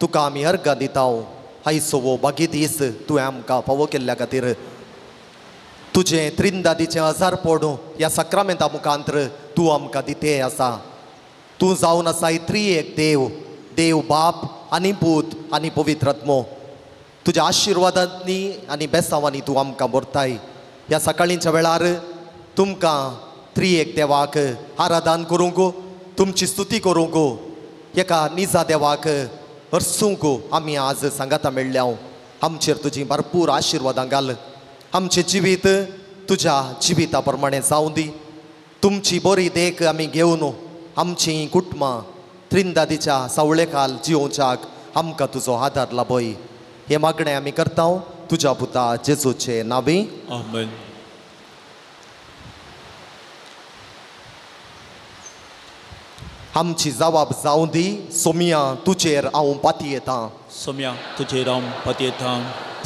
तुका आमी अर्घ दिताव आयचो वो बागी दीस तुवें आमकां फावो केल्ल्या खातीर तुजें त्रिंदादीचें हजारपण ह्या सक्रामेंता मुखांतर तूं आमकां दितें आसा तूं जावन आसा थ्री एक देव देव बाप आनी पूत आनी पवित्र आत्मो तुज्या आशिर्वादांनी आनी बेसांवांनी तूं आमकां भरताय ह्या सकाळींच्या वेळार तुमकां थ्री एक देवाक आराधन करूंक तुमची स्तुती करूंक एका निजा देवाक हरसूंक आमी आज सांगाता मेळ्ळ्या आमचेर तुजी भरपूर आशिर्वादां घाल आमचें जिवीत तुज्या जिविता प्रमाणे जावं दी तुमची बरी देख आमी घेवन आमचीं कुटुंबां त्रिंदादीच्या सावळेखाल जिवोवच्याक आमकां तुजो आदार लाभय हे मागणें आमी करता तुज्या पुता जेजूचे नांवी आमेन. आमची जबाब जावं दी सोमिया तुजेर हांव पाती येतां सोम्या तुजेर हांव पाती येतां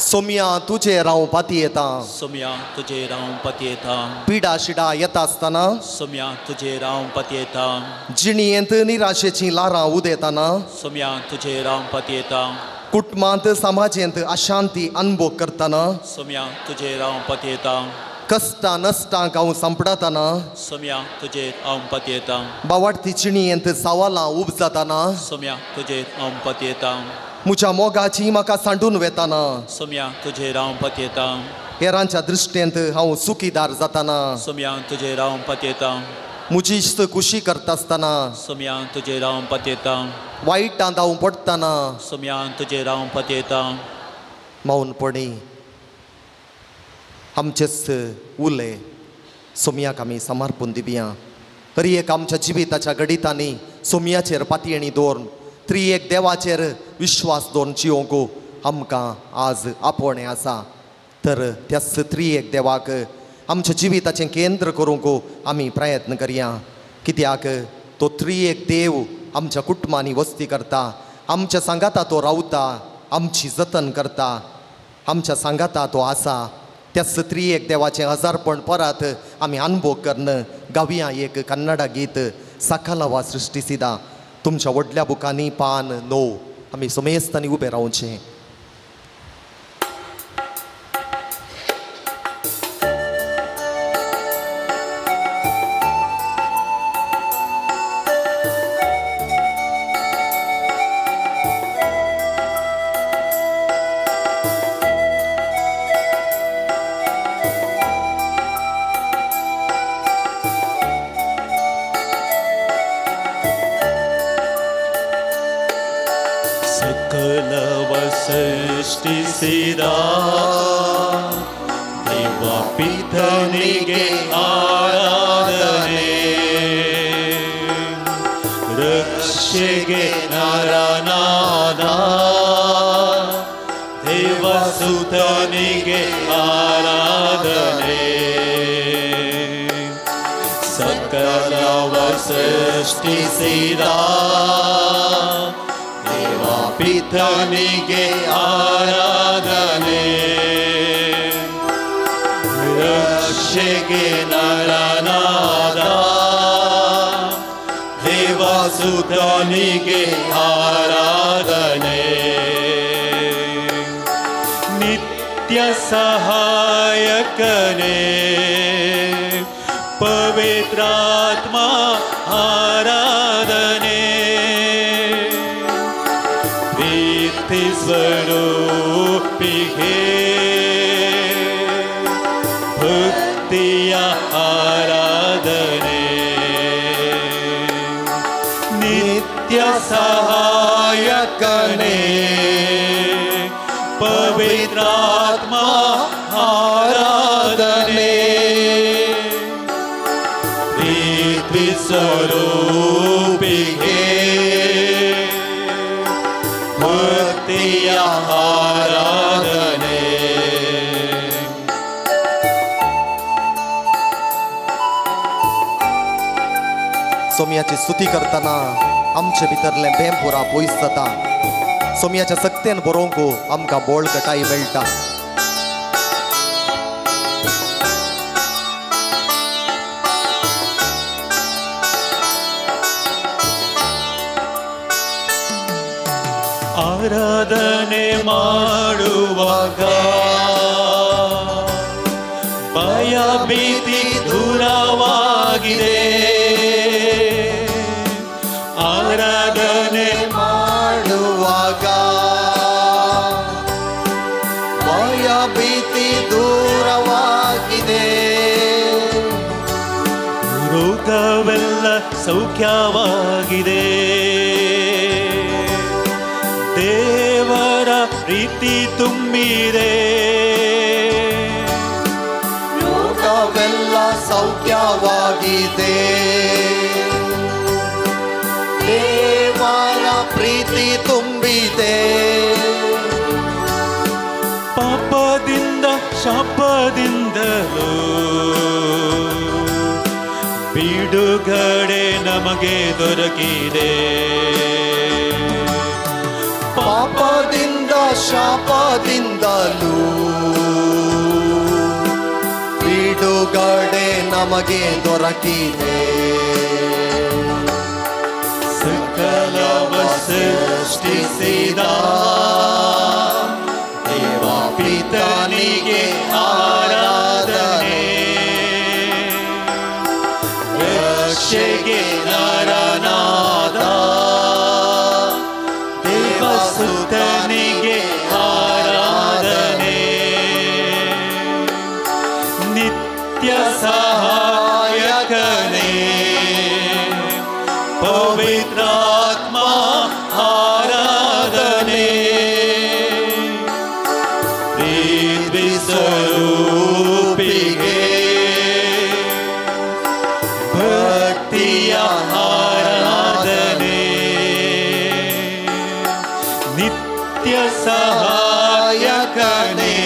सोमिया तुजेर हांव पाती येतां सोम्या तुजेर हांव पाती येतां पिडा शिडा येता आसतना सोम्या तुजेर हांव पाती येतां जिणयेंत निराशेचीं लारां उदेताना सोम्या तुजेर हांव पाती येतां कुटुंबांत समाजेंत अशांती अनुभव करतना सोम्या तुजेर हांव पाती येतां कश्टां नश्टांक हांव सांपडातना सोम्या तुजेर हांव पाती येतां बावार्थी जिणयेंत सवालां उपजाताना सोम्या तुजेर हांव पाती येतां म्हज्या मोगाची म्हाका सांडून वेताना सोम्या तुजेर हांव पाती येतां हेरांच्या दृश्टेंत हांव सुखीदार जाताना सोम्या तुजेर हांव पाती येतां म्हजी इश्ट खुशी करता आसतना सोम्या तुजेर हांव पाती येतां वायटांत हांव पडटना सोम्या तुजेर हांव पाती येतां मौनपणी आमचेच उले सोमियाक आमी समर्पून दिवया हरी एक आमच्या जिविताच्या गडितांनी सोमियाचेर पातयेणी दवरून थ्री एक देवाचेर विश्वास दवरून जिवोवंक आमकां आज आपणे आसा तर त्याच थ्री एक देवाक आमच्या जिविताचें केंद्र करूंक आमी प्रयत्न करया कित्याक तो थ्री एक देव आमच्या कुटुंबांनी वस्ती करता आमच्या सांगाता तो रावता आमची जतन करता आमच्या सांगाता तो आसा त्याच थ्री एक देवाचें हजारपण परत आमी अनुभव करन गावया एक कन्नडा गीत सकालवा सृष्टिसिदा तुमच्या व्हडल्या बुकांनी पान 9 आमी समेस्तांनी उबे रावचें ಸೃಷ್ಟಿಸಿದ ದೇವ ಪಿತನಿಗೆ ಆರಾಧನೆ ರಕ್ಷೆಗೆ ನರನಾದ ದೇವಸುತನಿಗೆ ಆರಾಧನೆ ಸಕಲವ ಸೃಷ್ಟಿಸಿದ ಪಿತನಿಗೆ ಆರಾಧನೆ ರಕ್ಷೆಗೆ ನರನಾದ ದೇವಸುತನಿಗೆ ಆರಾಧನೆ ನಿತ್ಯ ಸಹಾಯಕನೇ ಪವಿತ್ರಾತ್ಮ ಆರಾಧನೆ ಸ್ವರೂಪಿಗೆ ಭಕ್ತಿಯ ಆರಾಧನೆ ನಿತ್ಯ ಸಹಾಯಕನೇ ಪವಿತ್ರಾತ್ಮ ಆರಾಧನೆ ಪ್ರೀತಿ ಸ್ವರೂಪಿಗೆ ಆರಾಧನೆ सोमियाची स्तुती करतना आमचे भितरलें भेम पुरा पयस जाता सोमियाच्या सक्तेन बरोवंक आमकां बोळगटाय मेळटा ಆರಾಧನೆ ಮಾಡುವಾಗ ಭಯ ಭೀತಿ ದೂರವಾಗಿದೆ. ಆರಾಧನೆ ಮಾಡುವಾಗ ಭಯ ಭೀತಿ ದೂರವಾಗಿದೆ. ರೋಗವೆಲ್ಲ ಸೌಖ್ಯವಾಗಿದೆ. ದೇವರ ಪ್ರೀತಿ ತುಂಬಿದೆ. ರೋಗವೆಲ್ಲ ಸೌಖ್ಯವಾಗಿದೆ. ದೇವರ ಪ್ರೀತಿ ತುಂಬಿದೆ. ಪಾಪದಿಂದ ಶಾಪದಿಂದಲೂ ಬಿಡುಗಡೆ ನಮಗೆ ದೊರಕಿದೆ. ಪಾಪದಿಂದ ಶಾಪದಿಂದಲೂ ಬಿಡುಗಡೆ ನಮಗೆ ದೊರಕಿದೆ. ಸಕಲವ ಸೃಷ್ಟಿಸಿದ ದೇವ ಪಿತನಿಗೆ ಆರಾಧನೆ. ರಕ್ಷೆಗೆ ನರನಾದ ದೇವಸುತನಿಗೆ ಆರಾಧನೆ. ನಿತ್ಯ ಸಹಾಯಕನೇ ಪವಿತ್ರಾತ್ಮ ಆರಾಧನೆ. ಪ್ರೀತಿ ಸ್ವರೂಪಿಗೆ ಭಕ್ತಿಯ ಆರಾಧನೆ. ನಿತ್ಯ ಸಹಾಯಕನೇ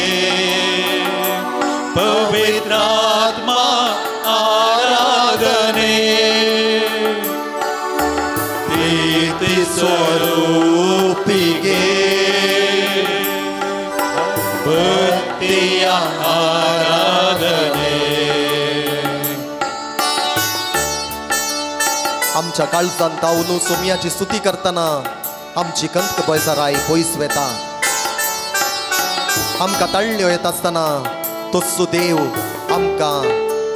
ಪವಿತ್ರಾತ್ಮ ಆರಾಧನೆ. ಪ್ರೀತಿ ಸ್ವರೂಪಿಗೆ ಭಕ್ತಿಯ आराधने. आमच्या काळजांत तावनू सोमयाची स्तुती करतना आमची कंत पयसाराय पयस वेता. आमकां ताळ्यो येता आसतना तोच देव आमकां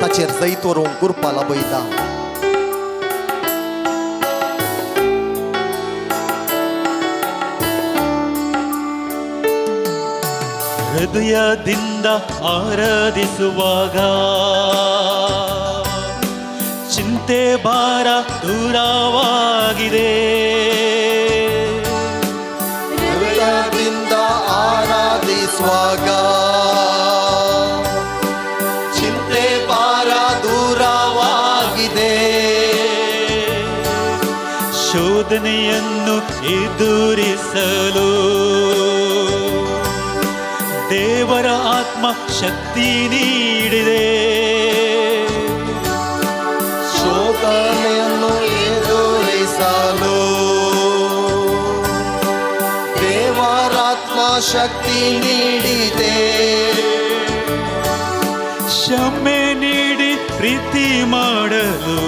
ताचेर जैत व्हरूंक कुरपा लाभयता. ಹೃದಯದಿಂದ ಆರಾಧಿಸುವಾಗ ಚಿಂತೆ ಭಾರ ದೂರವಾಗಿದೆ. ಹೃದಯದಿಂದ ಆರಾಧಿಸುವಾಗ ಚಿಂತೆ ಭಾರ ದೂರವಾಗಿದೆ. ಶೋಧನೆಯನ್ನು ಎದುರಿಸಲು ದೇವರ ಆತ್ಮ ಶಕ್ತಿ ನೀಡಿದೆ. ಶೋಧನೆಯನ್ನು ಎದುರಿಸಲು ದೇವರಾತ್ಮ ಶಕ್ತಿ ನೀಡಿದೆ. ಕ್ಷಮೆ ನೀಡಿ ಪ್ರೀತಿ ಮಾಡಲು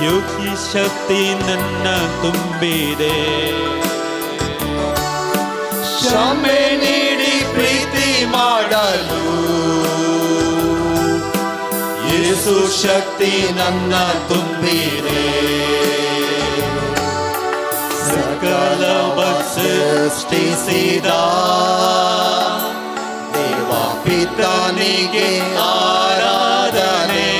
ಯೋಗ್ಯ ಶಕ್ತಿ ನನ್ನ ತುಂಬಿದೆ. ಕ್ಷಮೆ ನೀಡಿ ಪ್ರೀತಿ ಮಾಡಲು ಯೇಸು ಶಕ್ತಿ ನನ್ನ ತುಂಬಿದೆ. ಸಕಲವ ಸೃಷ್ಟಿಸಿದ ದೇವ ಪಿತನಿಗೆ ಆರಾಧನೆ.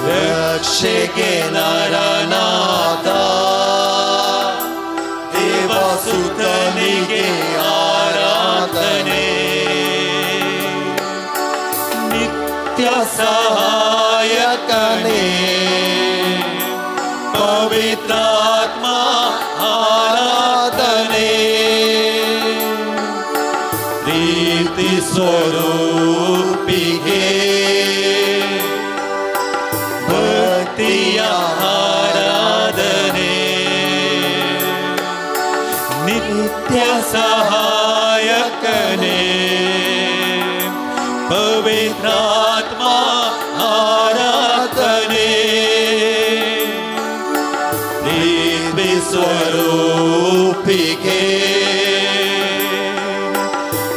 ರಕ್ಷೆಗೆ ನರನಾದ ದೇವಸುತನಿಗೆ ಆರಾಧನೆ. ನಿತ್ಯ ಸಹಾಯಕನೇ ಪವಿತ್ರಾತ್ಮ ಆರಾಧನೆ. ಪ್ರೀತಿ ಸ್ವರೂಪಿಗೆ ಭಕ್ತಿಯ ಆರಾಧನೆ. ನಿತ್ಯ ಸಹಾಯಕನೇ ಪವಿತ್ರಾತ್ಮ ಆರಾಧನೆ. प्रीती स्वरूपी घे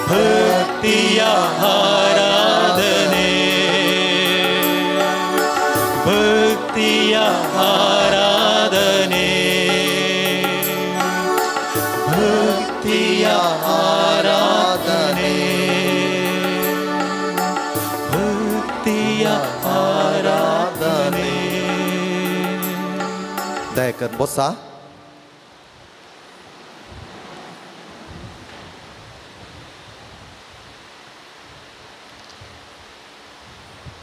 भक्तिया आराधने भक्तिया आराधने भक्तिया आराधने भक्तिया आराधने दयाकर बसा.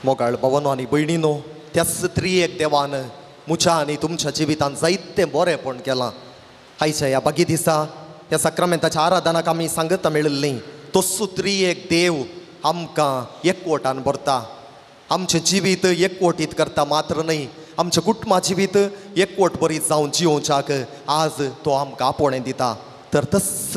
मोगाळ भावांनो आनी भयणींनो, त्याच त्रिएक देवान मुच्या आनी तुमच्या जिवितांत जायतें बरेंपण केलां. आयच्या ह्या बागी दिसा ह्या सक्रामेंताच्या आराधनाक आमी सांगता मेळिल्लीं तोच त्रिएक देव आमकां एकवटान भरता. आमचें जिवीत एकवटीत करता मात्र न्हय, आमचें कुटुंबा जिवीत एकवट बरी जावन जिवोवच्याक आज तो आमकां आपोवणें दिता. तर तस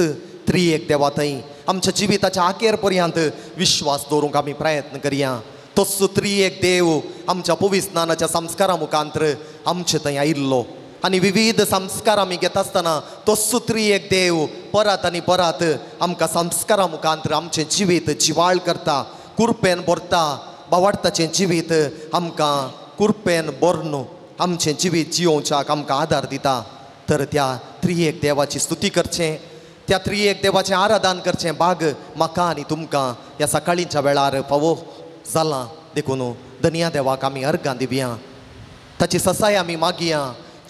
त्रिएक देवा थंय आमच्या जिविताच्या आखेर पर्यंत विश्वास दवरूंक आमी प्रयत्न करया. तोच त्रिएक देव आमच्या पवित्र स्नानाच्या संस्कारा मुखांतर आमचे थंय आयिल्लो आनी विविध संस्कार आमी घेता आसतना तोच त्रिएक देव परत आनी परत आमकां संस्कारा मुखांतर आमचें जिवीत जिवाळ करता, कुरपेन भरता. भावार्थाचें जिवीत आमकां कुरपेन भरून आमचें जिवीत जियोवच्याक आमकां आदार दिता. तर त्या त्रिएक देवाची स्तुती करचें, त्या त्रिएक देवाचें आराधन करचें भाग म्हाका आनी तुमकां ह्या सकाळींच्या वेळार फावो जालां. देखून धन्या देवाक आमी अर्गां दिवया, ताची ससाय आमी मागया.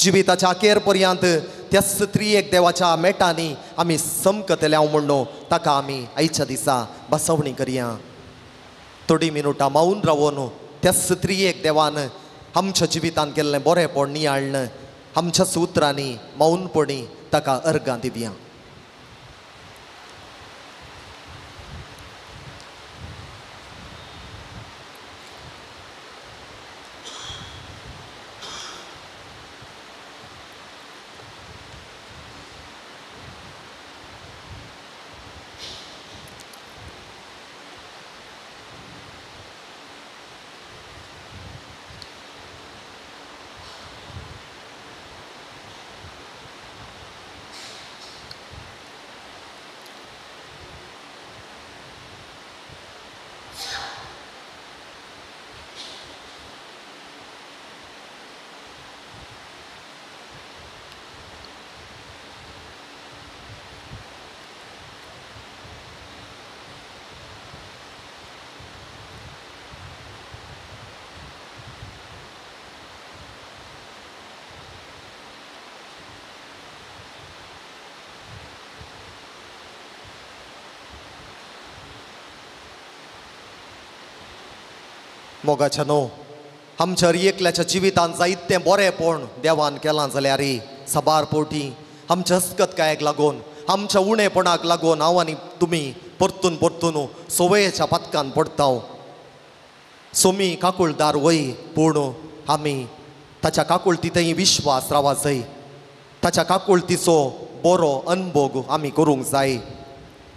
जिविताच्या अखेर पर्यंत त्याच त्रिएक देवाच्या मेटांनी आमी समकतल्या म्हणून ताका आमी आयच्या दिसा बसवणी करया. थोडी मिनटां मावून रावून त्याच त्रिएक देवान आमच्या जिवितांत केल्लें बरेंपण नियाळन आमच्या सुत्रांनी मौनपणी ताका अर्गां दिवया. मोगाच्या न्हू, आमच्या एकल्याच्या जिवितांत जायतें बरेंपण देवान केलां जाल्यार सबार पोटी आमच्या हस्कतकायेक लागून, आमच्या उणेपणाक लागून हांव आनी तुमी परतून परतून सवयेच्या पथकान पडता. सोमी काकुळदार वय, पूण आमी ताच्या काकुळतीतय विश्वास रावा जाय. ताच्या काकुळतीचो बरो अनुभव आमी करूंक जाय.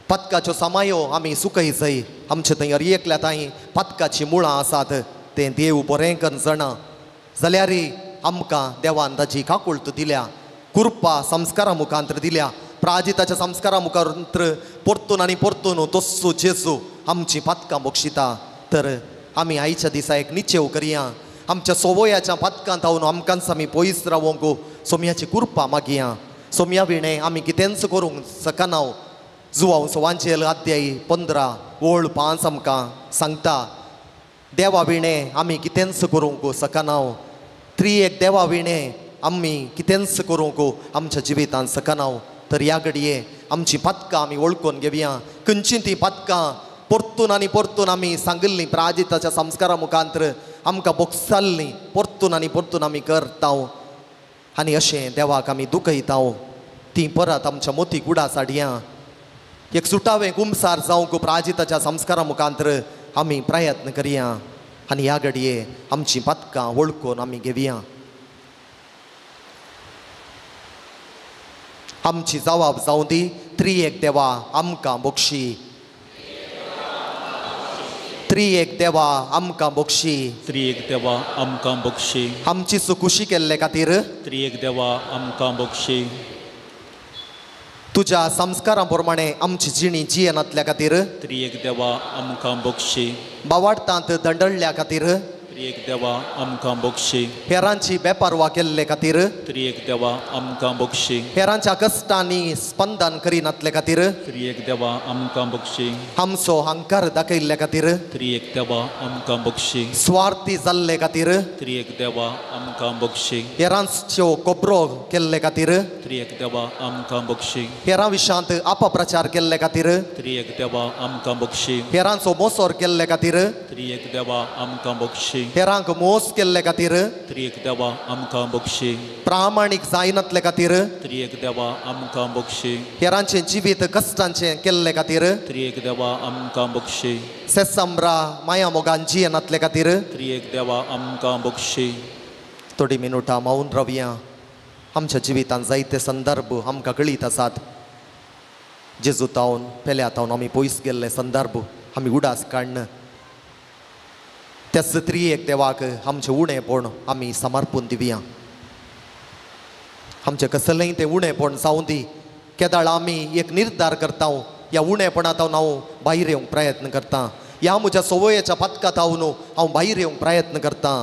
पथकाच्यो समायो आमी सुकय जाय. आमचे थंय एकल्या थंय पथकाची मुळां आसात, तें देव बरें करून जाणा. जाल्यार आमकां देवान ताची काकुळत दिल्या, कुरपा संस्कारा मुखांतर दिल्या. प्राजिताच्या संस्कारा मुखांतर परतून आनी परतून तस्सो जेजू आमची पथकां बक्षिता. तर आमी आयच्या दिसा एक निचेव करया. आमच्या सवयाच्या पथकांत हांव आमकांच आमी पयस रावंक सोम्याची कुरपा मागया. सोम्या विणें आमी कितेंच करूंक सकना. जुवांव सवांचेल अध्याय 15 ओळ 5 आमकां सांगता देवा विणें आमी कितेंच करूंक सकना. त्रिएक देवा विणें आमी कितेंच करूंक आमच्या जिवितांत सकना. तर ह्या घडये आमची पथकां आमी वळखून घेवया. खंयची ती पथकां परतून आनी परतून आमी सांगिल्लीं प्राजिताच्या संस्कारा मुखांतर आमकां बोगसाल्लीं परतून आनी परतून आमी करता. आनी अशें देवाक आमी दुखयता. ती परत आमच्या मोतीक उडास हाडया. एक सुटावें कुंसार जावंक प्राजिताच्या संस्कारा मुखांतर आमी प्रयत्न करया. आनी ह्या घडये आमची पथकां वळखून आमी घेवया. आमची जबाब जावं ती त्रिएक देवा आमकां बक्षी. त्रिएक देवा आमकां बक्षी त्रिएक देवा आमकां बक्षी आमची सुकुशी केल्ले खातीर त्रिएक देवा आमकां बक्षी तुज्या संस्कारां प्रमाणे आमची जिणी जियेनातल्या खातीर त्रिएक देवा आमकां बक्षी बावार्थांत दंडळल्या खातीर त्रिएक देवा आमकां बक्षी हेरांची बेपारवा केल्ले खातीर त्रिएक देवा आमकां बक्षी हेरांच्या कश्टांनी स्पंदन करिनातले खातीर त्रिएक देवा आमकां बक्षी आमचो अहंकार दाखयल्ले खातीर त्रिएक देवा आमकां बक्षी स्वार्थी जाल्ले खातीर त्रिएक देवा आमकां बक्षी हेरांच्यो कोबरो केल्ले खातीर त्रिएक देवा आमकां बक्षी हेरां विशांत अपप्रचार केल्ले खातीर त्रिएक देवा आमकां बक्षी हेरांचो मोसोर केल्ले खातीर त्रिएक देवा आमकां बक्षी हेरांक मोस केल्ले खातीर त्रिएक देवा आमकां बक्षी प्रामाणीक जायनातले खातीर त्रिएक देवा आमकां बक्षी हेरांचें जिवीत कश्टांचें केल्ले खातीर त्रिएक देवा आमकां बक्षी सेसंब्रा माया मोगान जियेनातले खातीर त्रिएक देवा आमकां बक्षी थोडी मिनटां मौन रावया आमच्या जिवितांत जायते संदर्भ आमकां कळीत आसात जेजुतावन पेल्यातावन आमी पयस गेल्ले संदर्भ आमी उडास काडन त्याच त्रिएक देवाक आमचें उणेपण आमी समर्पून दिवया आमचें कसलेंय तें उणेपण जावं दी केदाळ आमी एक निर्धार करता ह्या उणेपणांतून हांव भायर येवंक प्रयत्न करतां ह्या म्हज्या सवयेच्या पथकांतून हांव भायर येवंक प्रयत्न करतां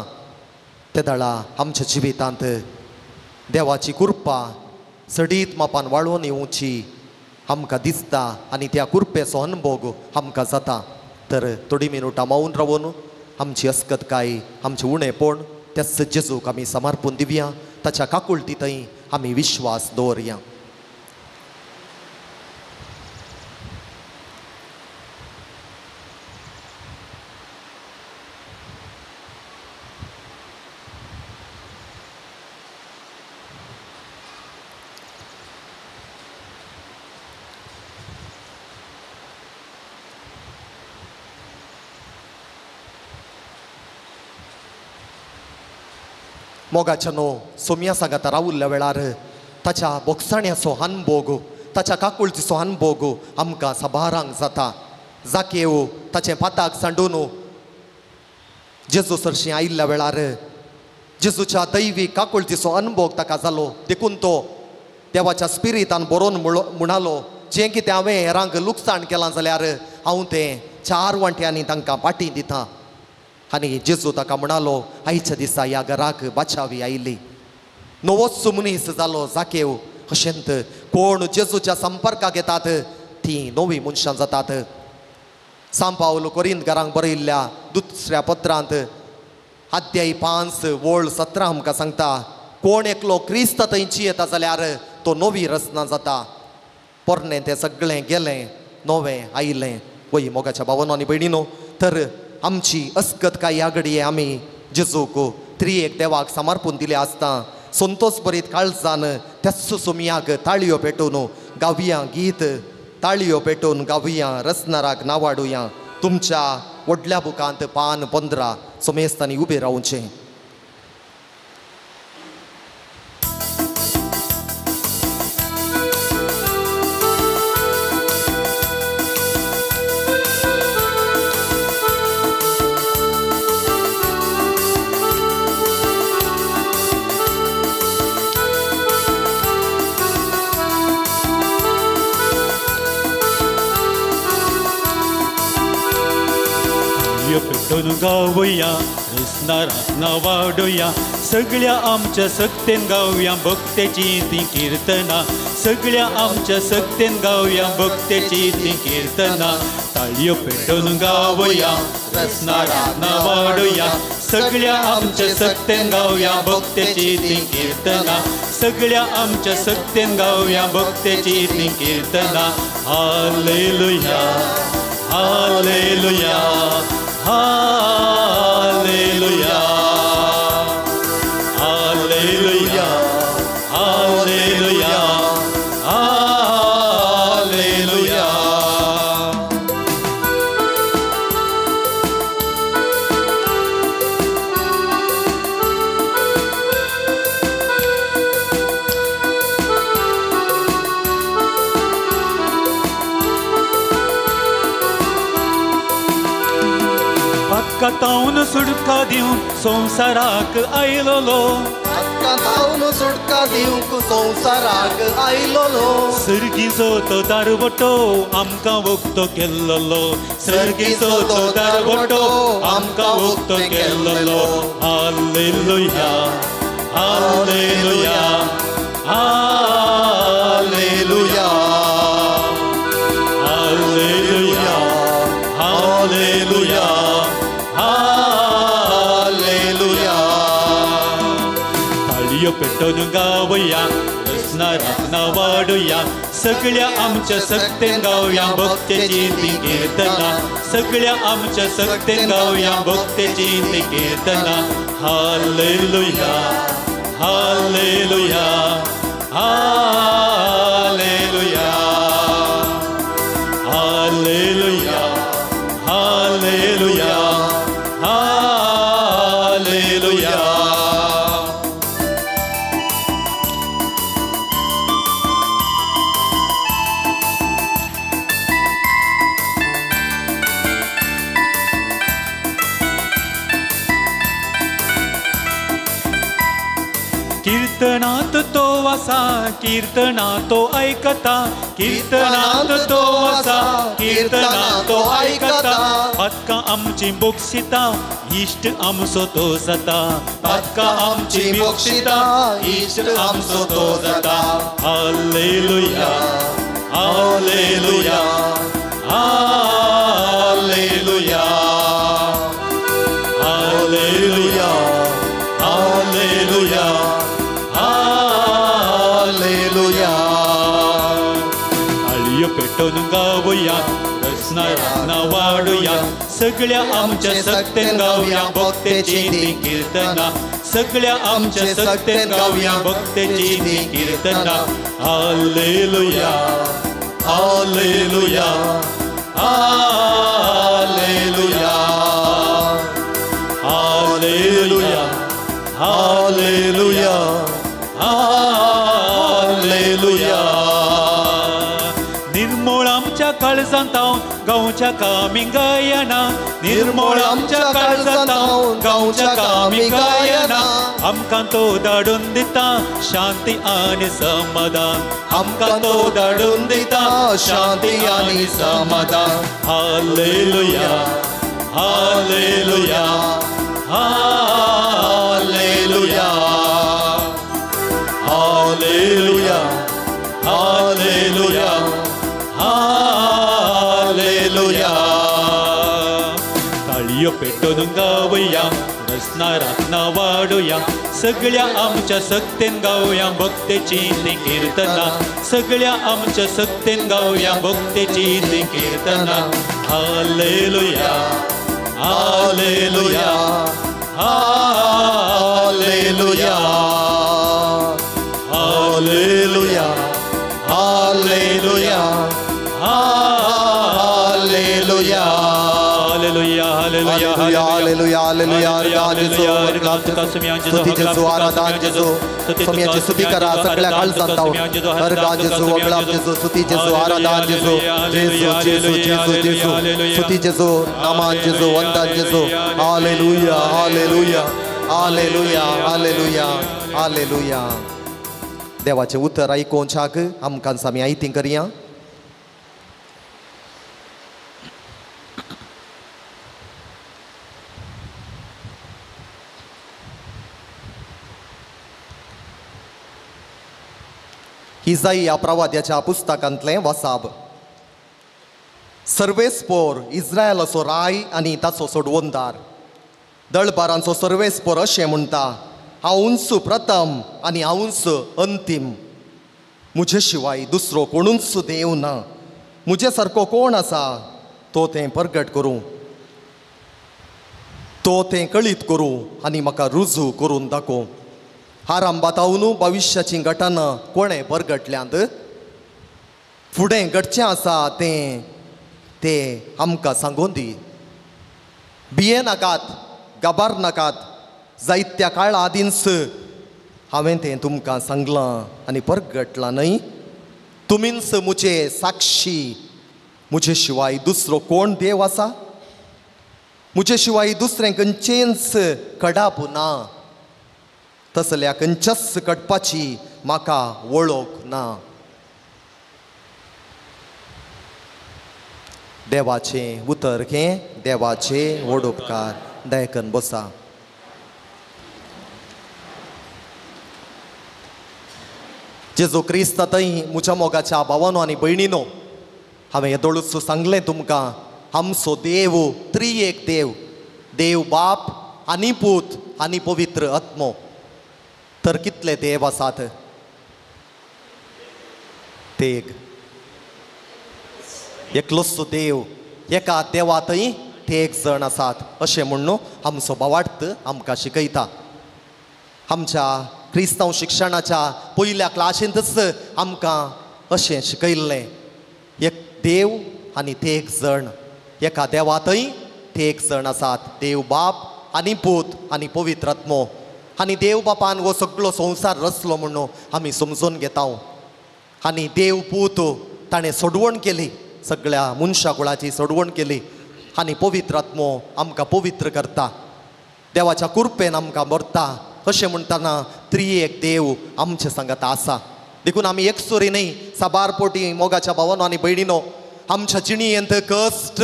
तेदाळा आमच्या जिवितांत देवाची कृपा सडीत मापान वाळून येवची आमकां दिसता आनी त्या कृपेचो अनुभव आमकां जाता तर थोडी मिनटां मौन रावून आमची अस्कतकाय आमचें उणेपण त्याच जेजूक आमी समर्पून दिवया ताच्या काकुळटी थंय आमी विश्वास दवरया मोगाच्या न्हू सोम्या सांगाता रावुल्ल्या वेळार ताच्या बोगसाण्याचो अनुभव ताच्या काकुळतीचो अनुभव आमकां साबारांक जाता जाकेव ताचें पाताक सांडून जेजू सरशी आयिल्ल्या वेळार जेजूच्या दैवीक काकुळतीचो अनुभव ताका जालो देखून तो देवाच्या स्पिरितान बरोवन म्हणलो जें कितें हांवें हेरांक लुकसाण केलां जाल्यार हांव तें 4 वांट्यांनी तांकां पाटी दितां आनी जेजू ताका म्हणालो आयच्या दिसा ह्या घराक बाचावी आयली नवोच मनीस जालो जाकेव अशेंत कोण जेजूच्या संपर्काक येतात ती नवी मनशां जातात सांत पावलो कोरिंथकारांक बरयल्ल्या दुसऱ्या पत्रांत अध्याय 5 वळ 17 आमकां सांगता कोण एकलो क्रिस्त थंयची येता जाल्यार तो नवी रचना जाता पोरणे तें सगळें गेलें नवें आयलें वय मोगाच्या भावांनो आनी भयणीनो तर आमची अस्कतकाय ह्या घडये आमी जेजूक त्रिएक देवाक समर्पून दिले आसता संतोष बरीत काळजान त्याच सोमयाक ताळयो पेटोवन गावया गीत ताळयो पेटोवन गावया रचनाराक नावाडुया तुमच्या व्हडल्या बुकांत पान 15 सोमेस्तांनी उबे रावचें पेटून गावया रचनाराक नावाडुया सगळ्या आमच्या सक्तेन गावया भक्तेची ती कीर्तना सगळ्या आमच्या सक्तेन गावया भक्तेची ती कीर्तना ताळयो पेटून गावया रचनाराक नावाडुया सगळ्या आमच्या सक्तेन गावया भक्तेची ती कीर्तना सगळ्या आमच्या सक्तेन गावया भक्तेची ती कीर्तना hallelujah hallelujah Hallelujah, Hallelujah, Hallelujah, Hallelujah. हक्का तावन सुटका दिवं संसाराक आयलोलो हक्का तावन सुटका दिवंक संसाराक आयलोलो सर्गीचो तो दारवटो आमकां वक्तो केल्लो सर्गीचो तो दारवटो आमकां वक्तो केल्लो hallelujah hallelujah hallelujah hallelujah hallelujah hallelujah ताळयो पेटोवन गावया रत्ना वाडूया सगळ्या आमच्या सक्तेन गावया भक्तेची ती कीर्तना सगळ्या आमच्या सक्तेन गावया भक्तेची ती कीर्तना hallelujah hallelujah hallelujah hallelujah hallelujah hallelujah कीर्तनात तो वासा कीर्तनात तो ऐकता कीर्तनात तो वासा कीर्तनात तो ऐकता पातकां आमची बोक्षिता इष्ट आमचो तो जाता पातकां आमची बोक्षिता इष्ट आमचो तो जाता hallelujah hallelujah hallelujah hallelujah hallelujah hallelujah ताळयो पेटोवन गावया रत्ना वाडूया सगळ्या आमच्या सक्तेन गावया भक्तेची ती कीर्तना सगळ्या आमच्या सक्तेन गावया भक्तेची ती कीर्तना hallelujah hallelujah hallelujah hallelujah hallelujah hallelujah निर्मळ आमच्या काळजांत गांवच्या कामी गायना निर्मळ आमच्या काळजांत गांवच्या कामी गायना आमकां तो धाडून दिता शांती आनी समाधान आमकां तो धाडून दिता शांती आनी समाधान hallelujah hallelujah hallelujah hallelujah hallelujah hallelujah ताळयो पेटोवन गावया रत्ना वाडूया सगळ्या आमच्या सक्तेन गावया भक्तेची ती कीर्तना सगळ्या आमच्या सक्तेन गावया भक्तेची ती कीर्तना hallelujah hallelujah hallelujah hallelujah hallelujah hallelujah hallelujah hallelujah hallelujah hallelujah स्तुती जेजू आराधना जेजू समयाची स्तुती करा सगळ्या काळजांत हरगान जेजू वगळाप जेजू स्तुती जेजू आराधना जेजू जेजू जेजू जेजू जेजू स्तुती जेजू नामान जेजू वंदन जेजू hallelujah hallelujah hallelujah hallelujah hallelujah देवाचें उतर आयकोवच्याक आमकां आमी आयतीं करया इसाइया प्रवाद्याच्या पुस्तकांतलें वसाब सर्वेस्पोर इस्रायलाचो राय आनी ताचो सोडवंदार दळबारांचो सर्वेस्पोर अशें म्हणटा हांवूच प्रथम आनी हांवूच अंतीम म्हजे शिवाय दुसरो कोणूच देव ना म्हजे सारको कोण आसा तो तें प्रगट करूं तो तें कळीत करूं आनी म्हाका रुजू करून दाखोव आरंभातावन भविश्याची घटना कोणें परगटल्यांत फुडें घडचें आसा तें आमकां सांगून दी भिये नाकात गाबार नाकात जायत्या काळा आदींच हांवें तें तुमकां सांगलां आनी परगटलां न्हय तुमीच म्हजे साक्षी म्हजे शिवाय दुसरो कोण देव आसा मुझे शिवाय दुसरें खंयचेंच कडाप ना, तसल्या खंयच्याच कडपाची म्हाका वळख ना. देवाचें उतर घे, देवाचे व्हड उपकार दयकन बसा. जेजू क्रिस्तांतय म्हज्या मोगाच्या भावानो आनी भयणीनो, हांवें येदोळूच सांगलें तुमकां, आमचो देव त्रिएक देव, देव बाप आनी पूत आनी पवित्र आत्मो. तर कितले देव आसात? तेग एकलोच देव, एका देवातय तेग जण आसात अशें म्हणून आमचो भावार्थ आमकां शिकयता. आमच्या क्रिस्तांव शिक्षणाच्या पयल्या क्लासींतच आमकां अशें शिकयल्लें, एक देव आनी तेग जण, एका देवातय तेग जण आसात, देव बाप आनी पूत आनी पवित्र आत्मो. आनी देव बापान हो सगळो संवसार रचलो म्हणून आमी समजून घेता. आनी देव पूत ताणें सोडवण केली, सगळ्या मनशा कुळाची सोडवण केली. आनी पवित्र आत्मो आमकां पवित्र करता, देवाच्या कृपेन आमकां भरता. अशें म्हणटाना त्रिएक देव आमचे सांगात आसा. देखून आमी एकसुरी न्ही, साबार पोटी मोगाच्या भावानो आनी भयणीनो, आमच्या जिणयेंत कश्ट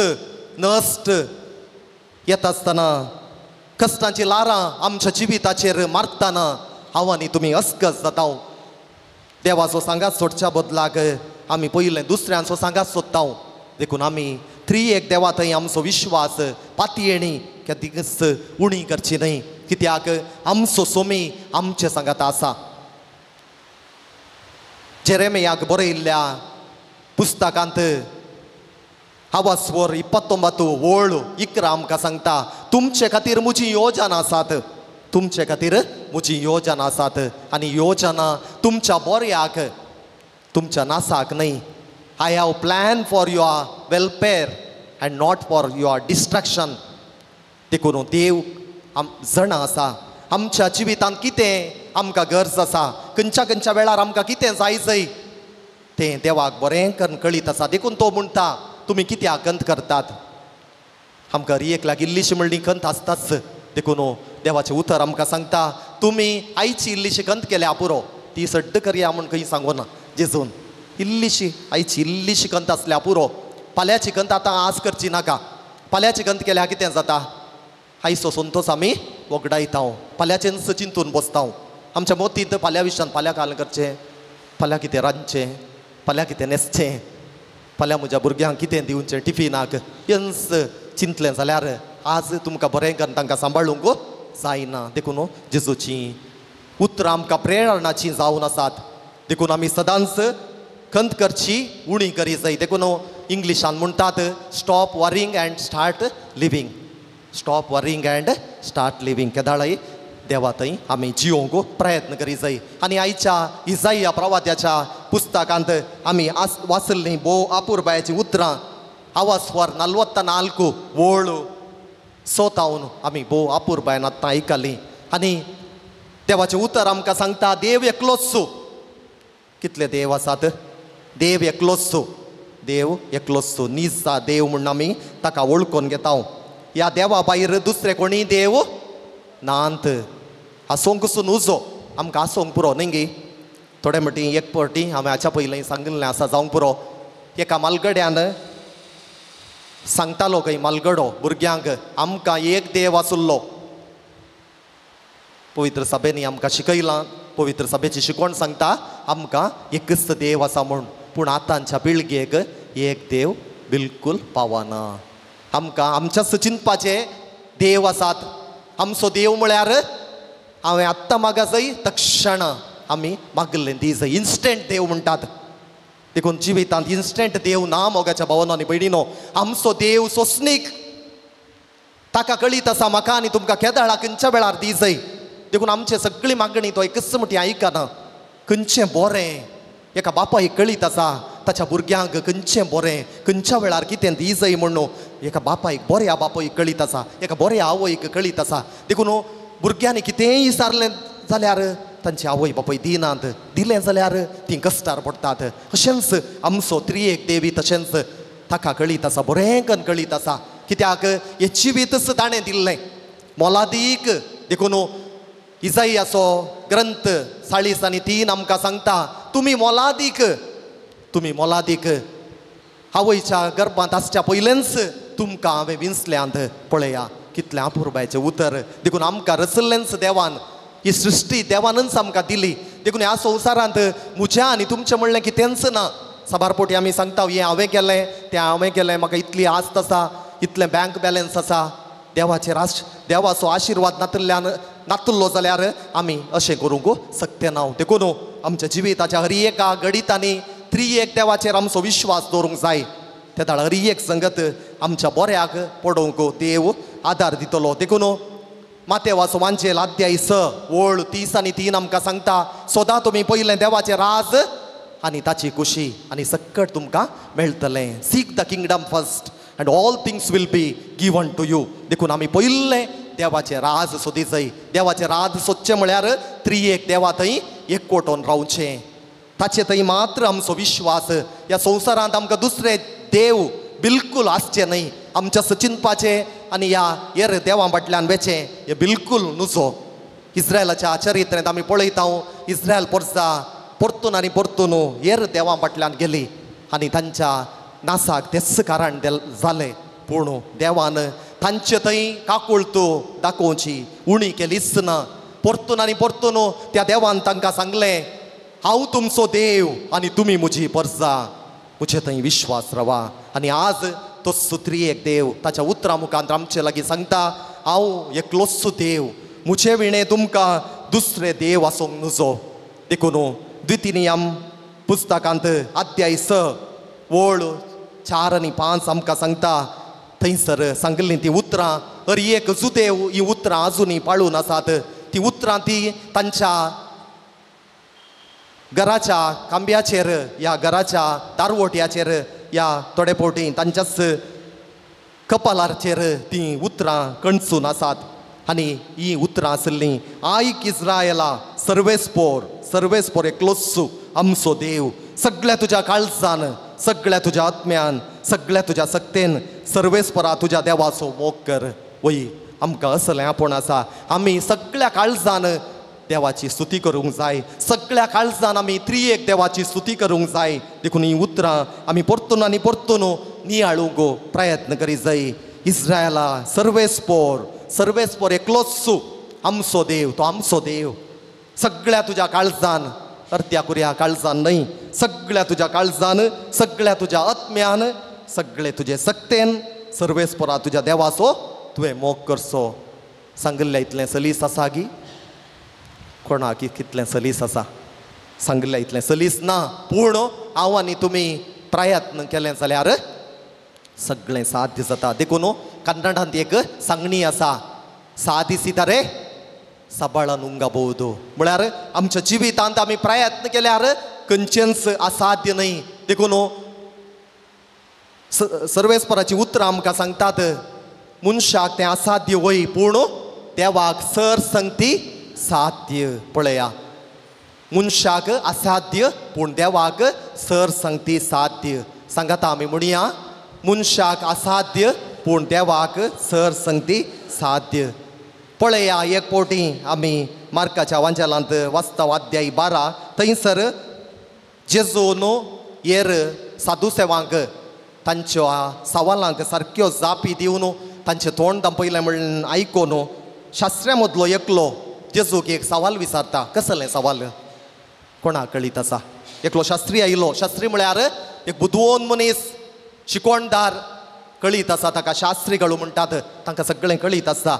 नश्ट येता आसतना, कश्टांची लारां आमच्या जिविताचेर मारतना हांव आनी तुमी अस्कस जाता. देवाचो सांगात सोडच्या बदलाक आमी पयलें दुसऱ्यांचो सांगात सोदता. देखून आमी त्रिएक देवा थंय आमचो विश्वास पातयेणी केदीच उणी करची न्ही, कित्याक आमचो सोमी आमचे सांगात आसा. जेरेमियाक बरयल्ल्या पुस्तकांत आवास्वर 29:11 आमकां सांगता, तुमचे खातीर म्हजी योजना आसात, तुमचे खातीर म्हजी योजना आसात आनी योजना तुमच्या बऱ्याक, तुमच्या नासाक न्ही. I have plan for your welfare and not for your distraction. देखून देव जाणा आसा आमच्या जिवितांत कितें आमकां गरज आसा, खंयच्या खंयच्या वेळार आमकां कितें जाय जाय तें देवाक बरें करून कळीत आसा. देखून तो म्हणटा, तुमी कित्याक खंत करतात? आमकां रियेक लागीं इल्लीशी म्हणली खंत आसताच. देखून देवाचें उतर आमकां सांगता, तुमी आयची इल्लीशी खंत केल्या पुरो, ती सड्ड करया म्हूण खंय सांगूं ना जेजून. इल्लीशी आयची इल्लीशी खंत आसल्या पुरो, फाल्यांची खंत आतां आस करची नाका. फाल्यांची खंत केल्या कितें जाता? आयचो संतोश आमी वगडायता, फाल्यांचेंच चिंतून बसता. आमच्या मोतींत फाल्यां विशयान, फाल्यां काल करचें, फाल्यां कितें रांदचें, फाल्यां कितें न्हेसचें, फाल्यां म्हज्या भुरग्यांक कितें दिवचें टिफिनाक, हेंच चिंतलें जाल्यार आज तुमकां बरें करून तांकां सांबाळूंक जायना. देखून जेजूची उतरां आमकां प्रेरणाची जावन आसात. देखून आमी सदांच खंत करची उणी करी जाय. देखून इंग्लिशान म्हणटात, stop worrying and start living. Stop worrying and start living. केदाळय देवा थंय आमी जिवंक प्रयत्न करी जाय. आनी आयच्या इसाया प्रवाद्याच्या पुस्तकांत आमी वाचल्लीं भोव आपुरबायाचीं उतरां आवास्वर 44 वळ सोतावन आमी भोव आपुरबायेन आतां आयकलीं. आनी देवाचें उतर आमकां सांगता, देव एकलोच. कितले देव आसात? देव एकलोच. देव एकलोच निजा देव म्हणून आमी ताका वळखून घेता. ह्या देवा भायर दुसरे कोणी देव नांत. आसूंक सुन उजो आमकां आसूंक पुरो न्ही गे. थोडे म्हटी एक फावटी हांवें हाच्या पयलीं सांगिल्लें आसा जावंक पुरो. एका मालगड्यान सांगतालो खंय मालगडो भुरग्यांक, आमकां एक देव आसुल्लो. पवित्र सभेनी आमकां शिकयलां, पवित्र सभेची शिकवण सांगता आमकां एकच देव आसा म्हूण. पूण आतांच्या पिळगेक एक देव बिलकूल पावना. आमकां आमच्याच चिंतपाचे देव आसात. आमचो देव म्हळ्यार हांवें आत्तां मागा जाय तक्षण आमी मागल्लें दी जाय. इन्स्टंट देव म्हणटात. देखून जिवितांत इन्स्टंट देव ना मोगाच्या भावानो आनी भयणीनो. आमचो देव सोंसणीक, ताका कळीत आसा म्हाका आनी तुमकां केदाळा खंयच्या वेळार दी जाय. देखून आमची सगळी मागणी तो एकच म्हणटी आयकना. खंयचें बरें एका बापायक कळीत आसा ताच्या भुरग्यांक खंयचें बरें, खंयच्या वेळार कितें दी जाय म्हणून एका बापायक, बऱ्या बापायक कळीत आसा, एका बऱ्या आवयक कळीत आसा. देखून भुरग्यांनी कितेंय विचारलें जाल्यार तांची आवय बापाय दिनात, दिलें जाल्यार तीं कश्टार पडटात. अशेंच आमचो त्रिएक देवी तशेंच ताका कळीत आसा, बरें करून कळीत आसा. कित्याक हे जिवीतच ताणें दिल्लें मोलादीक देखून इसायाचो ग्रंथ 40:3 आमकां सांगता तुमी मोलादीक आवयच्या गर्भांत आसच्या पयलेंच तुमकां हांवें विंचल्यांत पळया कितलें अपुर्बायेचें उतर देखून आमकां रचल्लेंच देवान ही सृश्टी देवानच आमकां दिली देखून ह्या संवसारांत म्हजें आनी तुमचें म्हणलें कितेंच ना सबारपोटी आमी सांगता हें हांवें केलें तें हांवें केलें म्हाका इतली आस्त आसा इतलें बँक बॅलन्स आसा देवाचो आशिर्वाद नातल्लो जाल्यार आमी अशें करूंक सक्य ना देखून आमच्या जिविताच्या हर एका घडितांनी त्रिएक देवाचेर आमचो विश्वास दवरूंक जाय त्या दाळ हर एक संगत आमच्या बऱ्याक पडोवंक देव आदार दितलो देखून मातेवाचो वांचेल अध्याय 6:30-3 आमकां सांगता सदां तुमी पयलें देवाचें राज आनी ताची खुशी आनी सकट तुमकां मेळटलें seek the kingdom first and all things will be given to you देखून आमी पयलें देवाचें राज सोदी जाय देवाचें राज सोदचें म्हळ्यार त्रिएक देवा थंय एकवटून रावचें ताचे थंय मात्र आमचो विश्वास ह्या संवसारांत आमकां दुसरे देव बिलकूल आसचे न्हय आमच्या सचिंतपाचें आनी ह्या हेर देवा फाटल्यान वेचें हें बिलकूल नुजो इस्रायलाच्या चरित्रेंत आमी पळयता इस्रायल परतून आनी परतून हेर देवा फाटल्यान गेली आनी तांच्या नासाक तेच कारण जालें पूण देवान तांचे थंय काकुळतो दाखोवची उणी केलीच ना परतून आनी परतून त्या देवान तांकां सांगलें हांव तुमचो देव आनी तुमी म्हजी परजा म्हजे थंय विश्वास रावा आनी आज तो त्रिएक देव ताच्या उतरां मुखांत आमचे लागीं सांगता हांव एकलोच देव म्हजे विणे तुमकां दुसरे देव आसूंक नजो देखून द्वितीनियम पुस्तकांत अध्याय 6:4 आनी 5 आमकां सांगता थंयसर सांगली ती उतरां हर एक जुदेव ही उतरां अजुनी पाळून आसात ती उतरां ती तांच्या घराच्या खांब्याचेर या घराच्या दारवोट्याचेर या थोडे फावटी तांच्याच कपालाचेर ती उतरां कणसून आसात आनी ही उतरां आसलीं आयक इस्रायला सर्वेस्पोर एकलोच आमचो देव सगळ्या तुज्या काळजान सगळ्या तुज्या आत्म्यान सगळ्या तुज्या सक्तेन सर्वेस्परा तुज्या देवाचो मोग कर वय आमकां असलें आपूण आसा आमी सगळ्या काळजान देवाची स्तुती करूंक जाय सगळ्या काळजान आमी त्रिएक देवाची स्तुती करूंक जाय देखून ही उतरां आमी परतून आनी परतून नियाळूंक प्रयत्न करीत जाय इस्रायला सर्वेस्पोर एकलोच आमचो देव तो आमचो देव सगळ्या तुज्या काळजान अर्त्या कुऱ्या काळजान न्हय सगळ्या तुज्या काळजान सगळ्या तुज्या आत्म्यान सगळे तुजे सक्तेन सर्वेस्परा तुज्या देवाचो तुवें मोग करचो सांगलें इतलें सलीस आसा गी कोणाक कितलें सलीस आसा सांगलें इतलें सलीस ना पूण हांव आनी तुमी प्रयत्न केलें जाल्यार सगळें साध्य जाता देखून कन्नडांत एक सांगणी आसा साधिसितारे सांबाळून उंगಬಹುದು म्हळ्यार आमच्या जिवितांत आमी प्रयत्न केल्यार खंयचेंच असाध्य न्हय देखून सर्वेस्पराची उतरां आमकां सांगतात मनशाक तें असाध्य वय पूण देवाक सरसंगती साध्य पळया मनशाक असाध्य पूण देवाक सरसंगती साध्य सांगाता आमी म्हणया मनशाक असाध्य पूण देवाक सरसंगती साध्य पळया एक फावटी आमी मार्काच्या वांचनांत वाचता अध्याय 12 थंयसर जेजून हेर साधू सेवांक तांच्या सवालांक सारक्यो जापी दिवन तांचें तोंड पयलें म्हणून आयकून शास्त्र्या मदलो एकलो जेजूक एक सवाल विचारता कसलें सवाल कोणाक कळीत आसा एकलो शास्त्री आयलो शास्त्री म्हळ्यार एक बुदवोन मनीस शिकोणदार कळीत आसा ताका शास्त्रीಗಳು म्हणटात तांकां सगळें कळीत आसता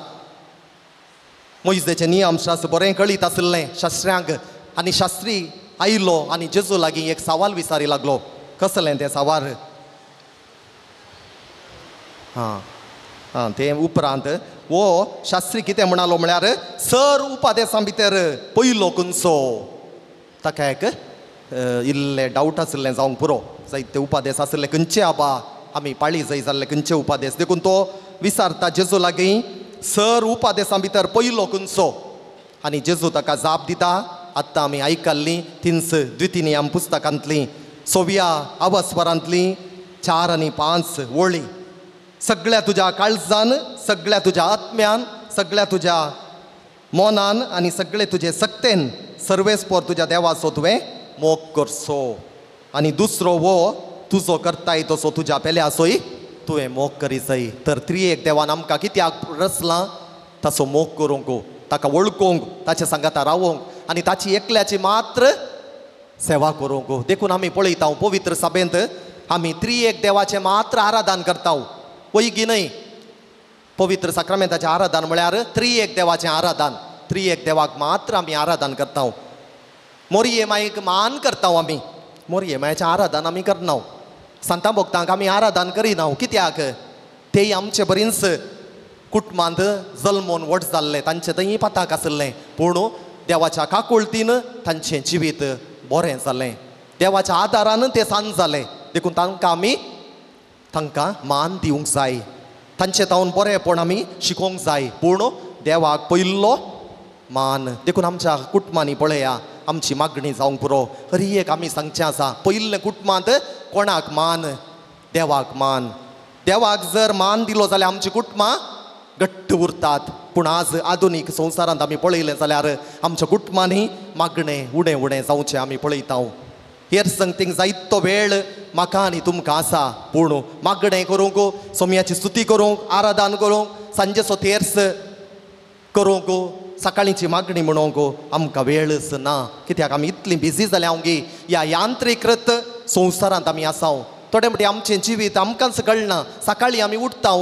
मोइजेचें नियमशास्त्र बरें कळीत आसलें शास्त्र्यांक आनी शास्त्री आयलो आनी जेजू लागीं एक सवाल विचारी लागलो कसलें तें सवाल ते उपरांत वो शास्त्री कितें म्हणालो म्हळ्यार सर उपादेशां भितर पयलो खंयचो ताका एक इल्लें डावट आसलें जावंक पुरो जायते उपादेश आसले खंयचे आबा आमी पाळी जाय जाल्ले खंयचे उपादेश देखून तो विचारता जेजू लागीं सर उपादेशां भितर पयलो खंयचो आनी जेजू ताका जाप दिता आतां आमी आयकल्लीं थिंस द्वितीनियम पुस्तकांतलीं 6व्या अवस्वरांतलीं 4 आनी 5 वळी सगळ्या तुज्या काळजान, सगळ्या तुज्या आत्म्यान, सगळ्या तुज्या मोनान आनी सगळे तुजे सक्तेन सर्वेस्पोर तुज्या देवाचो तुवें मोग करचो. आनी दुसरो वो तुजो करताय तसो तुज्या पेल्याचोय तुवें मोग करीचय. तर त्रिएक देवान आमकां कित्याक रचलां तसो मोग करूंक, ताका वळखूंक, ताच्या सांगाता रावूंक आनी ताची एकल्याची मात्र सेवा करूंक. देखून आमी पळयता पवित्र सभेंत आमी त्रिएक देवाचें मात्र आराधन करता. वैगी न्हय, पवित्र साक्रामेंताचें आराधन म्हळ्यार त्रिएक देवाचें आराधन. त्रिएक देवाक मात्र आमी आराधन करता. मोरये मायेक मान करता आमी, मोरये मायेचें आराधन आमी करना. संतां भक्तांक आमी आराधन करिना. कित्याक तेय आमचे बरींच कुटुंबांत जल्मोन व्हड जाल्ले, तांचें थंय पाताक आसलें, पूण देवाच्या काकुळतीन तांचें जिवीत बरें जालें. देवाच्या आदारान तें सांज जालें. देखून तांकां मान दिवंक जाय, तांचे तावन बरेंपण आमी शिकोवंक जाय. पूण देवाक पयलो मान. देखून आमच्या कुटुंबांनी पळया, आमची मागणी जावंक पुरो. हरी एक आमी सांगचें आसा, पयले कुटुंबांत कोणाक मान? देवाक मान. देवाक जर मान दिलो जाल्यार आमची कुटुंबां घट्ट उरतात. पूण आज आधुनीक संवसारांत आमी पळयलें जाल्यार आमच्या कुटुंबांनी मागणें उणें उणें जावचें आमी पळयता. हेर संगतींक जायतो वेळ म्हाका आनी तुमकां आसा, पूण मागणें करूंक, सोम्याची स्तुती करूंक, आराधन करूंक, सांजेचो तेर्स करूंक, सकाळींची मागणी म्हणूंक आमकां वेळच ना. कित्याक आमी इतलीं बिजी जाल्या ओंगी ह्या यांत्रीकृत संवसारांत आमी आसा. थोडे म्हणटी आमचें जिवीत आमकांच कळना. सकाळीं आमी उठता,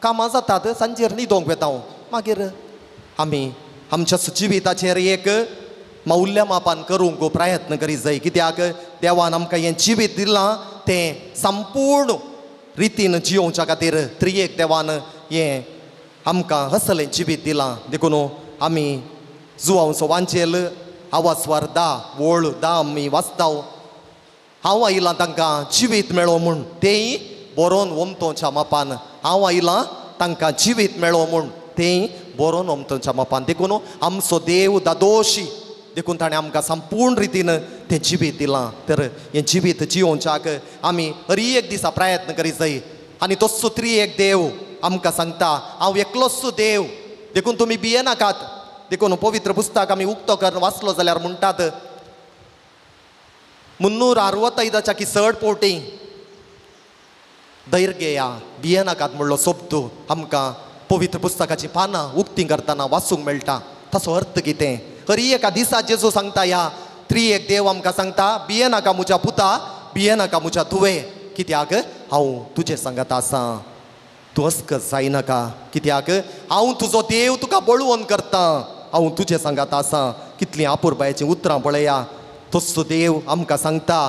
कामां जातात, सांजेर न्हिदोंक वेता, मागीर आमी आमच्या जिविताचेर एक मौल्यमापन करूंक प्रयत्न करीत जाय. कित्याक देवान आमकां हें जिवीत दिलां तें संपूर्ण रितीन जियोवच्या खातीर त्रिएक देवान हें आमकां असलें जिवीत दिलां. देखून आमी जुवांचो वांचेल आवास्वार 10 वोळ 10 आमी वाचता. हांव आयलां तांकां जिवीत मेळो म्हूण, तेंय बरोवन वमतोच्या मापान. हांव आयलां तांकां जिवीत मेळो म्हूण, तेंय बरोवन वमतोच्या मापान. देखून आमचो देव दादोशी, देखून ताणें आमकां संपूर्ण रितीन तें जिवीत दिलां. तर हें जिवीत जियोवच्याक आमी हर एक दिसा प्रयत्न करीत जाय. आनी तस्सो त्रिएक देव आमकां सांगता, हांव एकलोच देव. देखून तुमी भियेनाकात. देखून पवित्र पुस्तक आमी उक्तो करून वाचलो जाल्यार म्हणटात 365 पोवटी धैर्य घेया, भियेनाकात म्हणलो शब्द आमकां पवित्र पुस्तकाची पानां उक्ती करतना वाचूंक मेळटा. ताचो अर्थ कितें? हरी एका दिसा जेजू सांगता, ह्या त्रिएक देव आमकां सांगता, भियेनाका म्हज्या पुता, भियेनाका म्हज्या तुवें, कित्याक हांव तुजे सांगात आसा. तूं अस्कत जायनाका, कित्याक हांव तुजो देव तुका बळवून करता, हांव तुजे सांगात आसा. कितलीं आपुरबायेचीं उतरां पळया. तस्सो देव आमकां सांगता,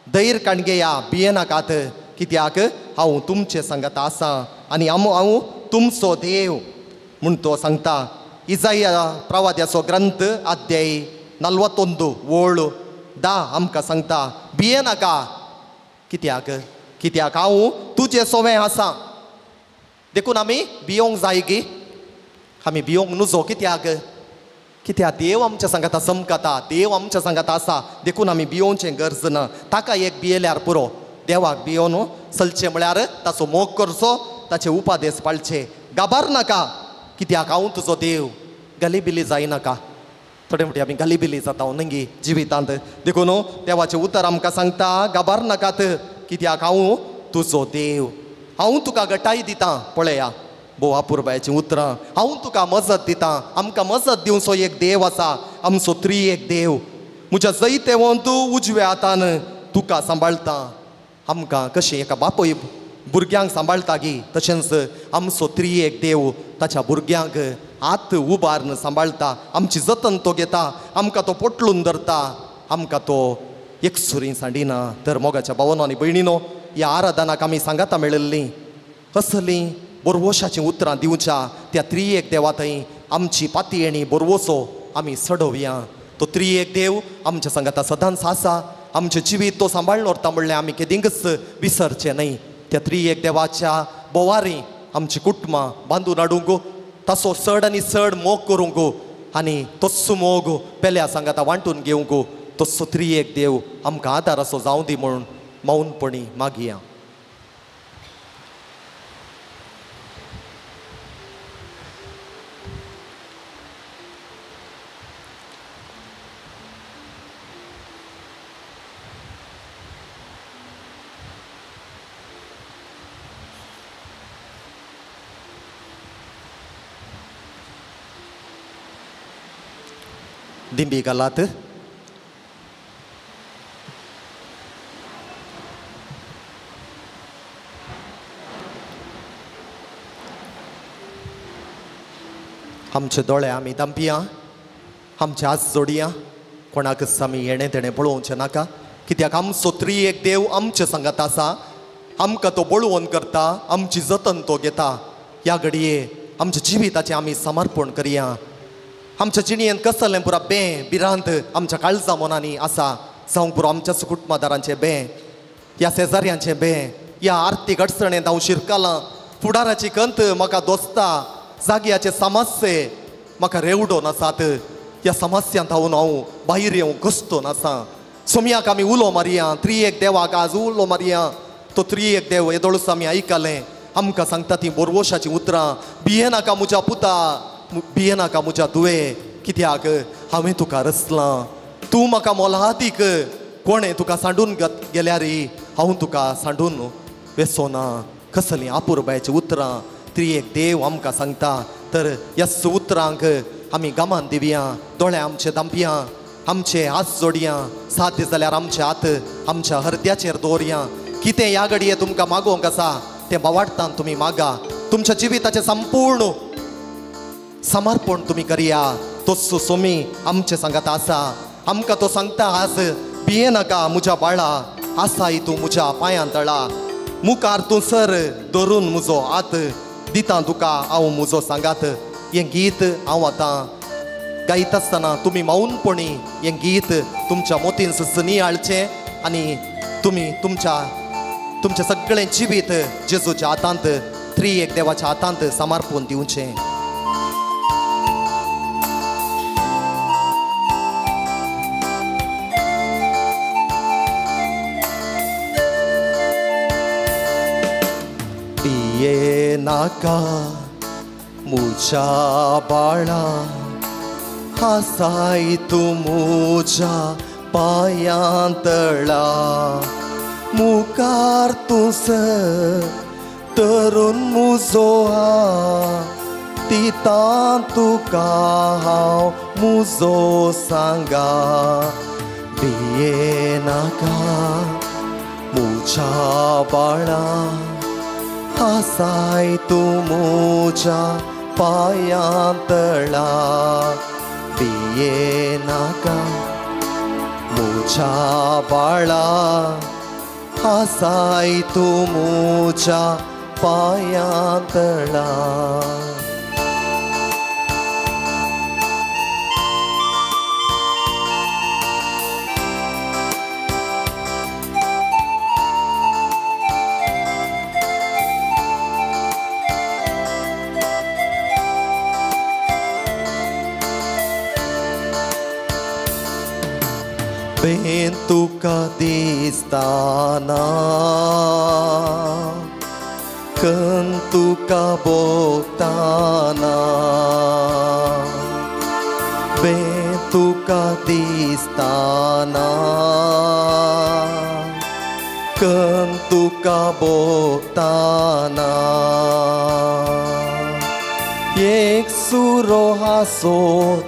धैर्य काणगेया, भियेनाकात, कित्याक हांव तुमचे सांगात आसा आनी हांव तुमचो देव म्हूण तो सांगता. इजाया प्रवाद्याचो ग्रंथ अध्याय 41 वोळ 10 आमकां सांगता, भियेनाका, कित्याक हांव तुजें सोवें आसा. देखून आमी भियोंक जाय की? आमी भियोंक नजो. कित्याक देव आमच्या सांगाता समकता, देव आमच्या सांगात आसा. देखून आमी भियोवचें गरज ना. ताका एक भियेल्यार पुरो. देवाक भियोन चलचें म्हळ्यार ताचो मोग करचो, ताचे उपादेश पाळचे. गाबार नाका, कित्याक हांव तुजो देव. गलिबिली जायनाका. थोडे म्हणटी आमी गलिबिली जाता न्ही जिवितांत. देखून देवाचें उतर आमकां सांगता, गाबार नाकात, कित्याक हांव तुजो देव. हांव तुका गटाय दितां. पळया भोव आपुरबायचीं उतरां. हांव तुका मजत दितां. आमकां मजत दिवचो एक देव आसा, आमचो त्रिएक देव. म्हज्या जैते वंत उजव्या हातान तुका सांबाळटा. आमकां कशें एका बापूय भुरग्यांक सांबाळटा गी, तशेंच आमचो त्रिएक देव ताच्या भुरग्यांक हात उबारून सांबाळटा. आमची जतन तो घेता, आमकां तो पोटलून धरता, आमकां तो एकसुरी सांडिना. तर मोगाच्या भावांनो आनी भयणीनो, ह्या आराधनाक आमी सांगाता मेळिल्लीं असलीं बोरवोशाचीं उतरां दिवच्या त्या त्रिएक देवा थंय आमची पातयेणी बोरवोसो आमी सडोवया. तो त्रिएक देव आमच्या सांगाता सदांच आसा. आमचें जिवीत तो सांबाळून व्हरता म्हणलें आमी केदींच विसरचें न्हय. त्या त्रिएक देवाच्या बोवारी आमची कुटुंबां बांदून हाडूंक, ताचो चड आनी चड मोग करूंक आनी तस्सो मोग पेल्या सांगाता वांटून घेवंक तस्सो त्रिएक देव आमकां आदार असो जावं दी म्हणून मौनपणी मागया. दिंबी घालात. आमचे दोळे आमी दामपिया, आमचे हात जोडया. कोणाकच आमी येणे तेणे बळोवचें नाका, कित्याक आमचो त्री एक देव आमचे सांगात आसा. आमकां तो बळवून करता, आमची जतन तो घेता. ह्या घडये आमच्या जिविताचें आमी समर्पण करया. आमच्या जिणयेंत कसलें पुरा बें भिरांत आमच्या काळजा मनांनी आसा, जावंक पुरो आमच्या कुटुंबदारांचें बें, ह्या शेजाऱ्यांचें बें, ह्या आर्थीक अडचणेंत हांव शिरकालां. फुडाराची कंत म्हाका दोसता, जाग्याचे समस्ये म्हाका रेवडोन आसात. ह्या समस्यांत हांव भायर येवंक घुसतोन आसा. सोमयाक आमी उलो मारया, त्री एक देवाक आज उलो मारया. तो त्री एक देव येदोळूच आमी आयकलें. आमकां सांगता ती बोरवोशाची उतरां. भिये नाका म्हज्या पुता, भिये नाका म्हज्या दुवे, कित्याक हांवें तुका रचलां. तूं म्हाका मोलादीक. कोणें तुका सांडून गेल्यार हांव तुका सांडून वेसोना. कसलीं आपुरबायची उतरां त्री एक देव आमकां सांगता. तर ह्या उतरांक आमी गमान दिवया. दोळे आमचे दामपिया, आमचे हात जोडया. साध्य जाल्यार आमचे हात आमच्या हृदयाचेर दवरया. कितें ह्या घडये तुमकां मागोवंक आसा तें बावार्थान तुमी मागा. तुमच्या जिविताचें संपूर्ण समर्पण तुमी करया. तो सोमी आमचे सांगात आसा. आमकां तो सांगता आज, भिये नाका म्हज्या बाळा, आसाय तूं म्हज्या पांयां तळा. मुखार तूं सर धरून म्हजो हात, दिता तुका हांव म्हजो सांगात. हें गीत हांव आतां गायत आसतना तुमी मौनपणी हें गीत तुमच्या मोतीन नियाळचें आनी तुमी तुमचें सगळें जिवीत जेजूच्या हातांत, त्री एक देवाच्या हातांत समर्पण दिवचें. भिये नाका म्हज्या बाळा, आसाय तूं म्हज्या पांयां तळा. मुखार तूं धरून म्हजो हात, दिता तुका हांव म्हजो सांगा. भिये नाका म्हज्या बाळा, आसाय तूं म्हज्या पांयां तळा. भिये नाका म्हज्या बाळा, आसाय तूं म्हज्या पांयां तळा. बेन तुका दिसताना, कन तुका भोगताना. बेन तुका दिसताना, कन तुका भोगताना. एक सुरो हासोन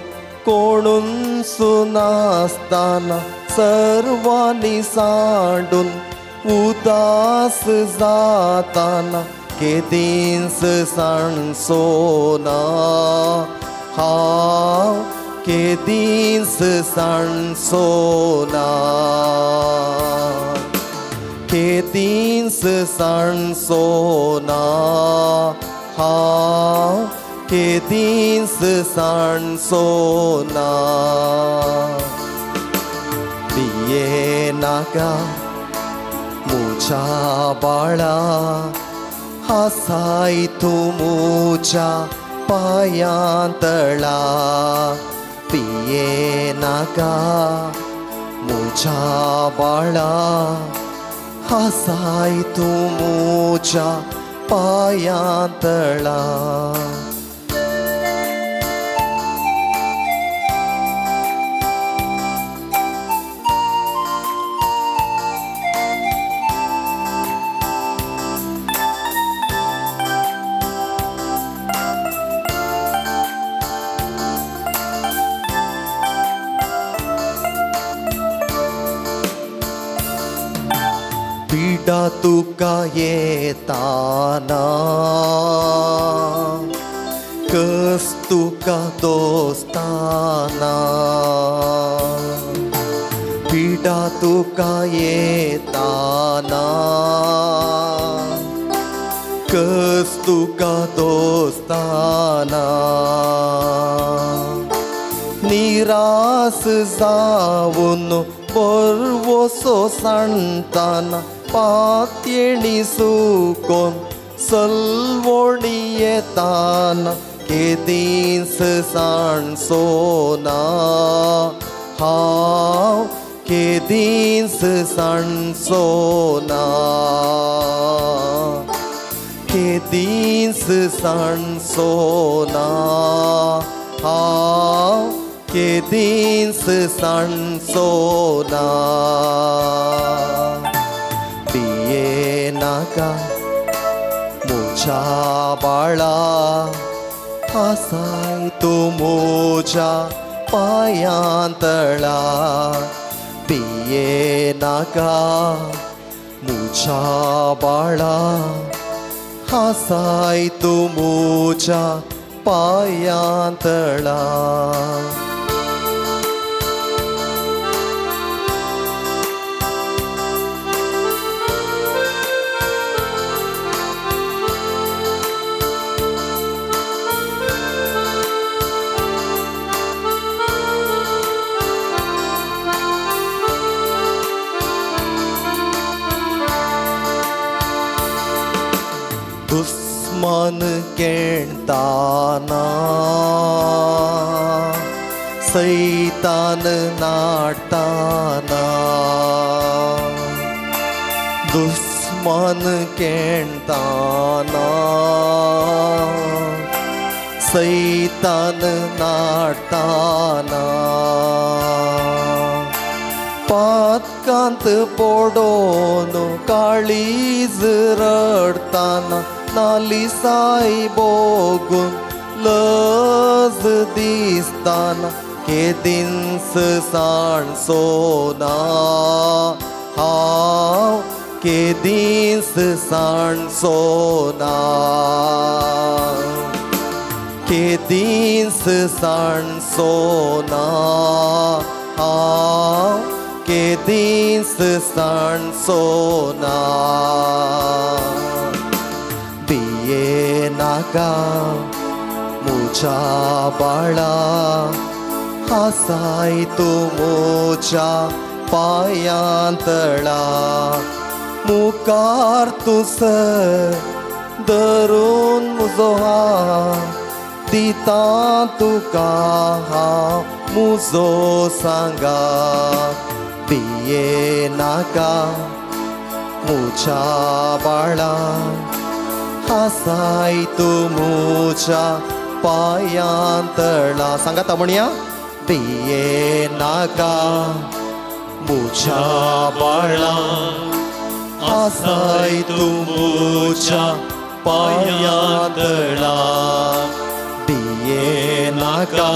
कोणून सुनासताना, सर्वांनी सांडून उदास जाताना. केदींस सणसोना हांव, केदींस सणसोना. केदींस सणसोना हांव, केदींस सणसोना. भिये नाका म्हज्या बाळा, आसाय तूं म्हज्या पांयां तळा. भिये नाका म्हज्या बाळा, आसाय तूं म्हज्या पांयां तळा. पिडा तुका येताना कस तुका दोस्ताना पिडा तुका येताना कस तुका दोस्ताना निरास जाऊन बरवसो सांगताना पात्येणी सुकोन सलवणी येताना केदींस सांगसोना हांव केदींस सांगसोना केदींस सांगसोना हांव केदींस सांगसोना बिये नाका मुझा बाळा आसाय तू मुझा पायांतळा बिये नाका मुझा बाळा आसाय तू मुझा पायांतळा दुश्मन केळताना सैतान नाटताना दुश्मन केळताना सैतान नाटताना पातकांत पडोन काळीज रडताना नालिसाई बोगून लज दिसताना केदींस सांगसोना हांव केदींस सांगसोना केदींस सांगसोना हांव केदींस सांगसोना बिये नाका मुझा बाळा आसाय तू मुझा पायांतळा मुखार तुस धरून मुजो हात दिता तुका हांव मुजो सांगा बिये नाका मुझा बाळा आसाय तू मुझा पायांतळा सांगाता म्हणया बिये नाका मुझा बाळा आसाय तू मुझा पायांतळा बिये नाका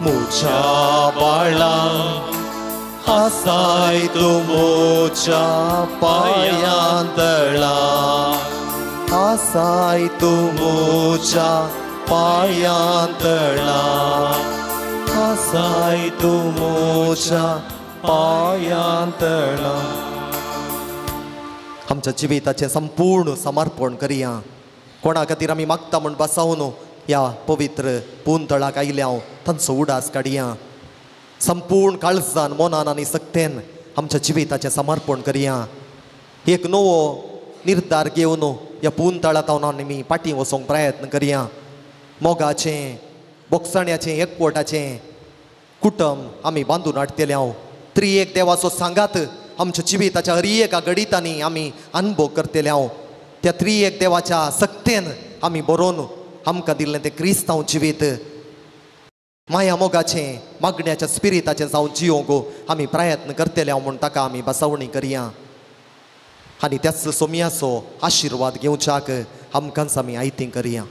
मुझा बाळा आसाय तू मुझा पायांतळा आसाय तू मुझा पायांतळा आसाय तू मुझा पायांतळा आमच्या जिविताचें संपूर्ण समर्पण करिया कोणा खातीर आमी मागता म्हण बसावन ह्या पवित्र पुंतळाक आयल्या तांचो उडास काडया संपूर्ण काळजान मोनान आनी सक्तेन आमच्या जिविताचें समर्पण करिया एक नवो निर्धार घेवन ह्या पुंतळांत आमी फाटीं वचोंक प्रयत्न करिया मोगाचें बोगसण्याचें एकवटाचें कुटुंब आमी बांदून हाडटले त्रिएक देवाचो सांगात आमच्या जिविताच्या हर एका घडितांनी आमी अनुभव करतले त्या त्रिएक देवाच्या सक्तेन आमी बरोवन आमकां दिल्लें तें क्रिस्तांव जिवीत माया मोगाचें मागण्याच्या स्पिरिताचें जावन जियोंक आमी प्रयत्न करतले म्हूण ताका आमी बसवणी करिया आनी त्याच सोमयाचो आशिर्वाद घेवच्याक आमकांच आमी आयतीं करिया.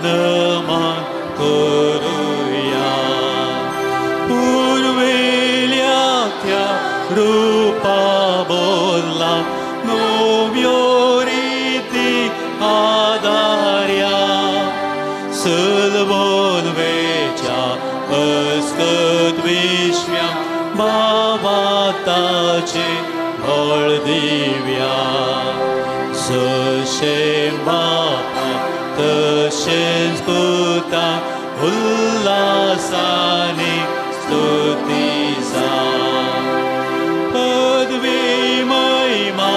नमन करूया पूर्वेल्या त्या रूपा बोलला नव्यो रीती आदार्या सलबोन वेच्या अस्कत विश्व्या बाबाताचे भळ दिव्या सशें बापा तशेंच पुता उल्हासाने स्तुती जा पदवी महिमा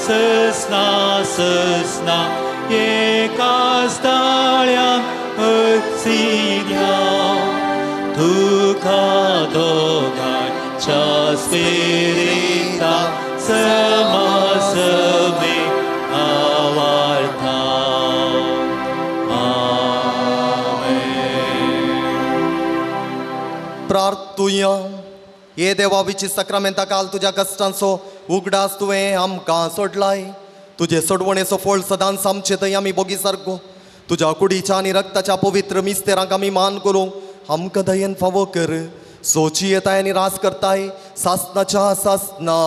ससना ससना एकाच ताळ्यान अक्सिद्या तुका दोगांच्या स्पिरिता समासमे आवार्था प्रार्थुया ये देवा विची सक्रामेंता काल तुझ्या कष्टांचो उगडास तुवें आमकां सोडलाय तुझे सोडवणेचो फळ सदांच आमचे थंय आमी बोगी सारको तुझ्या कुडीच्या आनी रक्ताच्या पवित्र मिस्तेरांक आमी मान करूंक आमकां दयेन फावो कर सोची येताय आनी रास करताय सासनाच्या सासना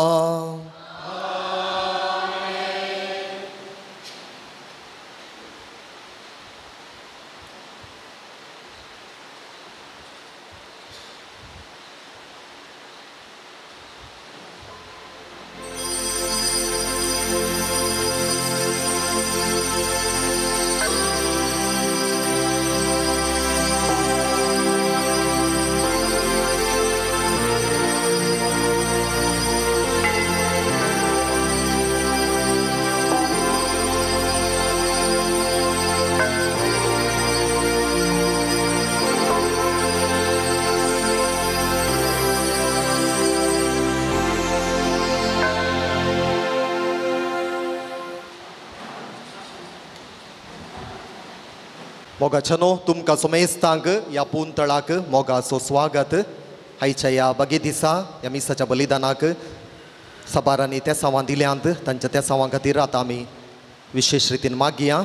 मोगाचनो तुमकां सोमेस्तांक ह्या पुंतळाक मोगाचो स्वागत आयच्या ह्या बगे दिसा ह्या मिसाच्या बलिदानाक सबारांनी त्या सांवां दिल्यांत तांच्या त्या सांवां खातीर आतां आमी विशेष रितीन मागया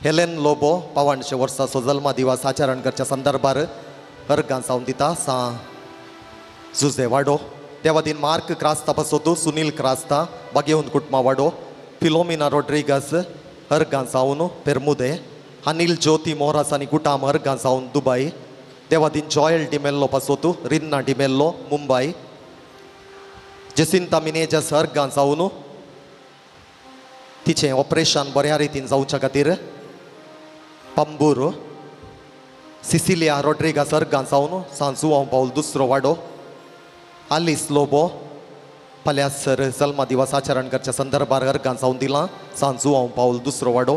हेलेन लोबो 55 वर्साचो जल्म दिवस आचरण करच्या संदर्भार अर्गां जावन दिता सा जुजे वाडो त्या वतीन मार्क क्रास्ता पासोतो सुनील क्रास्ता बागेहून कुटमा वाडो फिलोमिना रोड्रिगस अर्गां जावन पेरमुदे अनिल ज्योति मोहरास आणि कुटाम अर्गां जावन दुबई देवादीन जॉयल डिमेल्लो पासोतू रिन्ना डिमेल्लो मुंबई जेसिंता मिनेजस अर्गां जावन तिचें ऑपरेशन बऱ्या रितीन जावच्या खातीर पंबूर सिसिलिया रोड्रिगस अर्गां जावन सांजू पावल दुसरो वाडो आलिस लोबो फाल्यांसर जल्म दिवस आचरण करच्या संदर्भार अर्गां जावन दिलां सांजू पावल दुसरो वाडो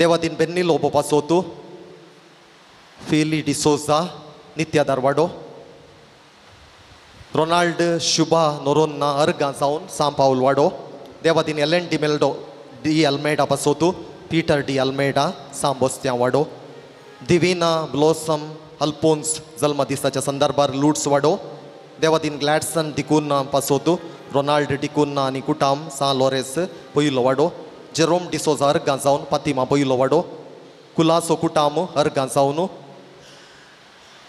देवादीन बेन्नी लोबो पासोतू फेली डिसोजा नित्यादार वाडो रोनाल्ड शुभा नोरोन्ना अर्गां जावन सां पावल वाडो देवादीन एलेन डिमेल्डो डी अल्मेडा पासोतू पीटर डी अल्मेडा सां बोस्त्यां वाडो दिविना ब्लॉसम अल्पोन्स जल्म दिसाच्या संदर्भार लुड्स वाडो देवादीन ग्लॅडसन डिकुन्ना पासोतू रोनाल्ड डिकुन्ना आनी कुटाम सां लोरेस पयलो वाडो जेरोम डिसोजा अर्गां जावन फातिमा पयलो वाडो कुलासो कुटाम अर्गां जावन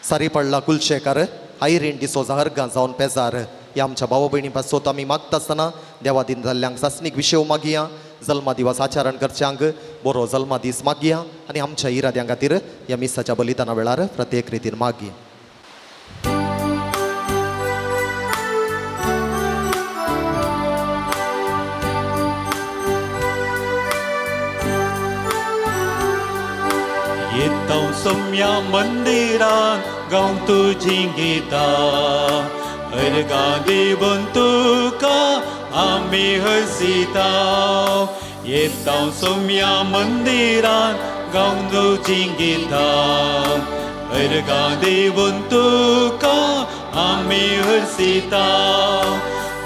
सारीपडला कुलशेकर आयरीन डिसोजा अर्गां जावन पेजार ह्या आमच्या भावा भयणी पासोत आमी मागता आसतना देवादीन जाल्ल्यांक सासणीक विशेव मागया जल्म दिवस आचरण करच्यांक बरो जल्म दीस मागया आनी आमच्या इराद्यां खातीर ह्या मिसाच्या बलिदाना वेळार प्रत्येक रितीन मागया येतां सोम्या मंदिरान गावन तुजीं गितां अर्गां दिवन तुका आमी हसिता येतां सोम्या मंदिरान गावन तुजीं गितां अर्गां दिवन तुका आमी हसिता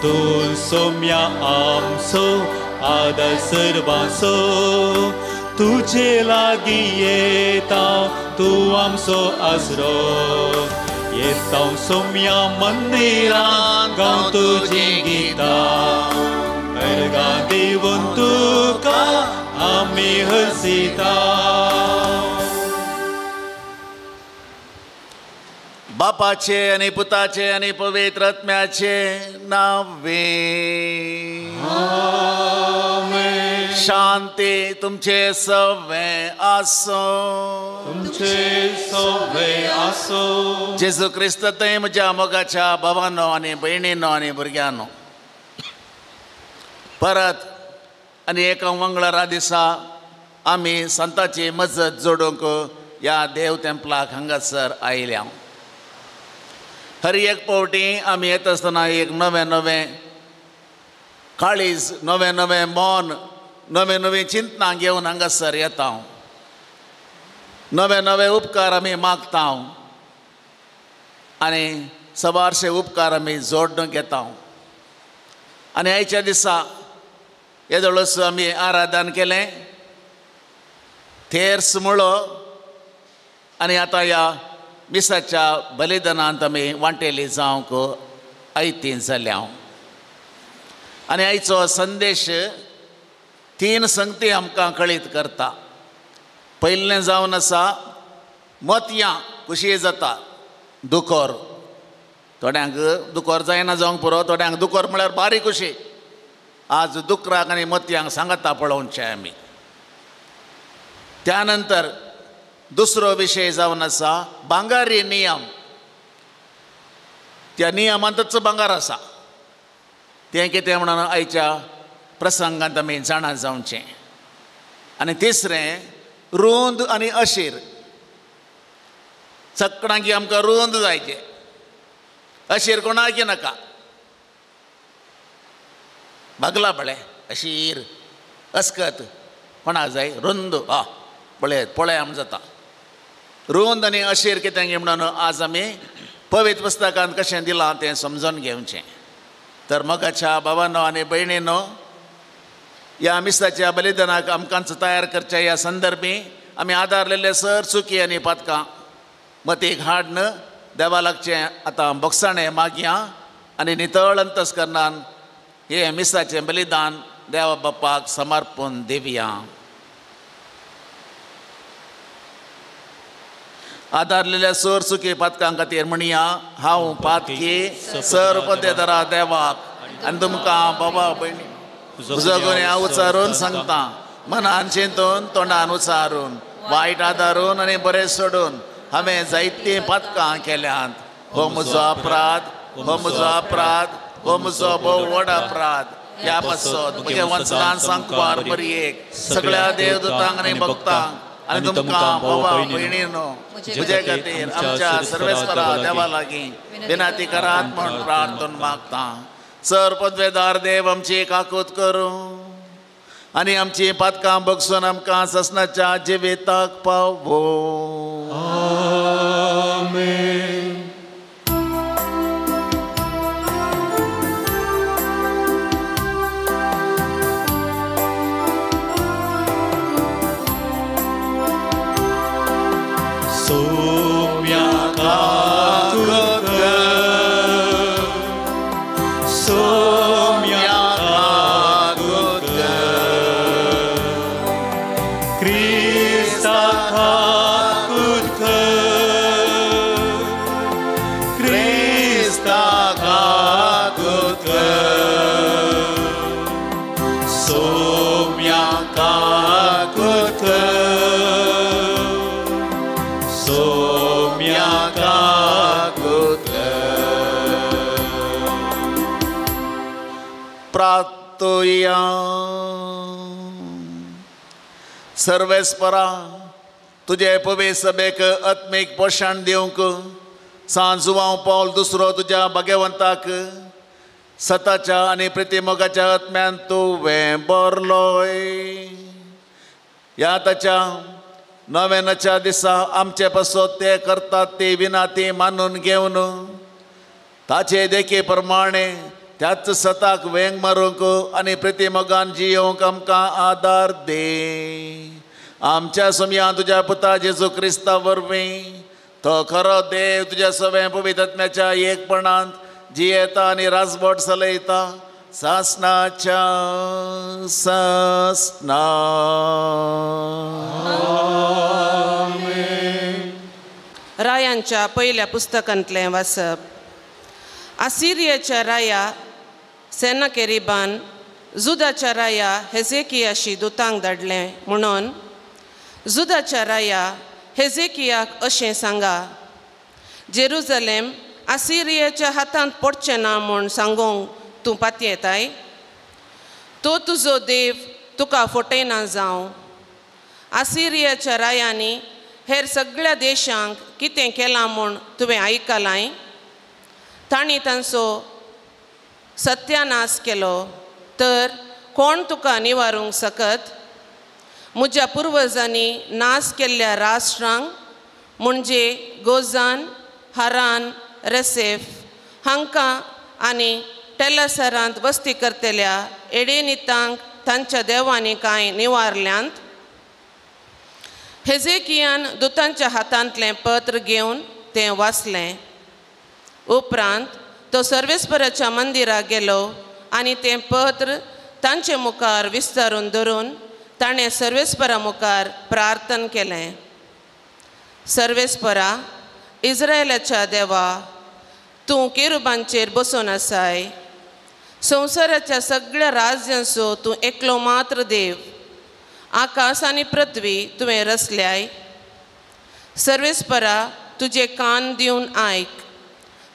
तूं सोम्या आमचो आदार सर्वांचो तुझे लागी येता तू आमचो आसरो येता सोम्या मंदिरान गाव तुझी गितां अर्गां दिवन तुका आमी हसिता बापाचे आणि पुताचे आणि पवित्र आत्म्याचे नावे. शांती तुमचे सवे आसो. जेजू क्रिस्त थंय म्हज्या मोगाच्या भावांनो आनी भयणींनो आनी भुरग्यांनो, परत आनी एका मंगळारा दिसा आमी संतांची मजत जोडूंक ह्या देव तेंपलाक हांगासर आयल्या. हर एक पावटी आमी येता आसतना एक नवें नवें काळीज, नवें नवें मन, नवें नवीं चिंतनां घेवन हांगासर येता. नवे नवे उपकार आमी मागता आनी सवारशे उपकार आमी जोडून घेता. आनी आयच्या दिसा येदोळस आमी आराधन केलें, थेर्स मुळो, आनी आतां ह्या मिसाच्या बलिदानांत आमी वांटेली जावंक आयतीं जाल्या. आनी आयचो संदेश 3 संगती आमकां कळीत करता. पयलें जावन आसा मोतयां कशी जाता दुकोर. थोड्यांक दुकोर जायना जावंक पुरो, थोड्यांक दुकोर म्हळ्यार बारीक कशी. आज दुकराक आनी मोतयांक सांगता पळोवचें आमी. त्या नंतर दुसरो विशय जावन आसा भांगारी नियम. त्या नियमांतच भांगार आसा, तें कितें म्हणून आयच्या प्रसंगांत आमी जाणा जावचें. आनी तिसरें रुंद आनी अशीर. सगळ्यांक आमकां रुंद जायचे, अशीर कोणाक नाका. भागला बळे अशीर अस्कत कोणाक जाय, रुंद पळय आम जाता. रुंद आनी अशीर कितें म्हणून आज आमी पवित्र पुस्तकांत कशें दिलां तें समजून घेवचें. तर मोगाच्या भावांनो आनी भयणींनो, ह्या मिसाच्या बलिदानाक आमकांच तयार करच्या ह्या संदर्भी आमी आदारलेले सर चुकी आनी पदकां मतीक हाडन देवा लागचें आतां बोगसाणें मागया आनी नितळ अंतस्करणान हे मिसाचें बलिदान देवा बापाक समर्पून दिवया. आदारलेल्या सर चुकी पदकां खातीर म्हणया, हांव पातकी सर पदेदारा देवाक आनी तुमकां बाबा भयणी उजगून हांव उचारून सांगता, मनान चिंतून तोंडान उचारून वायट आदारून आनी बरें सोडून हांवें जायतीं पदकां केल्यांत. हो म्हजो अपराध, हो म्हजो अपराध, हो म्हजो भोव व्हड अपराध. ह्या पासत म्हज्या वंचनान सांगपार बरी एक सगळ्या देवदूतांक आनी भक्तांक आनी तुमकां बाबा भयणींनो, तुजे खातीर आमच्या सर्वेस्परा देवा लागीं विनंती करात म्हूण प्रार्थना मागता. सर पदवेदार देव आमची काकूत करूं आनी आमची पदकां बगसून आमकां ससनाच्या जिविताक पावो. आमेन. प्रार्थोया. सर्वेस्परा तुजे पवित्र सभेक आत्मीक पोशण दिवंक सांजुवांव पावल दुसरो तुज्या भाग्यवंताक सताच्या आनी प्रितीमोगाच्या आत्म्यान तुवें बरलोय. ह्या ताच्या नव्यानाच्या दिसा आमचे पासत ते करतात ती विनाती मानून घेवन ताचे देखे प्रमाणे त्याच सताक वेंग मारूंक आनी प्रितीमोगान जियोवंक आमकां आदार दे. आमच्या समया तुज्या पुता जेजू क्रिस्ता वरवीं तो खरो देव तुज्या सगळ्या पवित्र आत्म्याच्या एकपणांत जियेता आनी राजवट चलयता सासनाच्या सासना. रायांच्या पहिल्या पुस्तकांतलें वाचप. आसिरियाच्या राया सेनाकेरीबान जुदाच्या राया हेजेकियाशी दुतांक धाडलें म्हणून जुदाच्या राया हेजेकियाक अशें सांगा, जेरुजलेम आसिरियाच्या हातांत पडचें ना म्हूण सांगूंक तूं पातयेताय? तो तुजो देव तुका फटयना जावं. आसिरियाच्या रायांनी हेर सगळ्या देशांक कितें केलां म्हूण तुवें आयकलांय? तांणी तांचो सत्यानाश केलो, तर कोण तुका निवारूंक सकत? म्हज्या पुर्वजांनी नाश केल्ल्या राष्ट्रांक म्हणजे गोजान, हारान, रेसेफ हांकां आनी टेलसरांत वस्ती करतल्या एडेनितांक तांच्या देवांनी कांय निवारल्यांत? हेजेकियान दुतांच्या हातांतलें पत्र घेवन तें वाचलें. उपरांत तो सर्वेस्पराच्या मंदिराक गेलो आनी तें पत्र तांचे मुखार विस्तारून धरून ताणें सर्वेस्परा मुखार प्रार्थना केलें. सर्वेस्परा, इस्रायेलाच्या देवा, तूं केरुबांचेर बसून आसाय. संवसाराच्या सगळ्या राज्यांचो तूं एकलो मात्र देव. आकाश आनी पृथ्वी तुवें रचल्याय. सर्वेस्परा, तुजे कान दिवन आयक,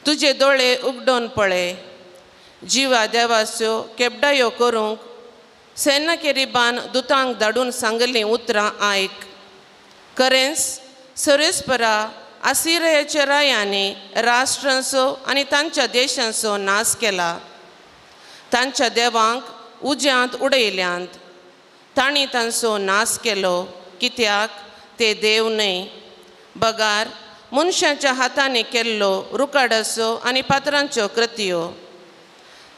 तुजे दोळे उगडोवन पळय. जिवा देवाच्यो केबडायो करूंक सेनाकेरीबान दुतांक धाडून सांगलीं उतरां आयक. खरेंच सर्वेस्परा, आसिरियाच्या रायांनी राष्ट्रांचो आनी तांच्या देशांचो नाश केला. तांच्या देवांक उज्यांत उडयल्यांत. तांणी तांचो नाश केलो, कित्याक ते देव न्हय. बगार मनशांच्या हातांनी केल्लो रुकाडाचो आनी पात्रांच्यो कृत्यो.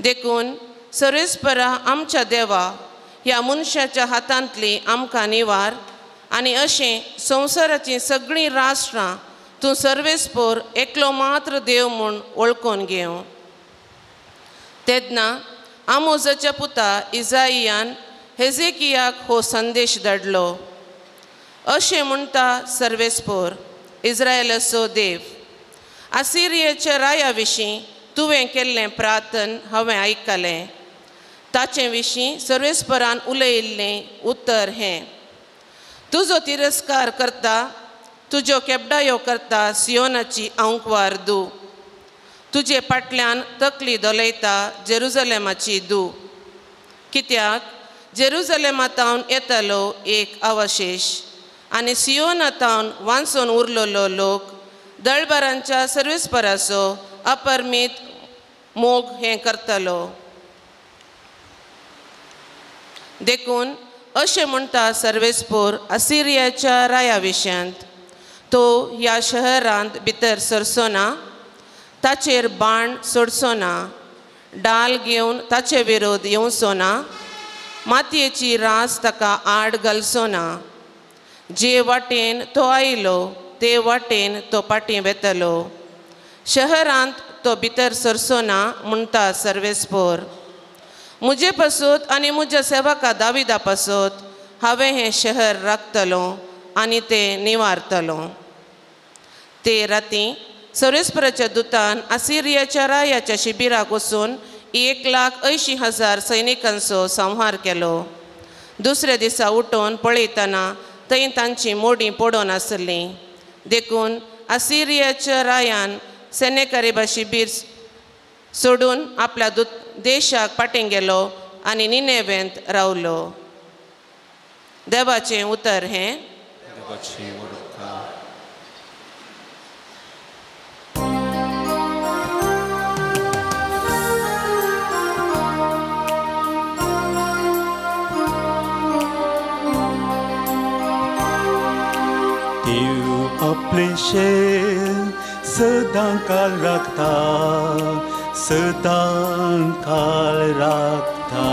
देखून सर्वेस्परा, आमच्या देवा, ह्या मनशाच्या हातांतली आमकां निवार आनी अशें संवसाराचीं सगळीं राष्ट्रां तूं सर्वेस्पर एकलो मात्र देव म्हूण वळखून घेवं. तेन्ना आमोजाच्या पुता इजाइयान हेजेकियाक हो संदेश धाडलो. अशें म्हणटा सर्वेस्पर, इस्रायेलाचो देव, आसिरियाच्या राया विशीं तुवें केल्लें प्रार्थन हांवें आयकलें. ताचे विशीं सर्वेस्परान उलयिल्लें उत्तर हें: तुजो तिरस्कार करता, तुज्यो केबडायो करता सियोनाची आंकवार दू. तुजे फाटल्यान तकली दोलयता जेरुजलेमाची दू. कित्याक जेरुजलेमांतावन येतालो एक अवशेश आनी सियोनांतावन वांचून उरलेलो लोक दळबारांच्या सर्वेस्पराचो अपरमीत मोग हें करतलो. देखून अशें म्हणटा सर्वेस्पर आसिरियाच्या राया विशयांत: तो ह्या शहरांत भितर सरचो ना, ताचेर बाण सोडचो ना, डाल घेवन ताचे विरोध येवचो ना, मातयेची रास ताका आड घालचो ना. जे वाटेन तो आयलो ते वाटेन तो फाटीं वेतलो. शहरांत तो भितर सरचो ना म्हणटा सर्वेस्पर. म्हजे पासूत आनी म्हज्या सेवका दाविदा पासूत हांवें हें शहर राखतलो आनी तें निवारतलो. ते राती सर्वेस्पराच्या दुतान आसिरियाच्या रायाच्या शिबिराक वचून 1,80,000 सैनिकांचो संहार केलो. दुसऱ्या दिसा उठून पळयतना थंय तांची मोडी पडून आसलीं. देखून आसिरियाच्या रायान सेनेकारीबा शिबीर सोडून आपल्या देशाक फाटीं गेलो आनी निनेवेंत रावलो. देवाचें उतर हें: आपले शेर सदां काल राखता, सदां काल राखता.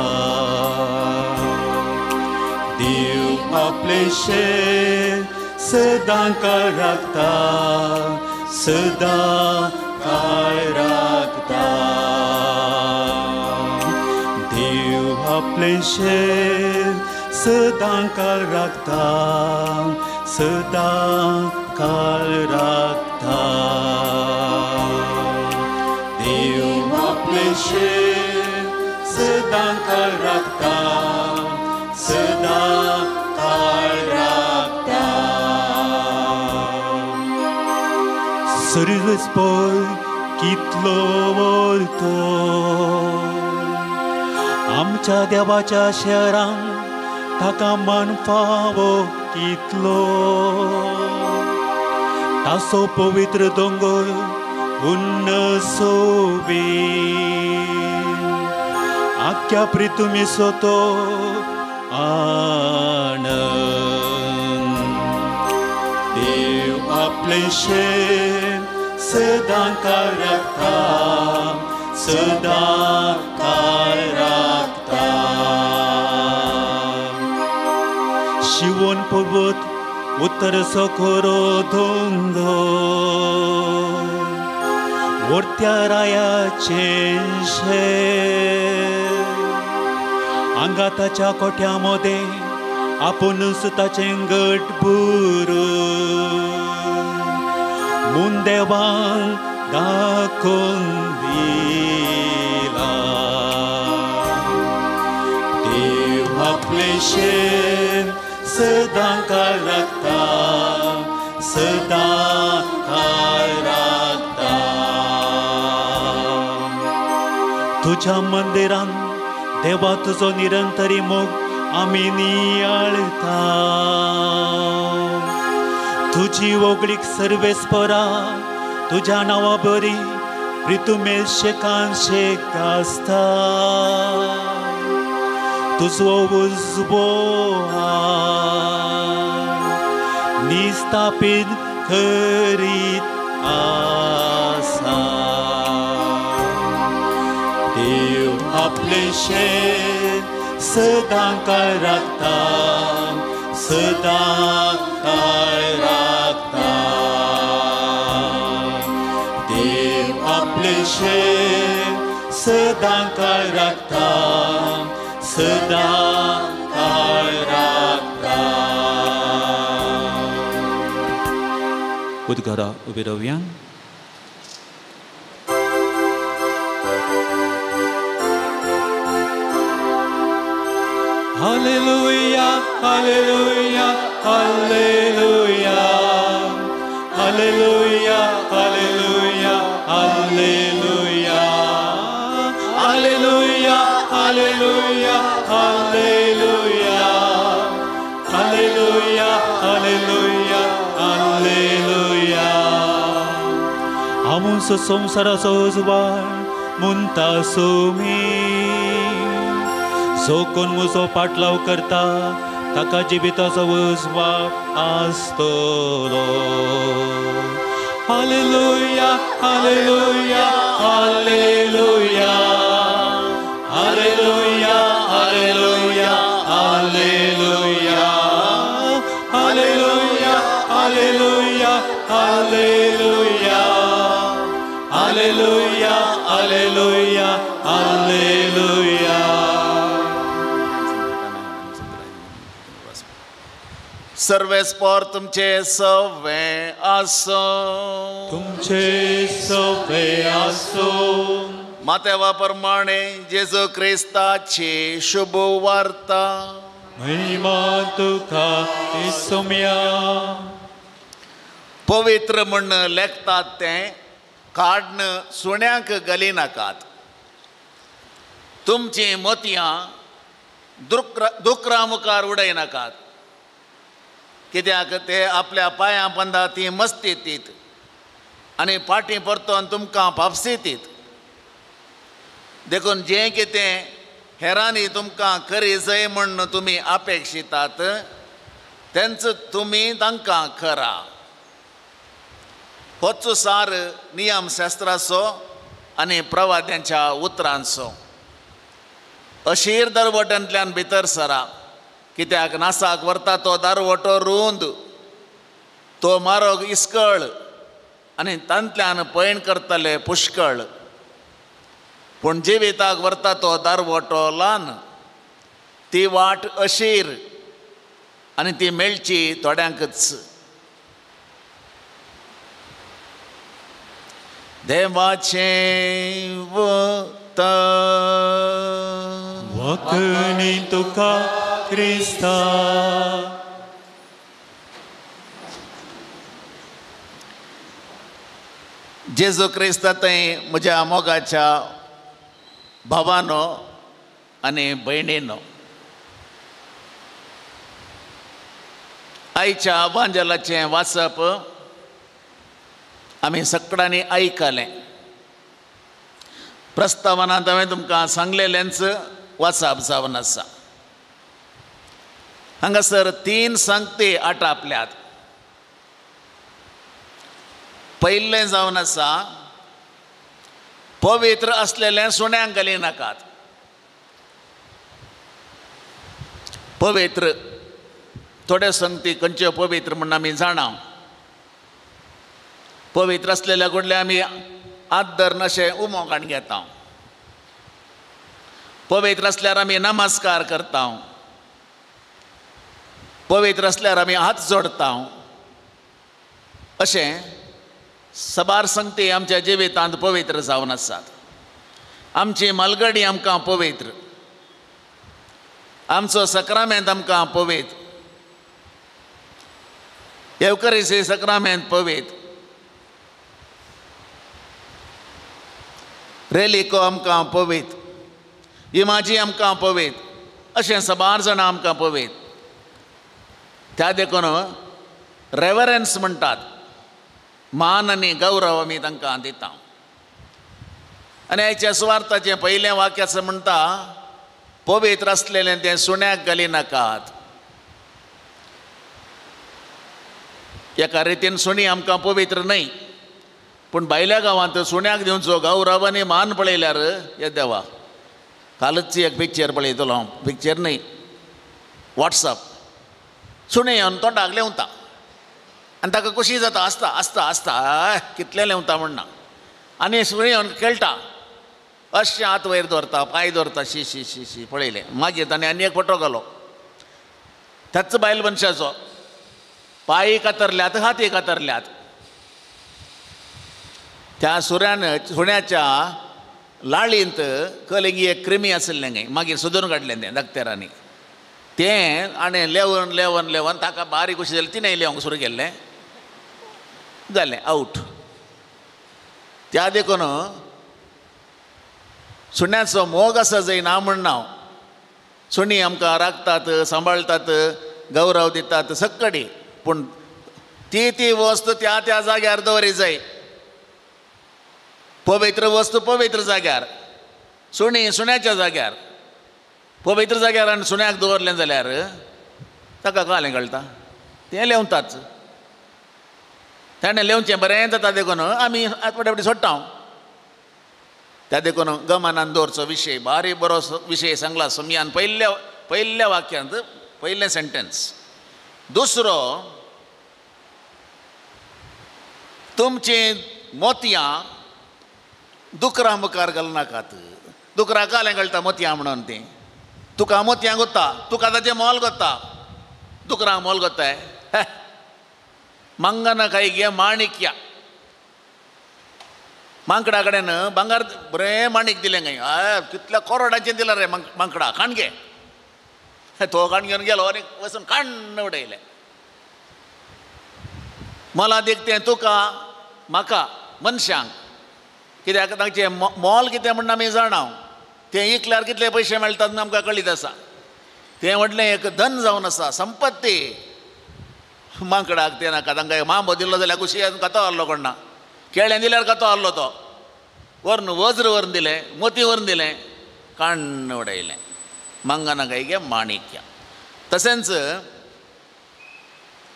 देव आपले शेर सदां काल राखता, सदां काल राखता. देव आपले शेर सदां काल राखता, सदां काल राखता. आपलेशें सदां काळ राखता सदां काळ राखता सर्वस्पर कितलो व्हरतो आमच्या देवाच्या शहरांत ताका मान फावो कितलो तासो पवित्र दोंगर उन्न सोबी आख्या प्रितुमी सोतो आनंद देव आपलेशें सदां काळ राखता सदां काळ राखता शिवोन पर्वत उत्तर सखोरो दोंगर वरत्या रायाचें शें आंगाताच्या कोठ्यामध्ये आपुणूच ताचें घट भरून मुंदेवान दाखोवन दिला देव आपलेशें सदां काळ राखता सदां काळ राखता तुझ्या मंदिरांत देवा तुजो निरंतरी मोग आमी नियाळता तुझी ओगळीक सर्वेस्परा तुझ्या नांवा बरी प्रितुमेल शेकांशेक आसता तुजो उजवो निस्थापीत करीत आसा देव आपलेशें सदां काळ राखता सदां काळ राखता देव आपलेशें सदां काळ राखता सदां काळ राखता उद्गारा उबे रावया Hallelujah, hallelujah, hallelujah, hallelujah, hallelujah, hallelujah, hallelujah, hallelujah, hallelujah, hallelujah, hallelujah, hallelujah. Amun sa संसाराचो उजवाड म्हणटा सोमी जो कोण म्हजो पाटलाव करता ताका जिविताचो उजवाड आसतलो hallelujah hallelujah hallelujah hallelujah hallelujah hallelujah hallelujah hallelujah hallelujah hallelujah hallelujah hallelujah सर्वेस्पर तुमचे सवे आसो तुमचे सवे आसो मातेवा प्रमाणे जेजू क्रिस्ताची शुभ वार्ता महिमा तुका इसुम्या पवित्र म्हण लेखतात ते काडन सुण्याक घाली नाकात तुमची मोतयां दुकरा मुखार उडय नाकात कित्याक ते आपल्या पांयां बांदा ती मस्ती तीत आनी फाटी परतोन तुमकां पापसीतीत देखून जें कितें हेरांनी तुमकां करी जाय म्हण तुमी अपेक्षितात तेंच तुमी तांकां करा होच सार नियम शास्त्राचो आनी प्रवाद्यांच्या उतरांचो अशीर दरवटांतल्यान भितर सरा कित्याक नासाक व्हरता तो दारवटो रुंद तो मारोग इस्कळ आनी तांतल्यान पैण करतले पुष्कळ पूण जिविताक व्हरता तो दारवटो ल्हान ती वाट अशीर आनी ती मेळची थोड्यांकच देवाचें सांगता वखणी तुका क्रिस्ता. जेजू क्रिस्ता थंय म्हज्या मोगाच्या भावानो आनी भयणीनो, आयच्या वांजलाचें वाचप आमी सगळ्यांनी आयकलें. प्रस्तावनांत हांवें तुमकां सांगलेलेंच वाचप जावन आसा. हांगासर 3 संगती आटापल्यात. पयलें जावन आसा पवित्र असलेलें सुण्याक घाली नाकात. पवित्र थोड्या संगती खंयच्यो पवित्र म्हणून आमी जाणा. पवित्र असलेल्या कडले आमी आदर नशें उमोगाण घेता. पवित्र असल्यार आमी नमस्कार करता. पवित्र असल्यार आमी हात जोडता. अशें सबार संगती आमच्या जिवितांत पवित्र जावन आसात. आमची मलगडी आमकां पवित्र, आमचो सक्रामेंत आमकां पवित्र, येवकरिसी सक्रामेंत पवित्र, रेलिको आमकां पवित्र, इमाजी आमकां पवित्र, अशें सबार जाणां आमकां पवित्र. त्या देखून रेवरन्स म्हणटात, मान आनी गौरव आमी तांकां दिता. आनी हेच्या सुवार्थाचें पयलें वाक्य असं म्हणटा, पवित्र असलेलें तें सुण्याक घाली नाकात. एका रितीन सुणी आमकां पवित्र न्हय, पूण भायल्या गांवांत सुण्याक दिवचो गौरव आनी मान पळयल्यार हे देवा. कालची एक पिक्चर पळयतलो हांव, पिक्चर न्हय, वॉट्सअप. सुणे येवन तोंडाक लेवता आनी ताका कशी जाता, आसता आसता आसता कितलें लेवता म्हणना. आनी सुणे येवन खेळटा, अशें हात वयर दवरता, पांय दवरता, शी शी शी शी पळयलें. मागीर ताणें आनी एक फोटो घालो, त्याच बायल मनशाचो. पांय कातरल्यात, हाती कातरल्यात. त्या सुण्याच्या लाळींत कलंगी एक क्रिमी आसलें गे, मागीर सोदून काडलें तें डॉक्टरांनी. तें आनी लेवन लेवन लेवन ताका बारीक कशी जाली, तिणें लेवंक सुरू केल्लें, जालें आवट. त्या देखून सुण्याचो मोग आसा जायना म्हणना हांव. सुणी आमकां राखतात, सांबाळटात, गौरव दितात सक्कडी, पूण ती वस्त त्या त्या जाग्यार दवरी जाय. पवित्र वस्तू पवित्र जाग्यार, सुणी सुण्याच्या जाग्यार. पवित्र जाग्यार आनी सुण्याक दवरलें जाल्यार ताका कालें कळटा, तें लेवताच. ताणें लेवचें बरें जाता देखून आमी फटाफटी सोडटा. त्या देखून गमनान दवरचो विशय, बारी बरो विशय सांगला समयान पयल्या वाक्यांत, पयलें सेंटेन्स. दुसरो, तुमची मोतयां दुकरा मुखार घाल नाकात. दुकरा कालें कळटा मोतयां म्हणून. तें तुका मोतयां गोत्ता, तुका ताचें मोल गोत्ता, दुकरांक मोल गोत्ताय. मंगन कೈಗೆ माणिक्य, मांकडा कडेन भांगार बरें माणिक दिलें गे. कितल्या करोडाचें दिलां रे मांकडा, खाण घे. तो खाण घेवन गेलो आनी वचून खाण उडयलें. मोला देख तें तुका म्हाका मनशांक, कित्याक तांचें मोल कितें म्हणून आमी जाणा. तें इकल्यार कितले पयशे मेळटात म्हूण आमकां कळीत आसा. तें व्हडलें एक धन जावन आसा, संपत्ती. मांकडाक तें नाका, तांकां मांबो दिल्लो जाल्यार कुशी कातो आहलो कोणा. केळें दिल्यार कातो आहलो तो. व्हरून वज्र व्हरून दिलें, मोती व्हरून दिलें, काण्ण उडयलें. मंगन ಕೈಗೆ माणिक्य. तशेंच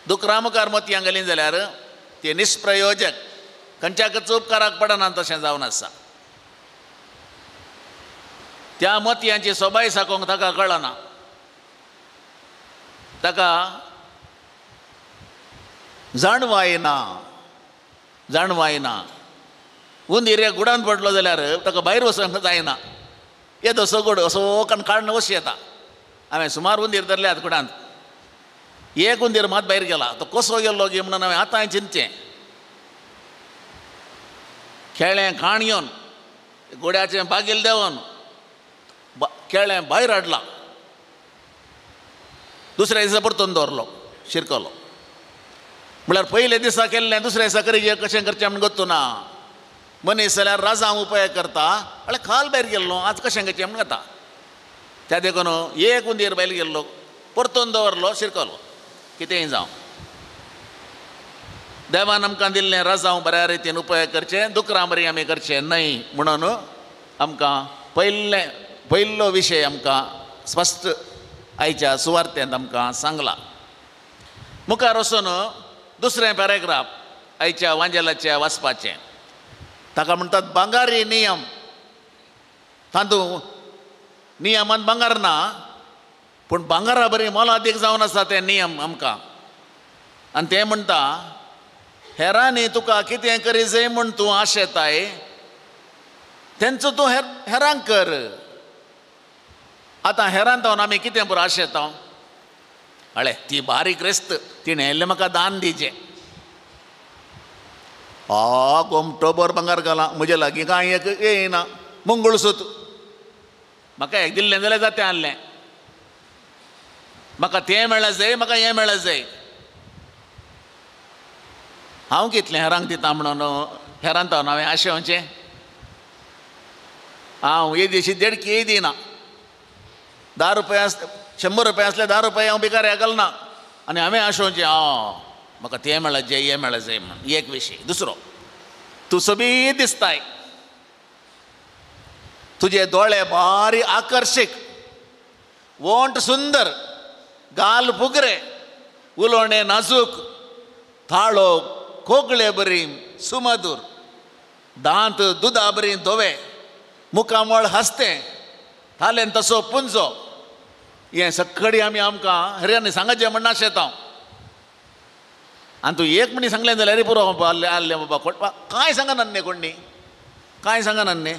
दुकरा मुखार मोतयां घालीन जाल्यार ते निष्प्रयोजक, खंयच्याकच उपकाराक पडना तशें जावन आसा. त्या मोतयांची सोबाय साकोंक ताका कळना. ताका जाणवायना. हुंदीर एक गुडांत पडलो जाल्यार ताका भायर वचूंक जायना. येदो सगोड असो काडून वशी येता. हांवें सुमार हुंदीर धरल्यात गुडांत. एक हुंदीर मात भायर गेला, तो कसो गेल्लो गे म्हणून हांवें आतां चिंतचें. खेळ्ळें खाण घेवन गोड्याचें बागील देंवन केळें भायर हाडलां. दुसऱ्या दिसा परतून दवरलो शिरकलो. म्हळ्यार पयले दिसा केल्लें दुसऱ्या दिसा कशें करचें म्हण गोत्तू ना. मनीस जाल्यार राजांक उपाय करता म्हळ्यार खाल भायर गेल्लो आज कशें करचें म्हण घेता. त्या देखून एक उंदीर भायर गेल्लो परतून दवरलो शिरकलो. कितेंय जावं देवान आमकां दिल्लें राजांक बऱ्या रितीन उपाय करचें दुकरां बरी आमी करचें न्हय म्हणून आमकां पयलो विशय आमकां स्पश्ट आयच्या सुवार्तेंत आमकां सांगला. मुखार वचून दुसरें पॅरेग्राफ आयच्या वांजेलाचें वाचपाचें. ताका म्हणटात भांगारी नियम. तातूंत नियमांत भांगार ना पूण भांगारा बरी मोलादीक जावन आसा ते नियम आमकां. आनी ते म्हणटा हेरांनी तुका कितें करी जाय म्हूण तूं आशेताय तेंचो तूं हेरांक कर. आतां हेरांतावन आमी कितें बरो आशेता. हळे ती बारीक क्रिस्त तिणें येयल्लें म्हाका दान दिजें. गोमटोभर भांगार घालां म्हजे लागीं कांय एक येयना. मंगळसूत म्हाका एक दिल्लें जाल्यार जातें आहलें. म्हाका तें मेळ्ळें जाय म्हाका हें मेळ्ळें जाय. हांव कितलें हेरांक दिता म्हणून हेरांतावन हांवें आशेवचें. हांव येदीशी देडकी दिना. 10 रुपया 100 रुपया आसले 10 रुपया हांव भिकाऱ्याक घालना. आनी हांवें आशेवचें म्हाका तें मेळ्ळें जाय हें मेळ्ळें जाय म्हणून. एक विशय. दुसरो तूं सोबीत दिसताय. तुजे दोळे बारी आकर्शीक वोंट सुंदर गाल फुगरे उलोवणें नाजूक थाळो खोगळे बरी सुमधूर दांत दुदा बरी धोवे मुखामळ हसतें थालें तसो पुंजो. हें सगळें आमी आमकां हऱ्यांनी सांगचें म्हण आशेता. आनी तूं एक म्हणी सांगलें जाल्यार पुरो आहलें बाबा कोण कांय सांगनात न्ही कोणी कांय सांगनात न्ही.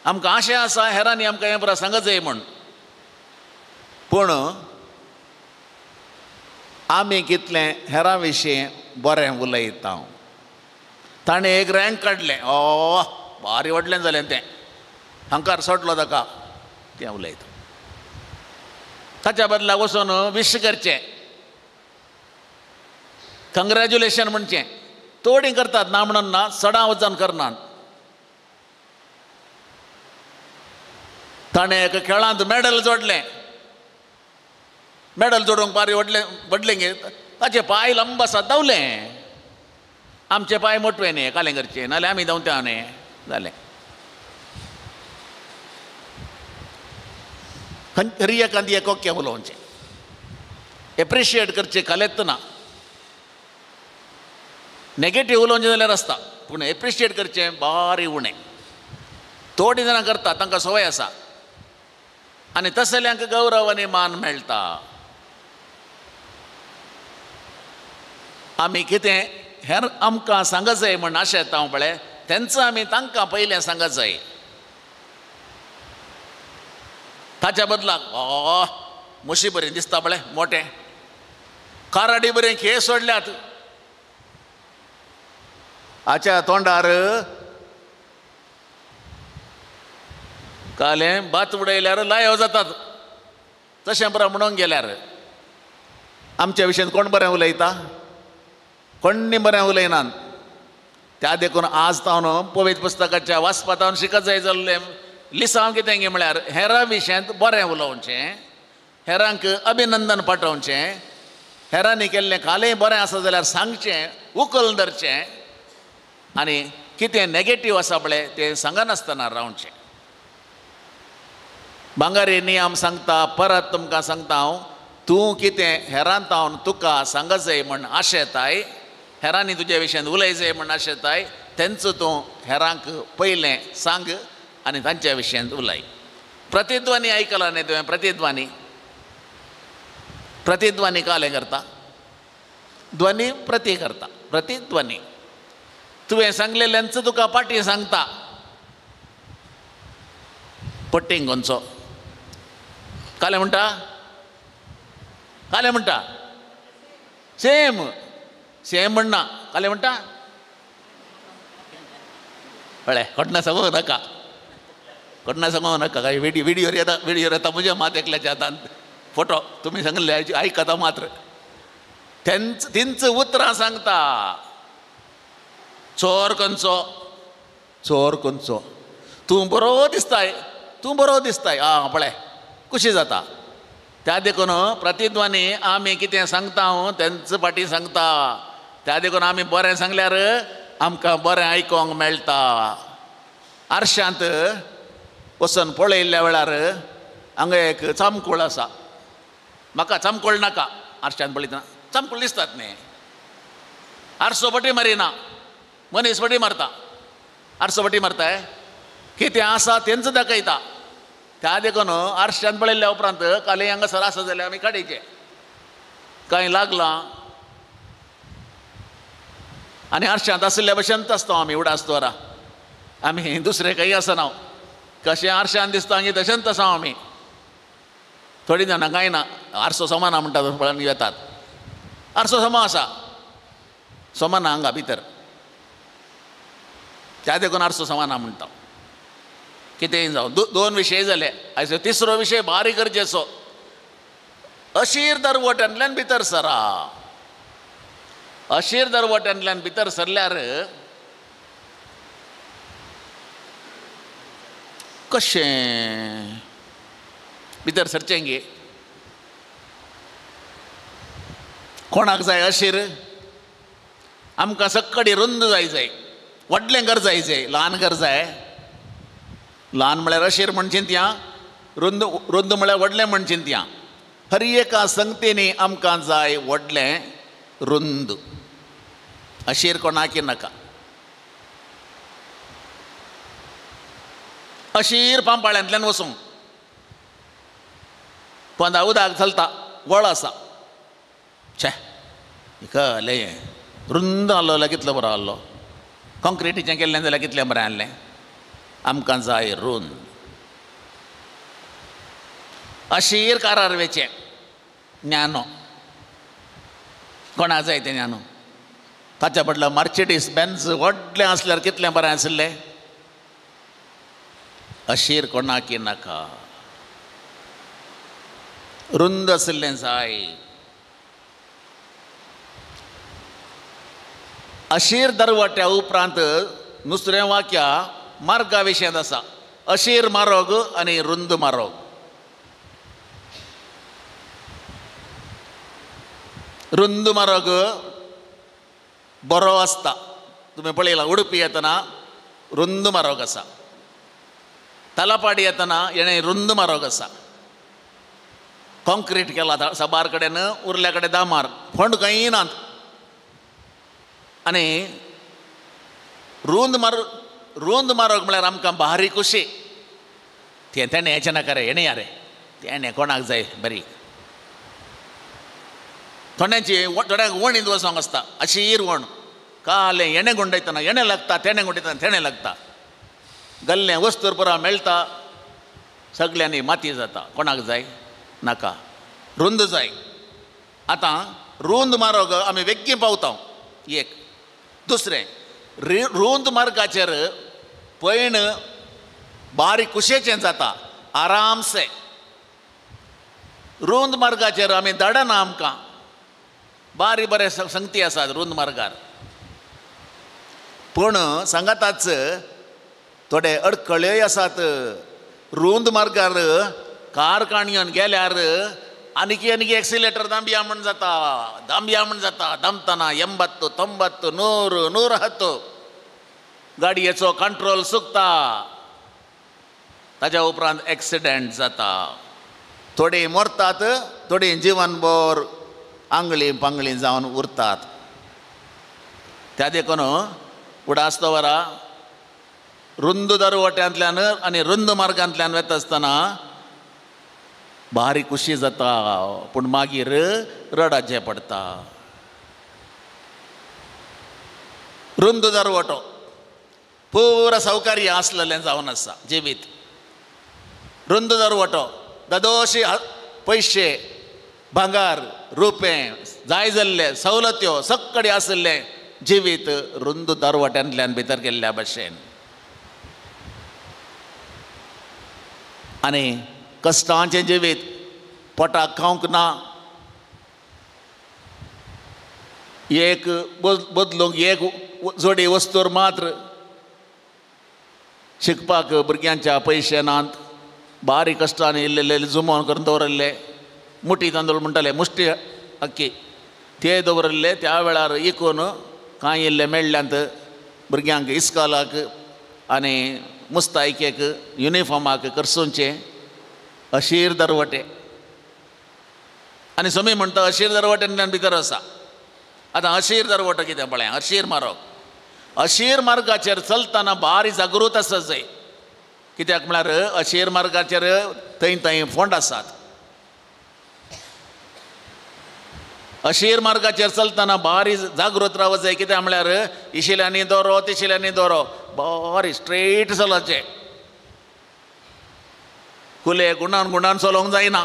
आमकां आशें आसा हेरांनी आमकां हें बरो सांगत जाय म्हूण. पूण आमी कितलें हेरां विशीं बरें उलयता. ताणें एक रँक काडलें भारी व्हडलें जालें तें हंकार सोडलो ताका तें उलयता. ताच्या बदला वचून विश करचें कंग्रॅच्युलेशन म्हणचें. तोडी करतात ना म्हणून ना सडां वचन करनात. ताणें एका खेळांत मॅडल जोडलें. मॅडल जोडूंक बारी व्हडलें गे ताचे पांय लंब आसा धांवलें. आमचे पांय मोटवे न्ही कालें करचें नाल्यार आमी धांवता न्ही जालें. खंयतरी एकांदी एक ओके उलोवचें एप्रिशिएट करचें कालेत ना. नेगेटीव उलोवचें जाल्यार आसता पूण एप्रिशिएट करचें बारी उणें. थोडीं जाणां करता तांकां संवय आसा आनी तसल्यांक गौरव आनी मान मेळटा. आमी कितें हेर आमकां सांगत जाय म्हण आशेता हांव पळय तेंच आमी तांकां पयलें सांगत जाय. ताच्या बदलाक मुशी बरी दिसता पळय मोटें काराडी बरें खेळ सोडल्यात. हाच्या तोंडार कालें भात उडयल्यार लायो जातात तशें बरें म्हणून गेल्यार. आमच्या विशयेंत कोण बरें उलयता कोणी बरें उलयनात. त्या देखून आज हांव पवित्र पुस्तकाच्या वाचपांत हांव शिकत जाय जाल्लें लिसांव कितें गे म्हळ्यार हेरां विशयांत बरें उलोवचें हेरांक अभिनंदन पाठोवचें हेरांनी केल्लें कालेंय बरें आसा जाल्यार सांगचें उखल धरचें आनी कितें नेगेटीव आसा पळय तें सांगनासतना रावचें. भांगारी नियम सांगता परत तुमकां सांगता हांव तूं कितें हेरांत हांव तुका सांगत जाय म्हण आशेताय हेरांनी तुजे विशयान उलय जाय म्हण आशेताय तेंचो तूं हेरांक पयलें सांग आनी तांच्या विशयांत उलय. प्रतिध्वनी आयकला न्ही तुवें प्रतिध्वनी कालें करता ध्वनी प्रती करता प्रतिध्वनी. तुवें सांगलेल्यांचो तुका पाटी सांगता पट्टींग खंयचो कालें म्हणटा सेम म्हणना कालें म्हणटा कळ्ळें घटना सांगूंक नाका कोणा सांगू नका काही व्हिडिओ येता म्हणजे मात एकल्याच्या हातांत फोटो तुम्ही सांगले ऐकता मात्र तिंच उतरां सांगता चोर खंयचो तूं बरो दिसताय पळय खुशी जाता त्या देखून प्रतिध्वनी आमी कितें सांगता तेंच फाटी सांगता त्या देखून आमी बरें सांगल्यार आमकां बरें आयकोंक मेळटा आरशांत वचून पळयल्ल्या वेळार हांगा एक चामकूळ आसा म्हाका चामकूळ नाका आरशांत पळयतना चामकूळ दिसतात न्ही आरसो बटी मारिना मनीस बटी मारता आरसो बटी मारताय कितें आसा तेंच दाखयता त्या देखून आरशांत पळयल्ल्या उपरांत काली हांगासर आसा जाल्यार आमी काडयचे कांय लागलां आनी आरशांत आशिल्ल्या भशेन आसता आमी उडासतोरा आमी दुसरें काही आसना कशें आरशांत दिसता आनी तशेंच आसा आमी थोडीं जाणां कांय ना आरसो समाना म्हणटात पळोवन येतात आरसो समा आसा समाना हांगा भितर त्या देखून आरसो समाना म्हणटा कितेंय जावं दोन विशय जाले आयज तिसरो विशय भारी गरजेचो अशीर दरवट्यांतल्यान भितर सरा अशीर दरवट्यांतल्यान भितर सरल्यार कशें भितर सरचें गे कोणाक जाय अशीर आमकां सक्कडी रुंद जाय व्हडलें घर जाय ल्हान घर जाय ल्हान म्हळ्यार अशीर म्हणचें त्या रुंद म्हळ्यार व्हडलें म्हणचें त्या हर एका संगतींनी आमकां जाय व्हडलें रुंद अशीर कोणाक नाका अशीर पांपाळ्यांतल्यान वचूंक पोंदा उदक चलता वळ आसा छे कळ्ळें रुंद आहलो जाल्यार कितलो बरो आहलो कॉन्क्रिटीचें केल्लें जाल्यार कितलें बरें आहलें आमकां जाय रुंद अशीर कारवेचें ज्ञानो कोणाक जाय तें ज्ञानो ताच्या बदला मर्सिडीज बेन्झ व्हडलें आसल्यार कितलें बरें आसलें अशीर कोणाक नाका रुंद आशिल्लें जाय अशीर दरवट्या उपरांत दुसरें वाक्य मार्गा विशयांत आसा अशीर मार्ग आनी रुंद मार्ग रुंद मार्ग बरो आसता तुमी पळयला उडपी येतना रुंद मार्ग आसा तलापाडी येतना येणे रुंद मार्ग आसा कॉन्क्रीट केला साबार कडेन उरल्या कडेन दामार फंड खंय नात आनी रुंद मार्ग म्हळ्यार आमकां भारी खुशी तेणें हेचें नाका रे हेणें या रे तेणें कोणाक जाय बरी थोड्यांक वणींत वचोंक आसता अशीर वण कालें हेणें गुंडयतना हेणें लागता तेणें गुंडयतना तेणें लागता गल्लें वस्तूर पुरो मेळटा सगल्यांनी माती जाता कोणाक जाय नाका रुंद जाय आतां रुंद मार्ग आमी वेग्गीं पावता एक दुसरें रुंद मार्गाचेर पैण बारीक कुशेचें जाता आरामसे रुंद मार्गाचेर आमी धाडना आमकां बारी बरे संगती आसात रुंद मार्गार पूण सांगाताच थोडे अडखळ्योय आसात रुंद मार्गार कार काणयोन गेल्यार आनीक एक्सिलेटर दांबिया म्हण जाता दामतना 80 90 100 110 गाडयेचो कंट्रोल चुकता ताच्या उपरांत एक्सिडेंट जाता थोडी मरतात थोडी जिवनभर आंगळी पांगळी जावन उरतात त्या देखून उडासतोवरा रुंद दरवट्यांतल्यान आनी रुंद मार्गांतल्यान वता आसतना भारी खुशी जाता पूण मागीर रडाचें पडटा रुंद दरवटो पुरा सौकर्य आसलेलें जावन आसा जिवीत रुंद दरवटो दादोशी पयशे भांगार रुपें जाय जाल्ले सवलत्यो सक्कडी आशिल्लें जिवीत रुंद दरवट्यांतल्यान भितर गेल्ल्या भशेन आनी कश्टांचें जिवीत पोटाक खावंक ना एक बदलूंक एक जोडी वस्तूर मात्र शिकपाक भुरग्यांच्या पयशे नात बारीक कश्टांनी इल्ले जुमोन करून दवरल्ले मुठी तांदूळ म्हणटाले मुश्टी अक्की ते दवरल्ले त्या वेळार इकून कांय इल्ले मेळ्ळ्यांत भुरग्यांक इस्कॉलाक आनी मुस्तायकेक युनिफॉर्माक करसूंचे अशीर दरवटे आनी समी म्हणटा अशीर दरवट्यान भितर आसा आतां अशीर दरवटो कितें पळय अशीर मारप अशीर मार्गाचेर चलतना बारी जागृत आसत जाय कित्याक म्हळ्यार अशीर मार्गाचेर थंय फोंड आसात अशीर मार्गाचेर चलतना बारी जागृत रावत जाय कित्याक म्हळ्यार इशिल्यांनी दोरो तिशिल्यांनी दोरो बारी स्ट्रेट चलचें खुले गुणान चलोवंक जायना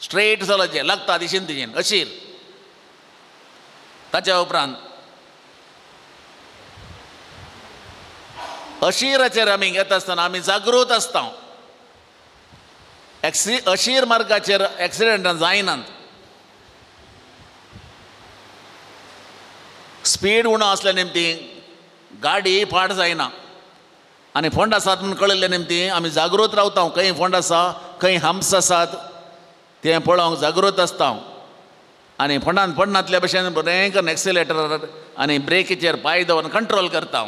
स्ट्रेट चलचें लागता दिशेन तिशेन अशीर ताच्या उपरांत अशीराचेर आमी घेता आसतना आमी जागृत आसता अशीर मार्गाचेर एक्सिडेंटां जायनात स्पीड उणो आसल्या निमती गाडी पाड जायना आनी फोंड आसात म्हूण कळिल्ले निमती आमी जागृत रावता खंय फोंड आसा खंय हम्प्स आसात तें पळोवंक जागृत आसता आनी फोंडान पडनातल्या भशेन बरें करून एक्सिलेटर आनी ब्रेकीचेर पांय दवरून कंट्रोल करता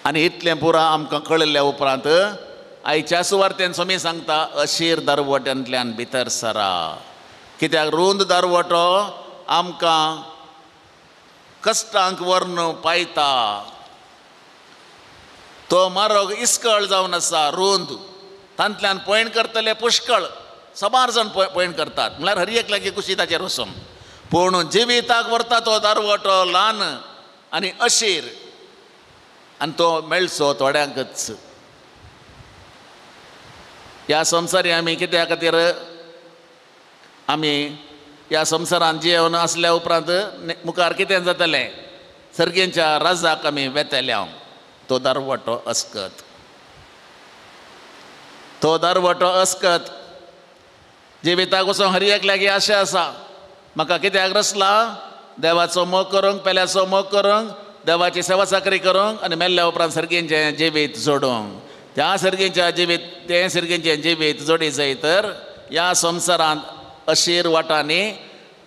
आनी इतलें पुरा आमकां कळिल्ल्या उपरांत आयच्या सुवार्तेन सोमी सांगता अशीर दरवट्यांतल्यान भितर सरा कित्याक रुंद दरवटो आमकां कश्टांक व्हरून पायता तो मार्ग इस्कळ जावन आसा रुंद तांतल्यान पॉयंट करतले पुष्कळ सबार जाण पॉयंट करतात म्हळ्यार हर एक लागीं कुशी ताचेर वचून पूण जिविताक व्हरता तो दरवटो ल्हान आनी अशीर आनी तो मेळचो थोड्यांकच ह्या संवसारी आमी कित्या खातीर आमी ह्या संवसारांत जियेवन आसल्या उपरांत मुखार कितें जातलें सर्गेच्या राजाक आमी वेतल्या तो दरवटो अस्कत तो दरवटो अस्कत जिविताक वचून हर एक लागीं आशा आसा म्हाका कित्याक रचला देवाचो मोग करूंक पेल्याचो मोग करूंक देवाची सेवा चाकरी करूंक आनी मेल्ल्या उपरांत सर्गेचें जिवीत जोडूंक त्या सर्गेच्या जिवीत तें सर्गेचें जिवीत जोडी जाय तर ह्या संवसारांत अशीर वाटांनी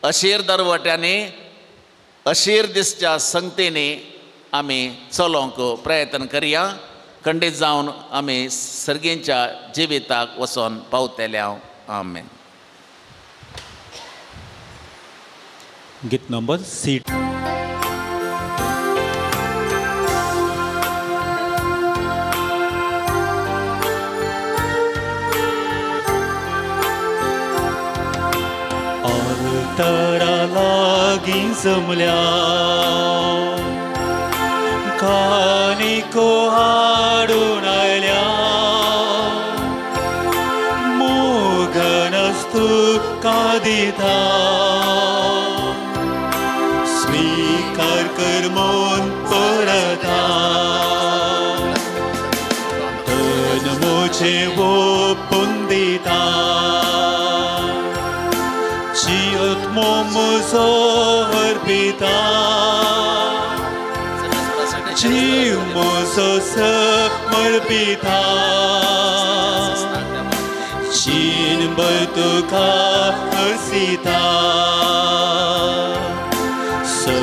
अशीर दरवट्यांनी अशीर दिसच्या संगतींनी आमी चलोवंक प्रयत्न करया खंडीत जावन आमी सर्गेच्या जिविताक वचोन पावतल्या आमेन. गीत नंबर सीट तरा लागीं जमल्या कानिको हाडून आयल्या मोगनस्तू कादिता स्वीकार कर मोन परता तन मोचे ओपून दिता मोमोजो अर्पिता जीव मोजो समर्पिता चीन तुका हसिता स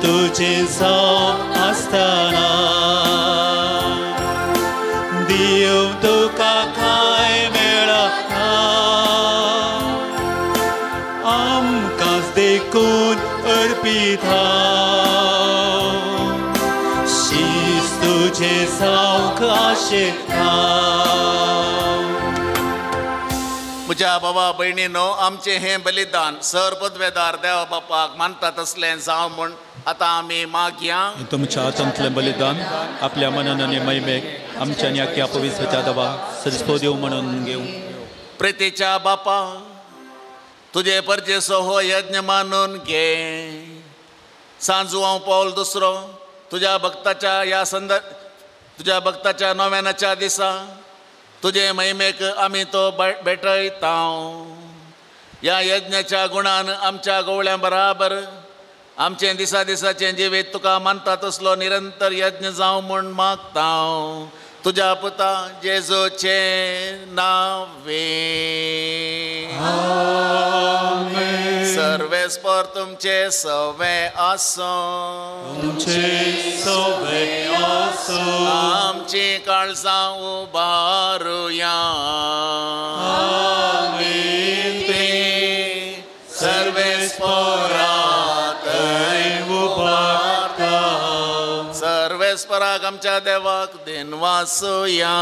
तुजे जावं आसतना देव तुका कांय मेळना आमकांच देखून अर्पिता शीस तुजे जावंक आशेता. म्हज्या बाबा भयणीनो आमचें हें बलिदान सर पदवेदार देवा बापाक मानता तसलें जावं म्हूण आतां आमी मागया. तुमच्या हातांतलें बलिदान आपल्या मनान आनी महिमेक आमच्या आनी आख्या पवित्र दवा सजपो देव म्हणून घेवं. प्रितीच्या बापा तुजे परजेचो हो यज्ञ मानून घे. सांजू हांव पावल दुसरो तुज्या भक्ताच्या ह्या तुझ्या भक्ताच्या नव्यानाच्या दिसा तुझे महिमेक आम्ही तो भेटयता. या यज्ञाच्या गुणान आमच्या गवळ्या बराबर आमचे दिसा दिसाचे जिवीत तुका मानता तसलो निरंतर यज्ञ जावं म्हूण मागता. तुझ्या पुता जेजूचे नावे. सर्वेस्पर तुमचे सवे आसो. आमची काळजां उबारुया. सर्वेस्पराक आमच्या देवाक दिनवासुया.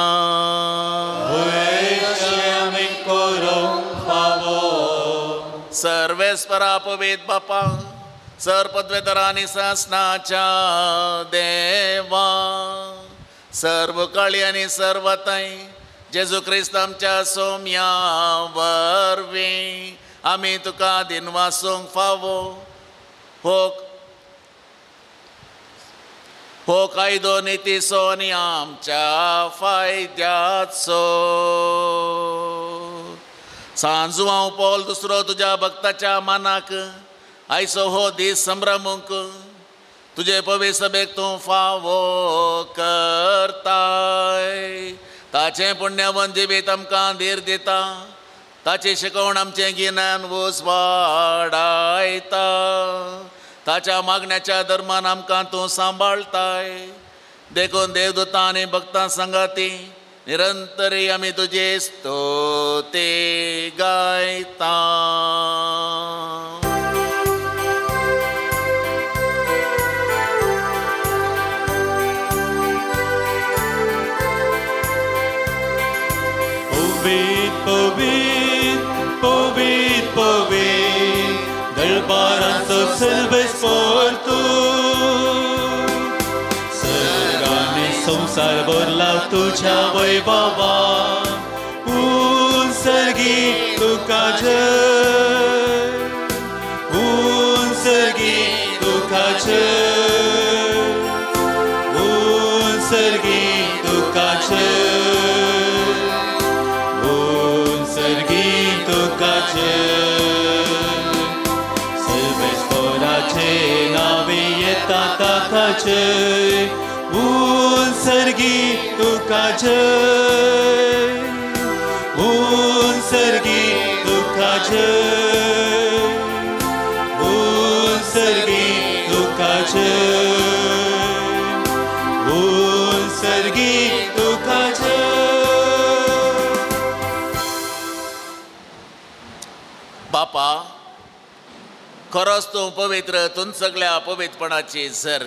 सर्वेस्परा पवित्र बापा सरपदवेदरा आनी शासनाच्या देवा सर्व काळी आनी सर्वताय जेजू क्रिस्त आमच्या सोम्या वरवीं आमी तुका दिनवासूंक फावो. हो कायदो नितीचो आनी आमच्या फायद्याचो. सांजू हांव पॉल दुसरो तुज्या भक्ताच्या मानाक आयचो हो दीस संभ्रमूंक तुजे पवित्र सभेक तूं फावो करताय. ताचें पुण्यवन जिवीत आमकां धीर दिता. ताची शिकवण आमचें गिन्यान वूस वाडायता. ताच्या मागण्याच्या धर्मान आमकां तूं सांबाळताय. देखून देवदूतां आनी भक्तां संगाती निरंतरी आमी तुजी स्तुती गायता. Povit, dărbaranță servesc portu. Sărgane संसार भरला तुझ्या वैभवा. उंसर्गी तुका जय. उंसर्गी तुका जय. उंसर्गी तुका जय. उंसर्गी तुका जय. नावे येता ताकाचे उंसर्गी तुका जय. उंसर्गी तुका जय. उंसर्गी तुका जय. उंसर्गी तुका जय. बापा खरोच तूं पवित्र. तूं सगळ्या पवित्रपणाची झर.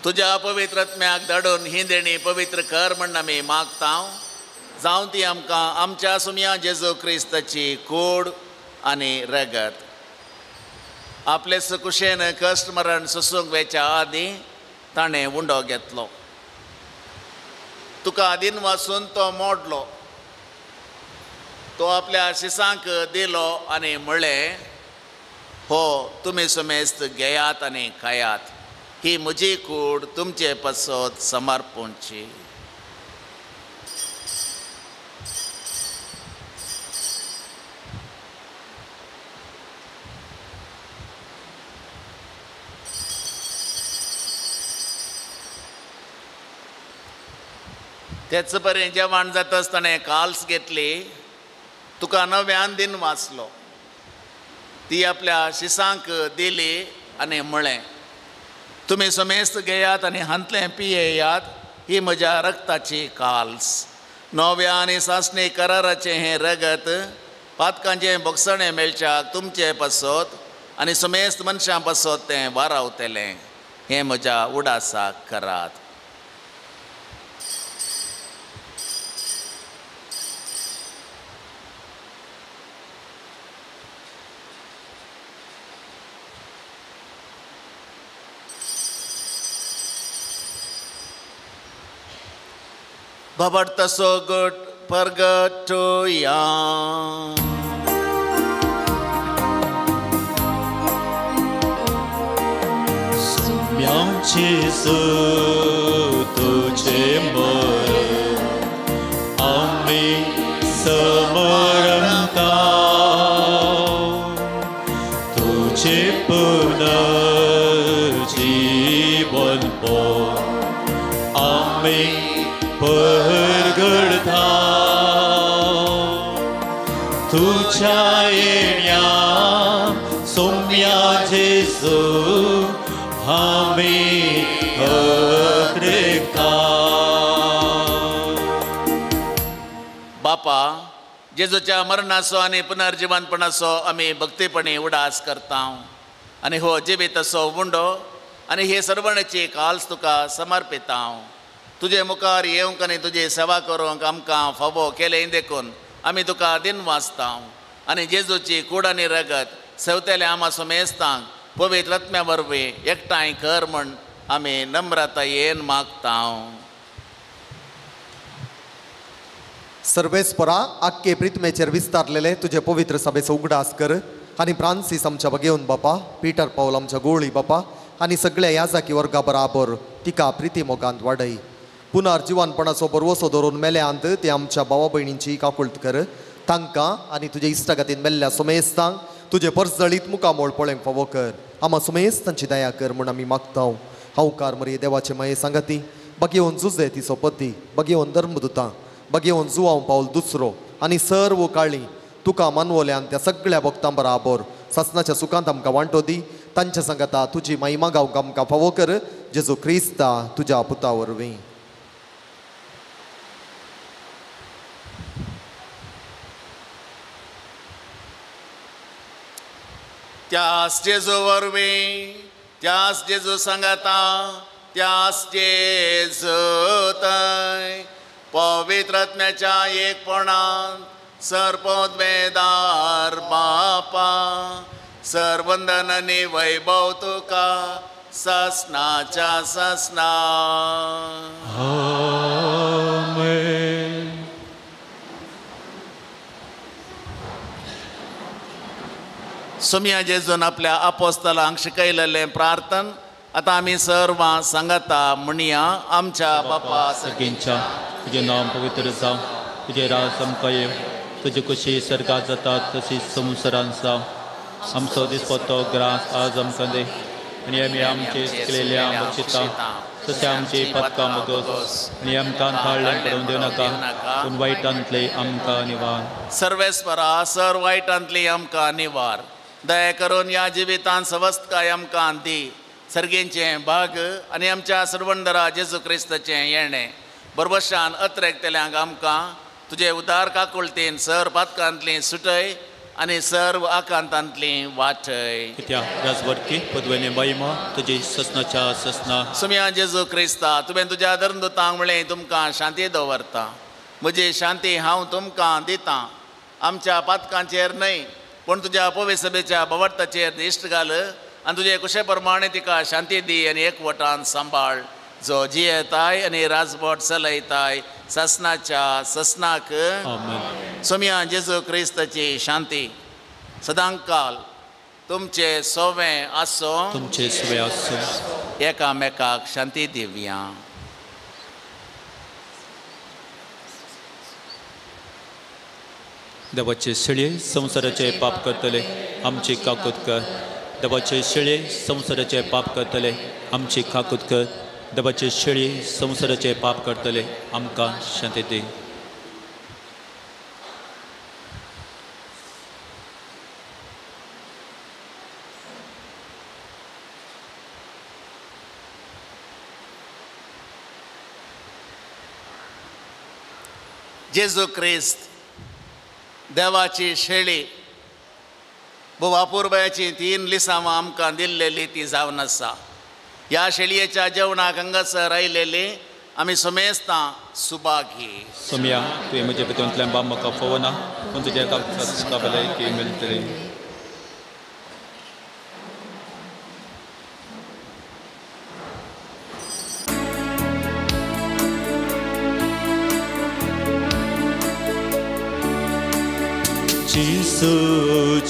तुज्या पवित्रत्म्याक धाडून ही देणी पवित्र कर म्हण आमी मागता. जावं ती आमकां आमच्या सुम्या जेजू क्रिस्ताची कूड आनी रगत. आपले कुशेन कश्ट मरण सोसूंक वेच्या आदीं ताणें उंडो घेतलो. तुका आदीन वाचून तो मोडलो. तो आपल्या शिसांक दिलो आनी म्हणलें, हो तुमी सुमेस्त घेयात आनी खायात. ही म्हजी कूड तुमचे पसत समर्पूंची. तेच बरें जेवण जाताच ताणें काल्स घेतली. तुका नव्यान दिन वाचलो. ती आपल्या शिसांक दिली आनी म्हळें, तुमी समेस्त घेयात आनी हांतलें पियेयात. ही म्हज्या रक्ताची काल्स. नव्या आनी सासणी कराराचें हें रगत पातकांचें भोगसणें मेळच्याक तुमचे पसत आनी समेस्त मनशां पसत तें वारावतलें. हें म्हज्या उडासाक करात. Babarta so good purgatoria. 명치수 तुझे मरण आम्ही समरमता तुझे पुनर्जीवन पोर आम्ही परगडता तुझ्या येण्या सौम्या जेजू आम्ही अद्रेकता. बापा जेजूच्या मरणाचो आनी पुनर्जीवनपणाचो आमी भक्तीपणी उडास करता आनी हो जिवीत असो मुंडो आनी हे सर्वणाची काल्स तुका समर्पिता. तुजे मुखार येवंक आनी तुजी सेवा करूंक आमकां फावो केले देखून आमी तुका दिन वाचता आनी जेजूची कूड आनी रगत सेवतेले आमा सुमेस्तांक पवित्र आत्म्या वरवीं एकठांय कर म्हण आमी नम्रतायेन मागता. सर्वेस्परा आख्खे प्रितमेचेर विस्तारलेले तुझे पवित्र सभेचो उगडास कर आनी फ्रांसीस आमच्या बगेवन बापा, पीटर पाऊल आमच्या गोळी बापा आनी सगळ्या याजाकी वर्गा बराबर तिका प्रिती मोगांत वाडय. पुनर्जीवनपणाचो बरवसो धरून मेल्यांत ते आमच्या भावा भयणींची काकुळट कर. तांकां आनी तुजे इश्टागतीन मेल्ल्या सुमेस्तांक तुजे परजळीत मुखामोळ पळोवंक फावो कर. आमा सुमेस्तांची दया कर म्हूण आमी मागता. हांवकार मरे देवाचे माये सांगाती, बगेवन जुजे तिचो पती, बगेवन धर्मदुतां, बगेवन जुवांव पावल दुसरो आनी सर्व काळी तुका मानवल्यान त्या सगळ्या भक्तां बराबर ससनाच्या सुखांत आमकां वांटो दी. तांच्या सांगाता तुजी महिमा गावंक आमकां फावो कर. जेजू क्रिस्ता तुज्या पुता वरवीं. त्यास जेजू वरवीं, त्यास जेजू सांगाता, त्यास जेजू थंय पवित्र आत्म्याच्या एकपणान सर्पोद्वेदार बापा सर्वंदन आनी वैभव तुका ससनाच्या ससना. आमेन. सुम्या जेजून आपल्या आपोस्तलांक शिकयलेलें प्रार्थन आतां आमी सर्वां सांगता म्हणया. आमच्या बापा सगळ्यांच्या तुजें नांव पवित्र जावं, तुजें राज आमकां येवं, तुजी कशी सर्गात जाता तशीच संवसारांत जावं. आमचो दिसपट्टो ग्रास आज आमकां दे आनी आमी आमचे केलेल्या बक्षिता तशें आमची पदकां मोगोस आनी आमकां थाळ्यान पडूंक दिवं नाका पूण वायटांतले आमकां निवार. सर्वेस्परा सर वायटांतली आमकां निवार. दया करून ह्या जिवितांत सवस्तकाय आमकां दी. सर्गेंचें भाग आनी आमच्या सर्वंदरा जेजू क्रिस्ताचें येणें बरबशान अत्रेकतेल्यांक आमकां तुजे उदार काकुळतेन सर पातकांतली सुटय आनी सर्व आकांतांतली वाटय. कित्याक राजवडकी पदवेने महिमा तुजी ससनाच्या ससना. सुम्या जेजू क्रिस्ता तुवें तुज्या धर्मदुतांक म्हळें तुमकां शांती दवरता. म्हजी शांती हांव तुमकां दितां. आमच्या पातकांचेर न्हय पूण तुज्या पवित्र सभेच्या भवताचेर दिश्ट घाल आनी तुजे कुशे प्रमाणे तिका शांती दी आनी एकवटान सांबाळ. जो जियेताय आनी राजवट चलयताय ससनाच्या ससनाक. आमेन. सुम्या जेजू क्रिस्ताची शांती सदांच काल तुमचे सोवें आसो. तुमचे सुवे आसो. एकामेकाक शांती दिवया. देवाचे शिळे संसाराचे पाप करतले आमची काकूत कर. देवाचे शिळे संसाराचे पाप करतले आमची काकूत कर. देवाचे शिळे संसाराचे पाप करतले आमकां शांती दी. जेजू क्रिस्त देवाची शेळी बुवापुरबायाची 3 लिसांवां आमकां दिल्लेली ती जावन आसा. ह्या शेळयेच्या जेवणाक हांगासर आयलेली आमी सुमेस्तां सुभागी. सुम्या तुवें म्हजे भितूंतल्यान बाब म्हाका फोवना पूण तुज्या काका भलायकी मेळटली.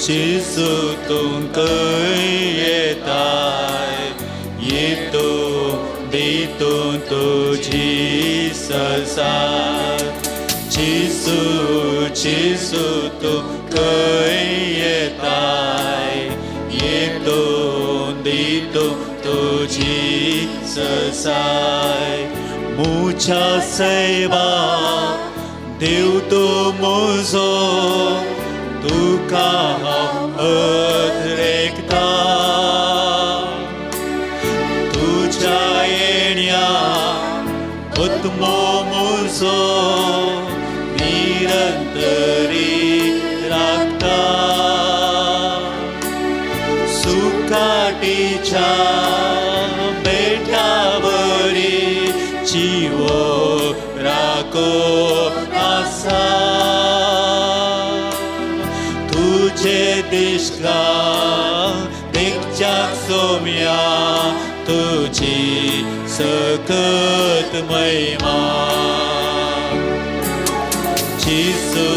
Gesù tu khơi tại येतो देतो तुझी संसार चिसू चिसू तू खंय येताय येतो देतो तुझी संसार मुझा सेवा देव तो मोजो तुका अद्रेकता तुझ्या येण्या उत्मो मुजो निरंतरी राखता सुखाटीच्या बेटावरी जीवो राखो आसा तुझे दिसला देखच्या सोम्या तुझी सकत महिमा चिसू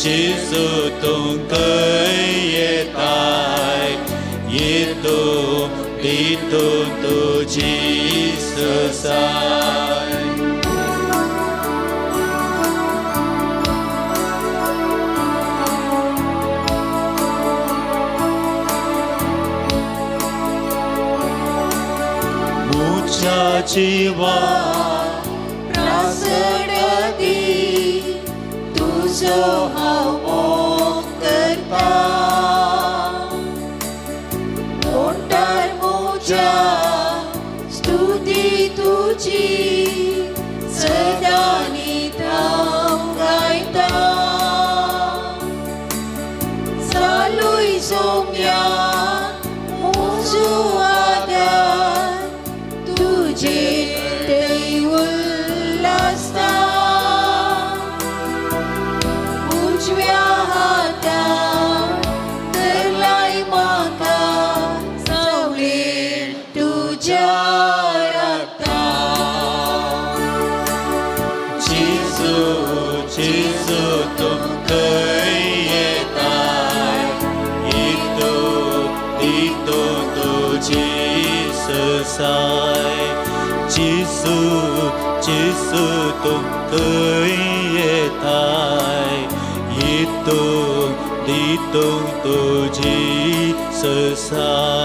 चिसू तुमकं येताय येतो देतो तुझी संसार मुझ्या जीवा प्रासडदी तुझो हांव मोग करता ओंठार मुझ्या स्तुती तुझी सदा नीत हांव गायता चालूय सोम्या मुजो आदार तुझे उल्लासता उजव्या हातान धरलाय म्हाका सावळेन तुझ्या रक्ता चिसू चिसू तुमकं येताय येतो देतो तुझी संसार चिसू चिसू तुमकं येताय येतो देतो तुझी संसार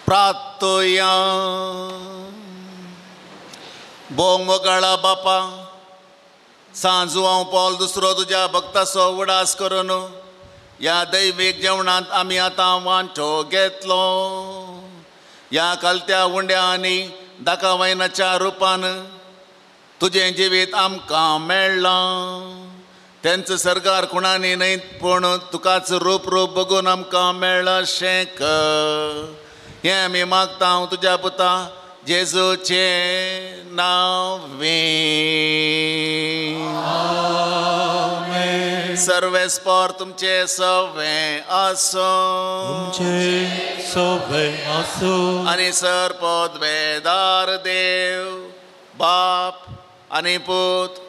प्रार्थोया भोंग मोगाळा बापा सांजू हांव पावल दुसरो तुज्या भक्ताचो उडास करून या दैवीक जेवणांत आमी आतां वांटो घेतलो या कलत्या उंड्या आनी दाखवायनाच्या रुपान तुजें जिवीत आमकां मेळ्ळां तेंच सरकार कुणांनी न्हयत पूण तुकाच रूप रूप बघून आमकां मेळ्ळां अशें कर हें आमी मागता हांव तुज्या पुता जेजूचे नांवे सर्वेस्पर तुमचे सवे आसो तुमचे सवे आसो आनी सरपदवेदार देव बाप आनी पूत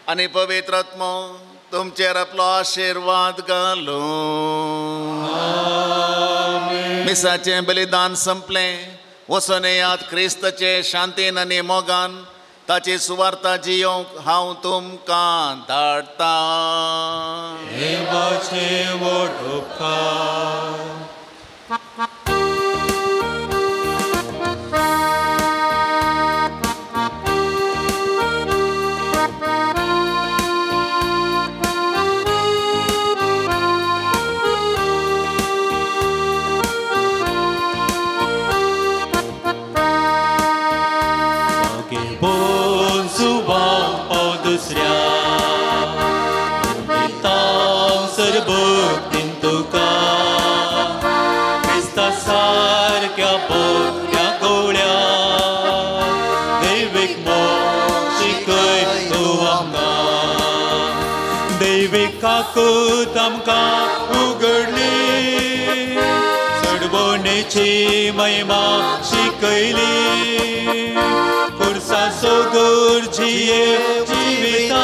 आनी पवित्र आत्मो तुमचेर आपलो आशिर्वाद घालूं मिसाचें बलिदान संपलें वचून येयात क्रिस्ताचे शांतीन आनी मोगान ताची सुवार्ता जियोंक हांव तुमकां धाडटां देवाचे व्हड उपकार पोन सुबाव पाव दुसऱ्या तांसर भक्तीन तुका क्रिस्ता सारक्या बोऱ्या गवळ्या दैवीक मोग शिकय तूं आमकां दैवीक काकूत आमकां उगडली चडवणेची महिमा शिकयली कुर्सा सोगोर जिये जिविता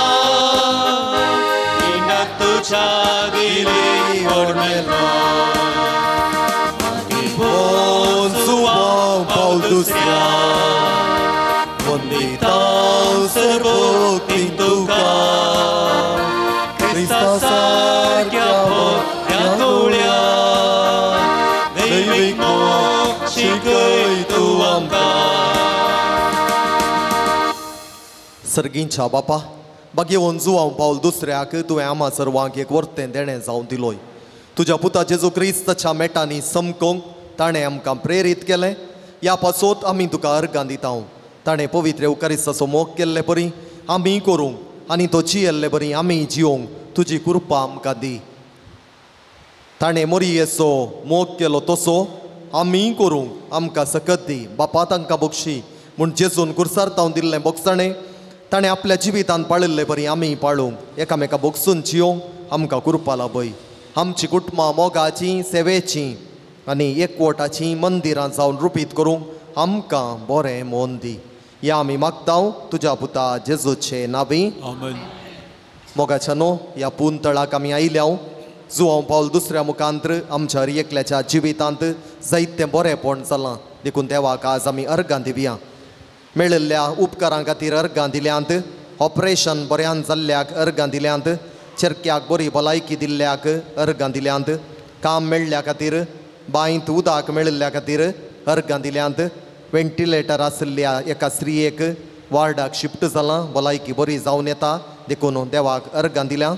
इना तुझ्या दिली वर्णना Bon suam paul dusya Wondita serboktin tuka Krista sarkya bokya gulya Deivik mok shikay tu amka सर्गींच्या बापा बागेवन जुवांव पावल दुसऱ्याक तुवें आम्हा सर्वांक एक वर्तें देणें जावन दिलोय तुज्या पुता जेजू क्रिस्ताच्या मेटांनी समकोंक ताणें आमकां प्रेरीत केलें ह्या पासोत आमी तुका अर्गां दिता ताणें पवित्र एवकारिस्ताचो मोग केल्ले बरी आमी करूंक आनी तो जियेल्ले बरी आमी जियोंक तुजी कृपा आमकां दी ताणें मोरयेचो मोग केलो तसो आमी करूंक आमकां सकत दी बापा तांकां बक्षी म्हूण जेजून कुर्सार तावन दिल्लें बोगसणें ताणें आपल्या जिवितान पाळिल्ले बरी आमी पाळूंक एकामेका बोगसून जियोंक आमकां कृपा लाभय आमची कुटुंबां मोगाचीं सेवेचीं आनी एकवटाचीं मंदिरां जावन रुपीत करूंक आमकां बरें मोन दी या आमी मागतांव तुज्या पुता जेजूचे नांवी आमेन मोगाच्या न्हू ह्या पून तळाक आमी आयल्याव जुवांव पावल दुसऱ्या मुखांत्र आमच्या हर एकल्याच्या जिवितांत जायतें बरेंपण जालां देखून देवाक आज आमी अर्गां दिवया मेळिल्ल्या उपकारां खातीर अर्गां दिल्यांत ऑपरेशन बऱ्यान जाल्ल्याक अर्गां दिल्यांत चेरक्याक बरी भलायकी दिल्ल्याक अर्गां दिल्यांत काम मेळ्ळ्या खातीर बांयत उदक मेळिल्ल्या खातीर अर्गां दिल्यांत वेंटिलेटर आशिल्ल्या एका स्त्रियेक वार्डाक शिफ्ट जालां भलायकी बरी जावन येता देखून देवाक अर्गां दिल्या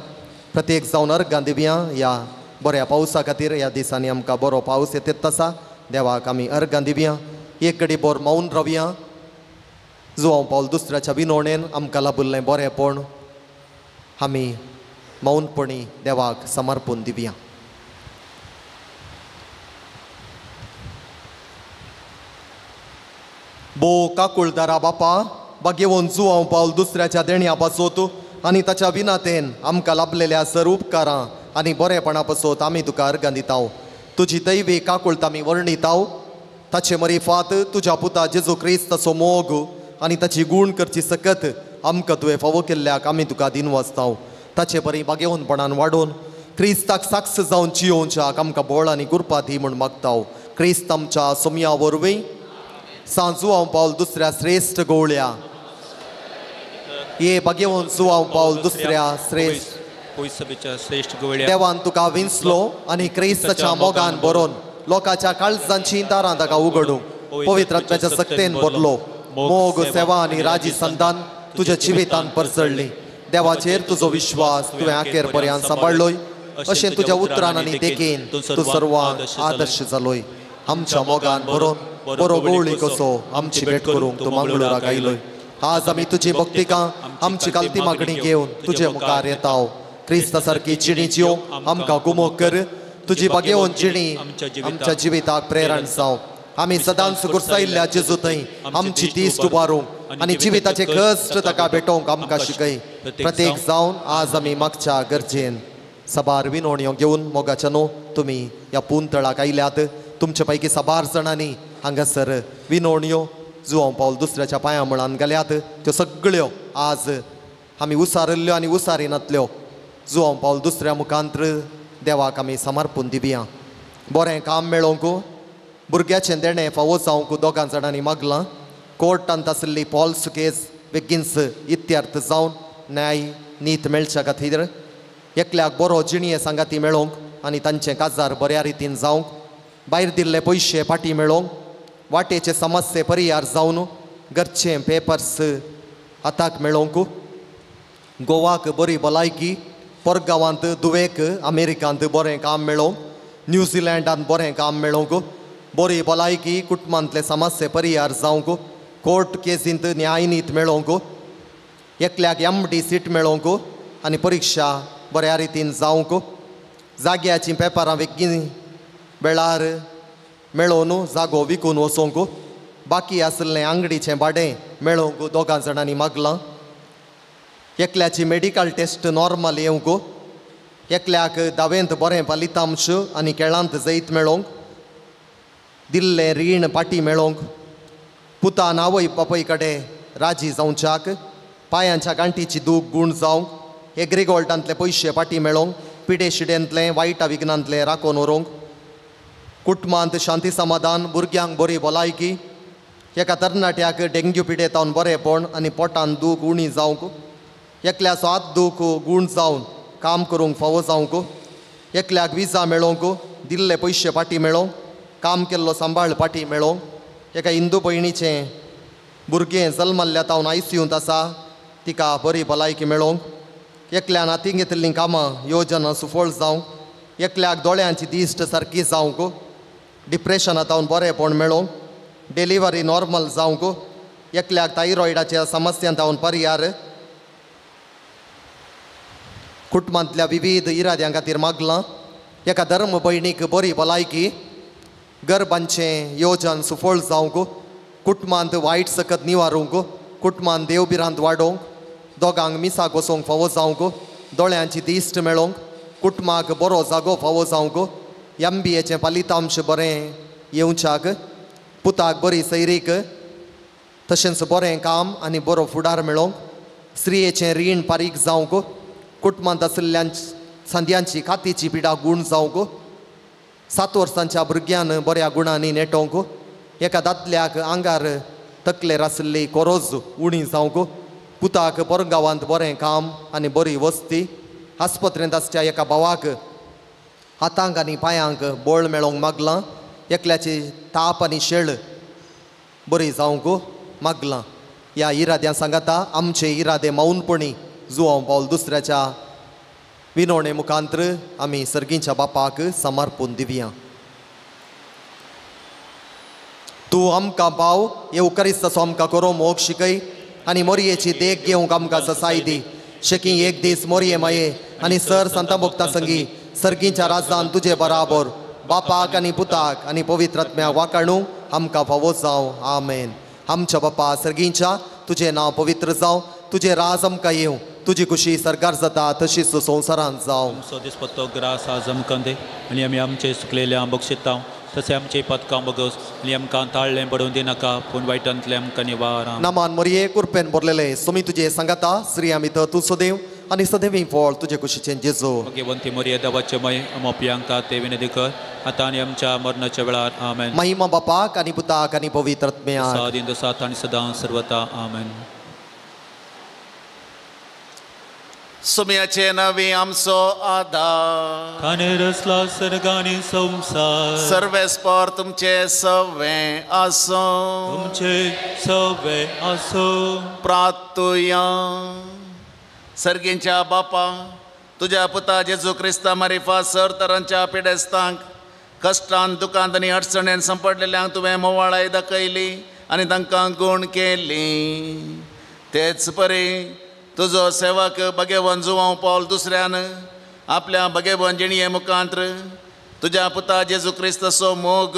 प्रत्येक जावन अर्गां दिवया ह्या बऱ्या पावसा खातीर ह्या दिसांनी आमकां बरो पावस येत आसा देवाक आमी अर्गां दिवया एक घडी बोर मौन रावया जुवांव पावल दुसऱ्याच्या विनवणेन आमकां लाभिल्लें बरेंपण आमी मौनपणी देवाक समर्पून दिवया बो काकुळदारा बापा बागेवन जुवांव पावल दुसऱ्याच्या देण्या पासोत आनी ताच्या विनातेन आमकां लाभलेल्या सर उपकारां आनी बरेपणा पासोत आमी तुका अर्गां दिताव तुजी दैवी काकुळट आमी वर्णिताव ताचे मरिफात तुज्या पुता जेजू क्रिस्ताचो मोग आनी ताची गूण करची सकत आमकां तुवें फावो केल्ल्याक आमी तुका दिन वचताव ताचे बरी बागेवनपणान वाडोवन क्रिस्ताक साक्ष जावन जियोवच्याक आमकां बळ आनी कृपा दी म्हूण मागताव क्रिस्त आमच्या सोमया वरवीं सांजुवांव पावल दुसऱ्या श्रेश्ठ गवळ्या ये बागेवन जुवांव पावल दुसऱ्या श्रेष्ठ गवळ्या देवान तुका विंचलो आनी क्रिस्ताच्या मोगान बरोवन लोकांच्या काळजांची दारां ताका उगडूंक पवित्र आत्म्याच्या सक्तेन भरलो मोग सेवा आनी राजी संतान तुज्या जिवितान परसळ्ळी देवाचेर तुजो विश्वास तुवें आखेर पर्यंत सांबाळलोय अशें तुज्या उतरान आनी देखीन तूं सर्वांक आदर्श जालोय आमच्या मोगान बरोवन बरो गवळी कसो आमची भेट करूंक तूं मंगळुराक आयलोय आज आमी तुजी भक्तिकां आमची कालती मागणी घेवन तुजे मुखार येताव क्रिस्ता सारकी जिणी जियो आमकां गुमोग कर तुजी बागेवन जिणी आमच्या जिविताक प्रेरण जावं आमी सदांच गुरसायिल्ल्या जेजू थंय आमची तीस उबारूंक आनी जिविताचे कश्ट ताका भेटोवंक आमकां शिकय प्रत्येक जावन आज आमी मागच्या गरजेन सबार विनवण्यो घेवन मोगाच्या न्हू तुमी ह्या पून तळाक आयल्यात तुमचे पैकी सबार जाणांनी हांगासर विनवण्यो जुवांव पावल दुसऱ्याच्या पांया मुळान गेल्यात त्यो सगळ्यो आज आमी उसारिल्ल्यो आनी उसारिनातल्यो जुवांव पावल दुसऱ्या मुखांत्र देवाक आमी समर्पून दिवया बरें काम मेळोवंक भुरग्याचें देणें फावो जावंक दोगां जाणांनी मागलां कोर्टांत आशिल्ली पॉल्स केस बेगीनच इत्यार्थ जावन न्याय नीत मेळच्या खातीर एकल्याक बरो जिणये सांगाती मेळोवंक आनी तांचें काजार बऱ्या रितीन जावंक भायर दिल्ले पयशे फाटीं मेळोवंक वाटेचे समस्ये परिहार जावन घरचे पेपर्स हाताक मेळोवंक गोवाक बरी भलायकी परगांवांत दुवेक अमेरिकांत बरें काम मेळोवंक न्यूझिलँडांत बरें काम मेळोवंक बरी भलायकी कुटुंबांतले समस्ये परिहार जावंक कोर्ट केसींत न्यायनीत मेळोवंक एकल्याक MD सीट मेळोवंक आनी परीक्षा बऱ्या रितीन जावंक जाग्याची पेपरां बेगीन वेळार मेळोवन जागो विकून वचोवंक बाकी आसलें आंगडीचें भाडें मेळोवंक दोगां जाणांनी मागलां एकल्याची मेडिकल टेस्ट नॉर्मल येवंक एकल्याक 10वेंत बरें फलितांश आनी केळांत जैत मेळोवंक दिल्लें रीण पाटी मेळोवंक पुतान आवय बापय कडेन राजी जावच्याक पांयांच्या गांठीची दूख गूण जावंक एग्रिगोल्टांतले पयशे पाटी मेळोवंक पिडे शिडेंतलें वायटा विघ्नांतलें राखून व्हरूंक कुटुंबांत शांती समाधान भुरग्यांक बरी भलायकी एका तरणाट्याक डेंग्यू पिडेतावन बरेंपण आनी पोटान दूख उणी जावंक एकल्याचो हात दूख गूण जावन काम करूंक फावो जावंक एकल्याक विजा मेळोवंक दिल्ले पयशे पाटी मेळोवंक काम केल्लो सांबाळ पाटी मेळोवंक एका हिंदू भयणीचें भुरगें जल्मल्ल्या तावन ICUंत आसा तिका बरी भलायकी मेळोवंक एकल्यान हातीन घेतिल्लीं कामां योजना सुफळ जावंक एकल्याक दोळ्यांची दिश्ट सारकी जावंक डिप्रेशनांतावन बरेंपण मेळोवंक डिलिव्हरी नॉर्मल जावंक एकल्याक थायरॉयडाच्या समस्यांतावन पर्याय कुटुंबांतल्या विविध इराद्यां खातीर मागलां एका धर्म भयणीक बरी भलायकी गर्भांचें योजन सुफळ जावंक कुटुंबांत वायट सकत निवारूंक कुटुंबांत देवबिरांत वाडोवंक दोगांक मिसाक वचोवंक फावो जावंक दोळ्यांची दिश्ट मेळोवंक कुटुंबाक बरो जागो फावो जावंक MBAचें फलितांश बरें येवच्याक पुताक बरी सैरीक तशेंच बरें काम आनी बरो फुडार मेळोवंक स्त्रियेचें रीण फारीक जावंक कुटुंबांत आशिल्ल्या संद्यांची खातीची पिडा गूण जावंक 7 वर्सांच्या भुरग्यान बऱ्या गुणांनी नेटोवंक एका दादल्याक आंगार तकलेर आशिल्ली कोरोज उणी जावंक पुताक परगांवांत बरें काम आनी बरी वस्ती आस्पत्रेंत आसच्या एका भावाक हातांक आनी पांयांक बोळ मेळोवंक मागलां एकल्याची ताप आनी शेळ बरी जावंक मागलां ह्या इराद्यां सांगाता आमचे इरादे मौनपणी जुवांव पावल दुसऱ्याच्या विनवणे मुखांतर आमी सर्गींच्या बापाक समर्पून दिवया तूं आमकां भाव येवकारिस्ताचो आमकां करो मोग शिकय आनी मोरयेची देख घेवंक आमकां ससाय दी शेकी एक दीस मोरये माये आनी सर संता भोक्ता संगी सर्गींच्या राजान तुजे बराबर बापाक आनी पुताक आनी पवित्र आत्म्याक वाकाणू आमकां फावो जावं आमेन आमच्या बापा सर्गींच्या तुजें नांव पवित्र जावं तुजें राज आमकां येवं तुजी खुशी सरकार जाता तशीच संवसारांत जावं सो दिसपतो ग्रास आज आमकां दे आनी आमी आमचे सुकलेल्या बक्षिता तशें आमचे पदकां बगस आनी आमकां ताळ्ळें पडून दिनाका पूण वायटांतले आमकां निवार नामान मोरये कुरपेन बरलेले सोमी तुजे सांगाता श्री आमी तर तूं सदैव आनी सदैवी फळ तुजे कुशीचें जेजो भगवंती मोरये देवाचे मय मोपयांका ते विनंती कर आतां आनी आमच्या मरणाच्या वेळार आमेन महिमा बापाक आनी पुताक आनी पवित्र आत्म्याक सादीन सात आनी सदां सर्वता आमेन सुमयाचे नवी आमचो आदार ताणे रचला सर्गांनी संवसार सर्वेस्पर तुमचे सवे आसो तुमचे सवे आसो प्रार्थुया सर्गींच्या बापा तुझ्या पुता जेजू क्रिस्ता मारिफा सर तरांच्या पिडेस्तांक कश्टांत दुखांत आनी अडचणेन संपडलेल्यांक तुवें मोवाळाय दाखयली आनी तांकां गूण केली तेच परी तुजो सेवक भगेवन जुवांव पावल दुसऱ्यान आपल्या भगेवन जिणये मुखांत्र तुज्या पुता जेजू क्रिस्ताचो मोग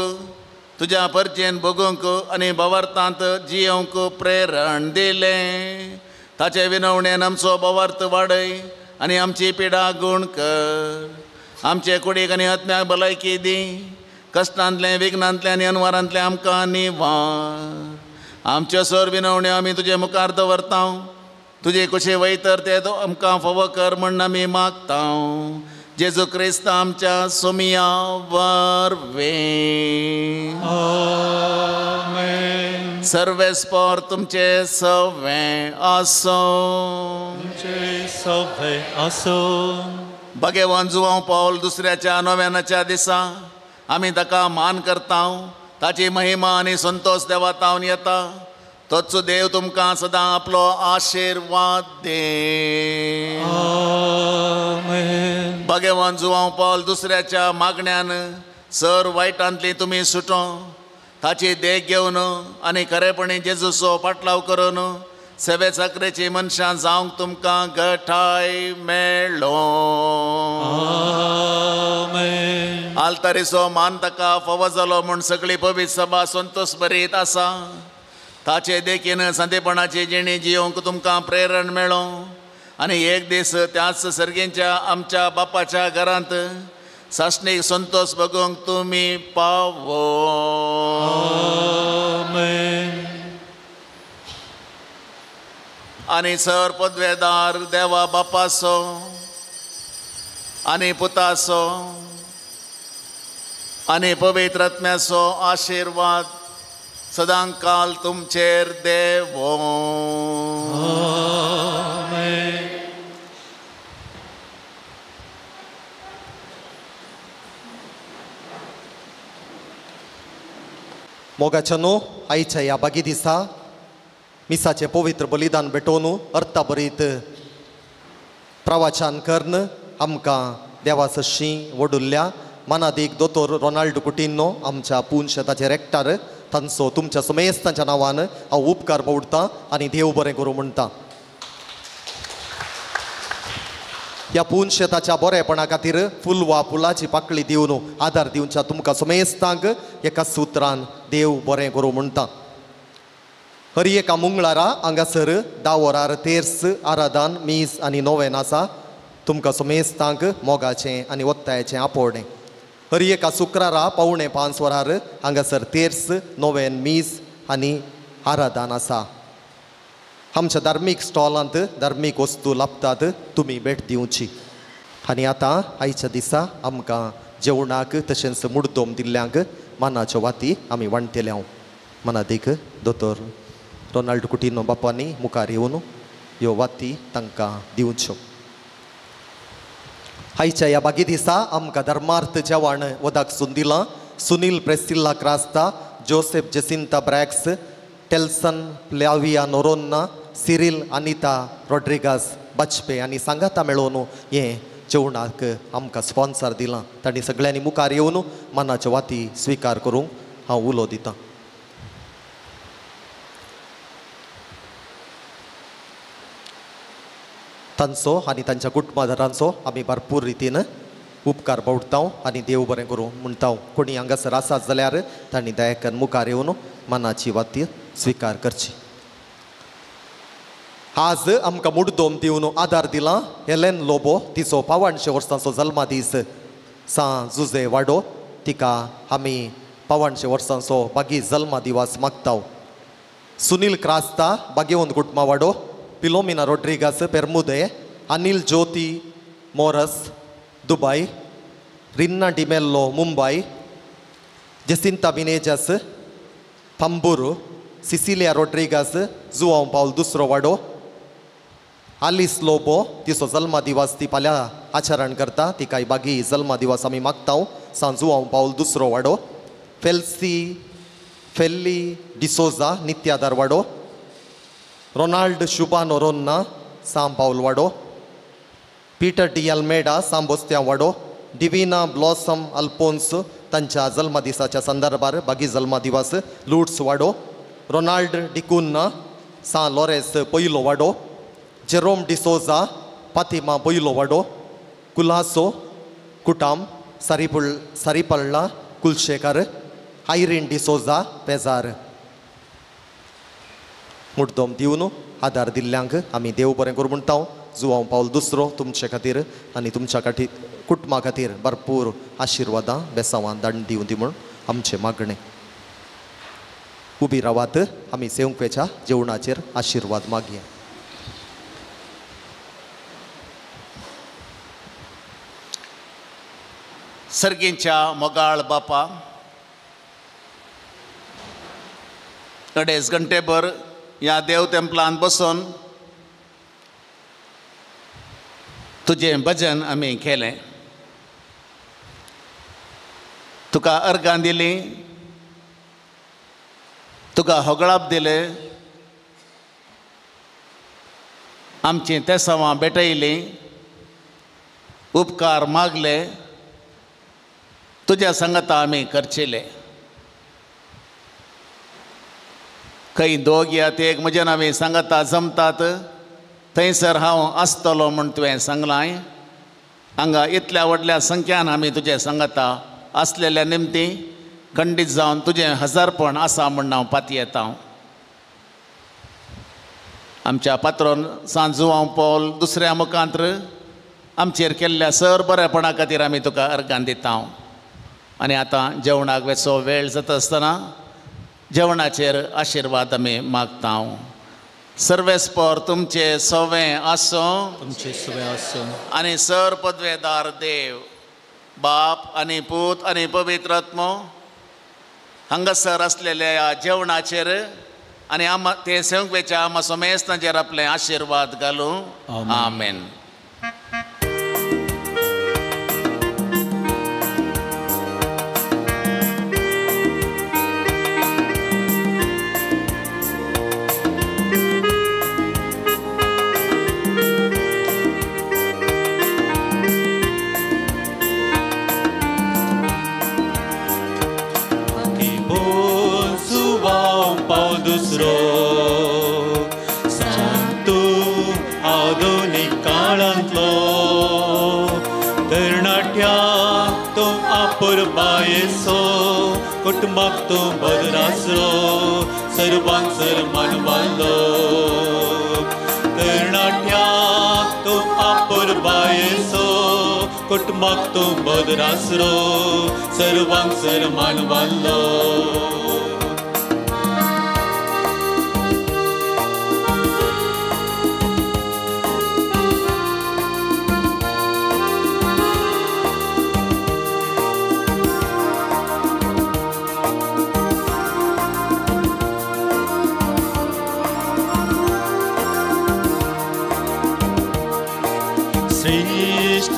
तुज्या परचेन भोगूंक आनी भवार्थांत जियोंक प्रेरण दिलें ताचे विनवणेन आमचो भवार्थ वाडय आनी आमची पिडा गूण कर आमचे कुडीक आनी आत्म्याक भलायकी दी कश्टांतले विघ्नांतले आनी अनवरांतले आमकां निवार आमच्यो सर विनवण्यो आमी तुजे मुखार दवरता तुजे कशें वयतर ते आमकां फावो कर म्हण आमी मागता जेजू क्रिस्त आमच्या सोमिया वरवे आमेन सर्वेस्पर तुमचे सवे आसो तुमचे सवे आसो भगेवन जुवांव पावल दुसऱ्याच्या नव्यानाच्या दिसा आमी ताका मान करता ताची महिमा आनी संतोष देवातावन येता तोच देव तुमकां सदां आपलो आशिर्वाद दे आमेन भगेवन जुवांव पावल दुसऱ्याच्या मागण्यान सर वायटांतली तुमी सुटो ताची देख घेवन आनी खरेपणी जेजूचो पाटलाव करून सेवे साकरेची मनशां जावंक तुमकां घटाय मेळ्ळो. आल्तारीचो मान ताका फावो जालो म्हूण सगळी पवित्र सभा संतोश भरीत आसा. ताचे देखीन संदेपणाची जिणी जियोंक तुमकां प्रेरण मेळो आनी एक दीस त्याच सर्गेच्या आमच्या बापाच्या घरांत सासणीक संतोष भोगूंक तुमी पावो. आनी सर पदवेदार देवा बापाचो आनी पुताचो आनी पवित्र आत्म्याचो आशिर्वाद सदां काल तुमचेर देवो. मोगाच्या न्हू आयच्या ह्या बागी दिसा मिसाचें पवित्र बलिदान भेटोवन अर्था बरीत प्रवचन करन आमकां देवा सशी वडुल्ल्या मनादीक दोतोर रोनाल्ड कुटिन्नो आमच्या पुंशताचे रेक्टर तांचो तुमच्या समेस्तांच्या नांवान हांव उपकार पवडटां आनी देव बरें करूं म्हणटा. ह्या पुंशताच्या बरेपणा खातीर फूल वा फुलाची पाकळी दिवन आदार दिवच्या तुमकां समेस्तांक एका सुत्रान देव बरें करूं म्हणटा. हरी एका मंगळारा हांगासर 10 वरार तेर्स आराधन मीस आनी नोवेन आसा. तुमकां समेस्तांक मोगाचें आनी वत्तायाचें आपोवणें. हरी एका शुक्रारा 4:45 वरार हांगासर तेर्स नोवेन मीस आनी आराधन आसा. आमच्या धार्मीक स्टॉलांत धार्मीक वस्तू लाभतात तुमी भेट दिवची. आनी आतां आयच्या दिसा आमकां जेवणाक तशेंच मुड्दोम दिल्ल्यांक मानाच्यो वाती आमी वांटतले. हांव मनादीक दोतोर रोनाल्ड कुटिन्नो बापांनी मुखार येवन ह्यो वाती तांकां दिवच्यो. आयच्या ह्या बागी दिसा आमकां धर्मार्थ जेवण वदाकसून दिलां. सुनील प्रेसिल्ला क्रास्ता, जोसेफ जेसिंता ब्रॅक्स, टेल्सन फ्लॅविया नोरोन्ना, सिरिल अनिता रॉड्रिगास बचपे आनी सांगाता मेळोवन हें जेवणाक आमकां स्पॉन्सर दिलां. तांणी सगळ्यांनी मुखार येवन मनाच्यो वाती स्विकार करूंक हांव उलो दितां. तांचो आनी तांच्या कुटुंबादारांचो आमी भरपूर रितीन उपकार पवडटा आनी देव बरें करूं म्हणटा. कोणी हांगासर आसात जाल्यार तांणी दयाकन मुखार येवन मनाची वाती स्विकार करची. आज आमकां मुड्दोम दिवन आदार दिलां हेलेन लोबो. तिचो 55 वर्सांचो जल्मादीस जुजे वाडो. तिका आमी 55 वर्सांचो बागी जल्मा दिवस मागता. सुनील क्रास्ता बागेवंत कुटुंबा वाडो. पिलोमिना रॉड्रिगास पेर्मुदे, अनिल ज्योती मोरस दुबय, रिन्ना डिमेल्लो मुंबई, जेसिंता विनेजस पंबूर, सिसिलिया रॉड्रिगास जुआंव पावल दुसरो वाडो. आलिस लोबो तिचो जल्मा दिवस ती फाल्यां आचरण करता. तिकाय बागी जल्मा दिवस आमी मागता. जुआंव पावल दुसरो वाडो. फेल्ली डिसोजा नित्यादार वाडो. रोनाल्ड शुबा नोरोन्ना साम पावल वाडो. पीटर डी अल्मेडा सांबोस्त्या वाडो. डिविना ब्लॉसम अल्पोन्स तांच्या जल्मा दिसाच्या संदर्भार बागी जल्मा दिवस लुड्स वाडो. रोनाल्ड डिकुन्ना सा लॉरेस पयलो वाडो. जेरोम डिसोजा फातिमा पयलो वाडो. कुलासो कुटाम सरीपळ्ळा कुलशेखर. आयरीन डिसोजा पेजार. मुड्दोम दिवन आदार दिल्ल्यांक आमी देव बरें करूं म्हणटा. जुआंव पावल दुसरो तुमचे खातीर आनी तुमच्या कुटुंबा खातीर भरपूर आशिर्वादां बेसांवां दान दिवं दी म्हूण आमचें मागणें. उबी रावात आमी सेवंकेच्या जेवणाचेर आशिर्वाद मागया. सर्गेच्या मोगाळ बापा, अडेच घंटेभर ह्या देव तेंपलांत बसून तुजें भजन आमी केलें. तुका अर्गां दिलीं, तुका होगळाप दिलें, आमचीं तेसांवां भेटयलीं, उपकार मागले, तुज्या सांगाता आमी करचिले. खंय दोग या ते एक म्हजे नांवे सांगता जमतात थंयसर हांव आसतलो म्हूण तुवें सांगलां. हांगा इतल्या व्हडल्या संख्यान आमी तुजें सांगता आसलेल्या निमती खंडीत जावन तुजें हजारपण आसा म्हूण हांव पाती येता. आमच्या पात्रोन सांजुवांव पौल दुसऱ्या मुखांत्र आमचेर केल्ल्या सर बरेपणा खातीर आमी तुका अर्गां दिता. आनी आतां जेवणाक वेचो वेळ जाता आसतना जेवणाचेर आशिर्वाद आमी मागता. सर्वेस्पर तुमचे सवें आसूं, तुमचे सवें आसूं आनी सर पदवेदार देव बाप आनी पूत आनी पवित्र आत्मो हांगासर आसलेल्या ह्या जेवणाचेर आनी ते सेवकेच्या आमा समेस्तांचेर आपले आशिर्वाद घालूं. आमेन. सांतू आधुनीक काळांतलो तरणाट्याक तूं आपुरबायेचो कुटुंबाक तूं बदरासलो सर्वांक सर मानवालो. तरणाट्याक तूं आपुरबायेचो कुटुंबाक तूं बदरासलो सर्वांक sir मानवालो.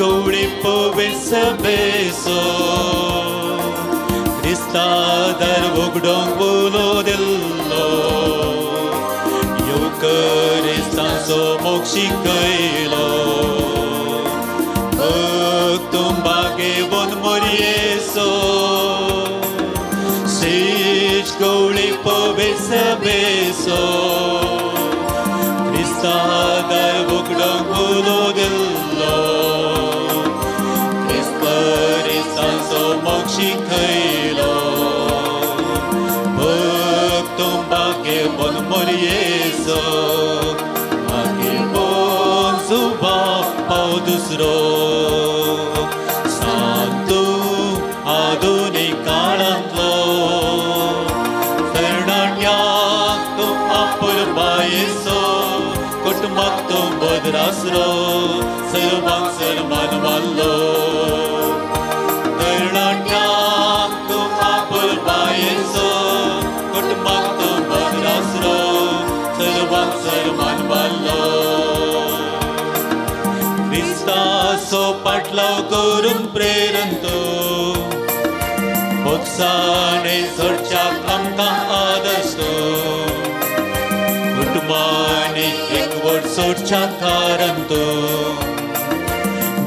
Gaude povesa beso Krista dar vogdong bulo dello Eucarista so moksikailo Bhaktum bhage von morieso Sej gaude povesa beso Krista dar vogdong bulo dello Moksikailo Bhaktum bhage bon morieso Bhage bon zuba paudusro Santu adunik kaळantlo Tarnatyak tum apurbayeso Kutumbak tum bodrasro Sarvang sarman vallo Cristo patlaw kरून प्रेरणतो मोक्षाने सोडच्याक आमकां आदर्शतो कुटुंबांनी एकवट सोडच्याक कारणतो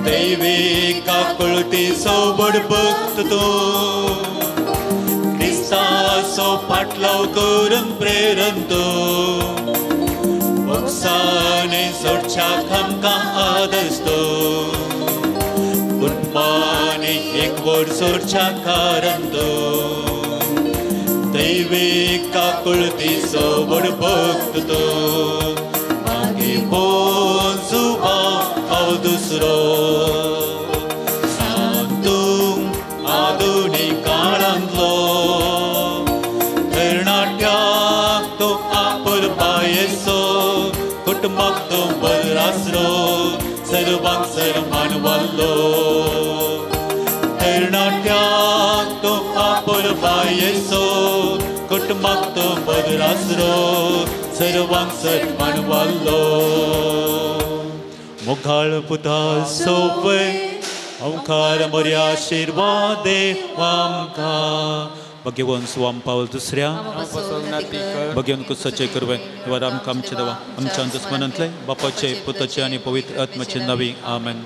दैवीक आकुळटी सोबड भक्ततो Cristo patlaw kरून प्रेरणतो मोक्षाने सोडच्याक आमकां आदर्शतो कुटुंबांनी एकवट सोडच्याक कारणतो दैवीक आकुळटी सोबड भक्ततो मागे पोन सुभा हांव दुसरो सांतू आधुनीक काळांतलो तरणाट्याक तूं आपुरबायेचो कुटुंबाक तूं बदरासरो सर्वांक सर मानवालो तरणाट्याक तूं आपुरबायेचो कुटुंबाक तूं बदरासरो सर्वांक सर मानवालो मुखार पुता सोपय ओंकार मोरया आशिर्वादे आमकां भगवान स्वाम पावल दुसऱ्या भगवान कुसाचे करवे वर आमकां आमचे देवा आमच्या दुस्मनांतले बापाचे पुताचे आनी पवित्र आत्म्याचे नांवी आमेन.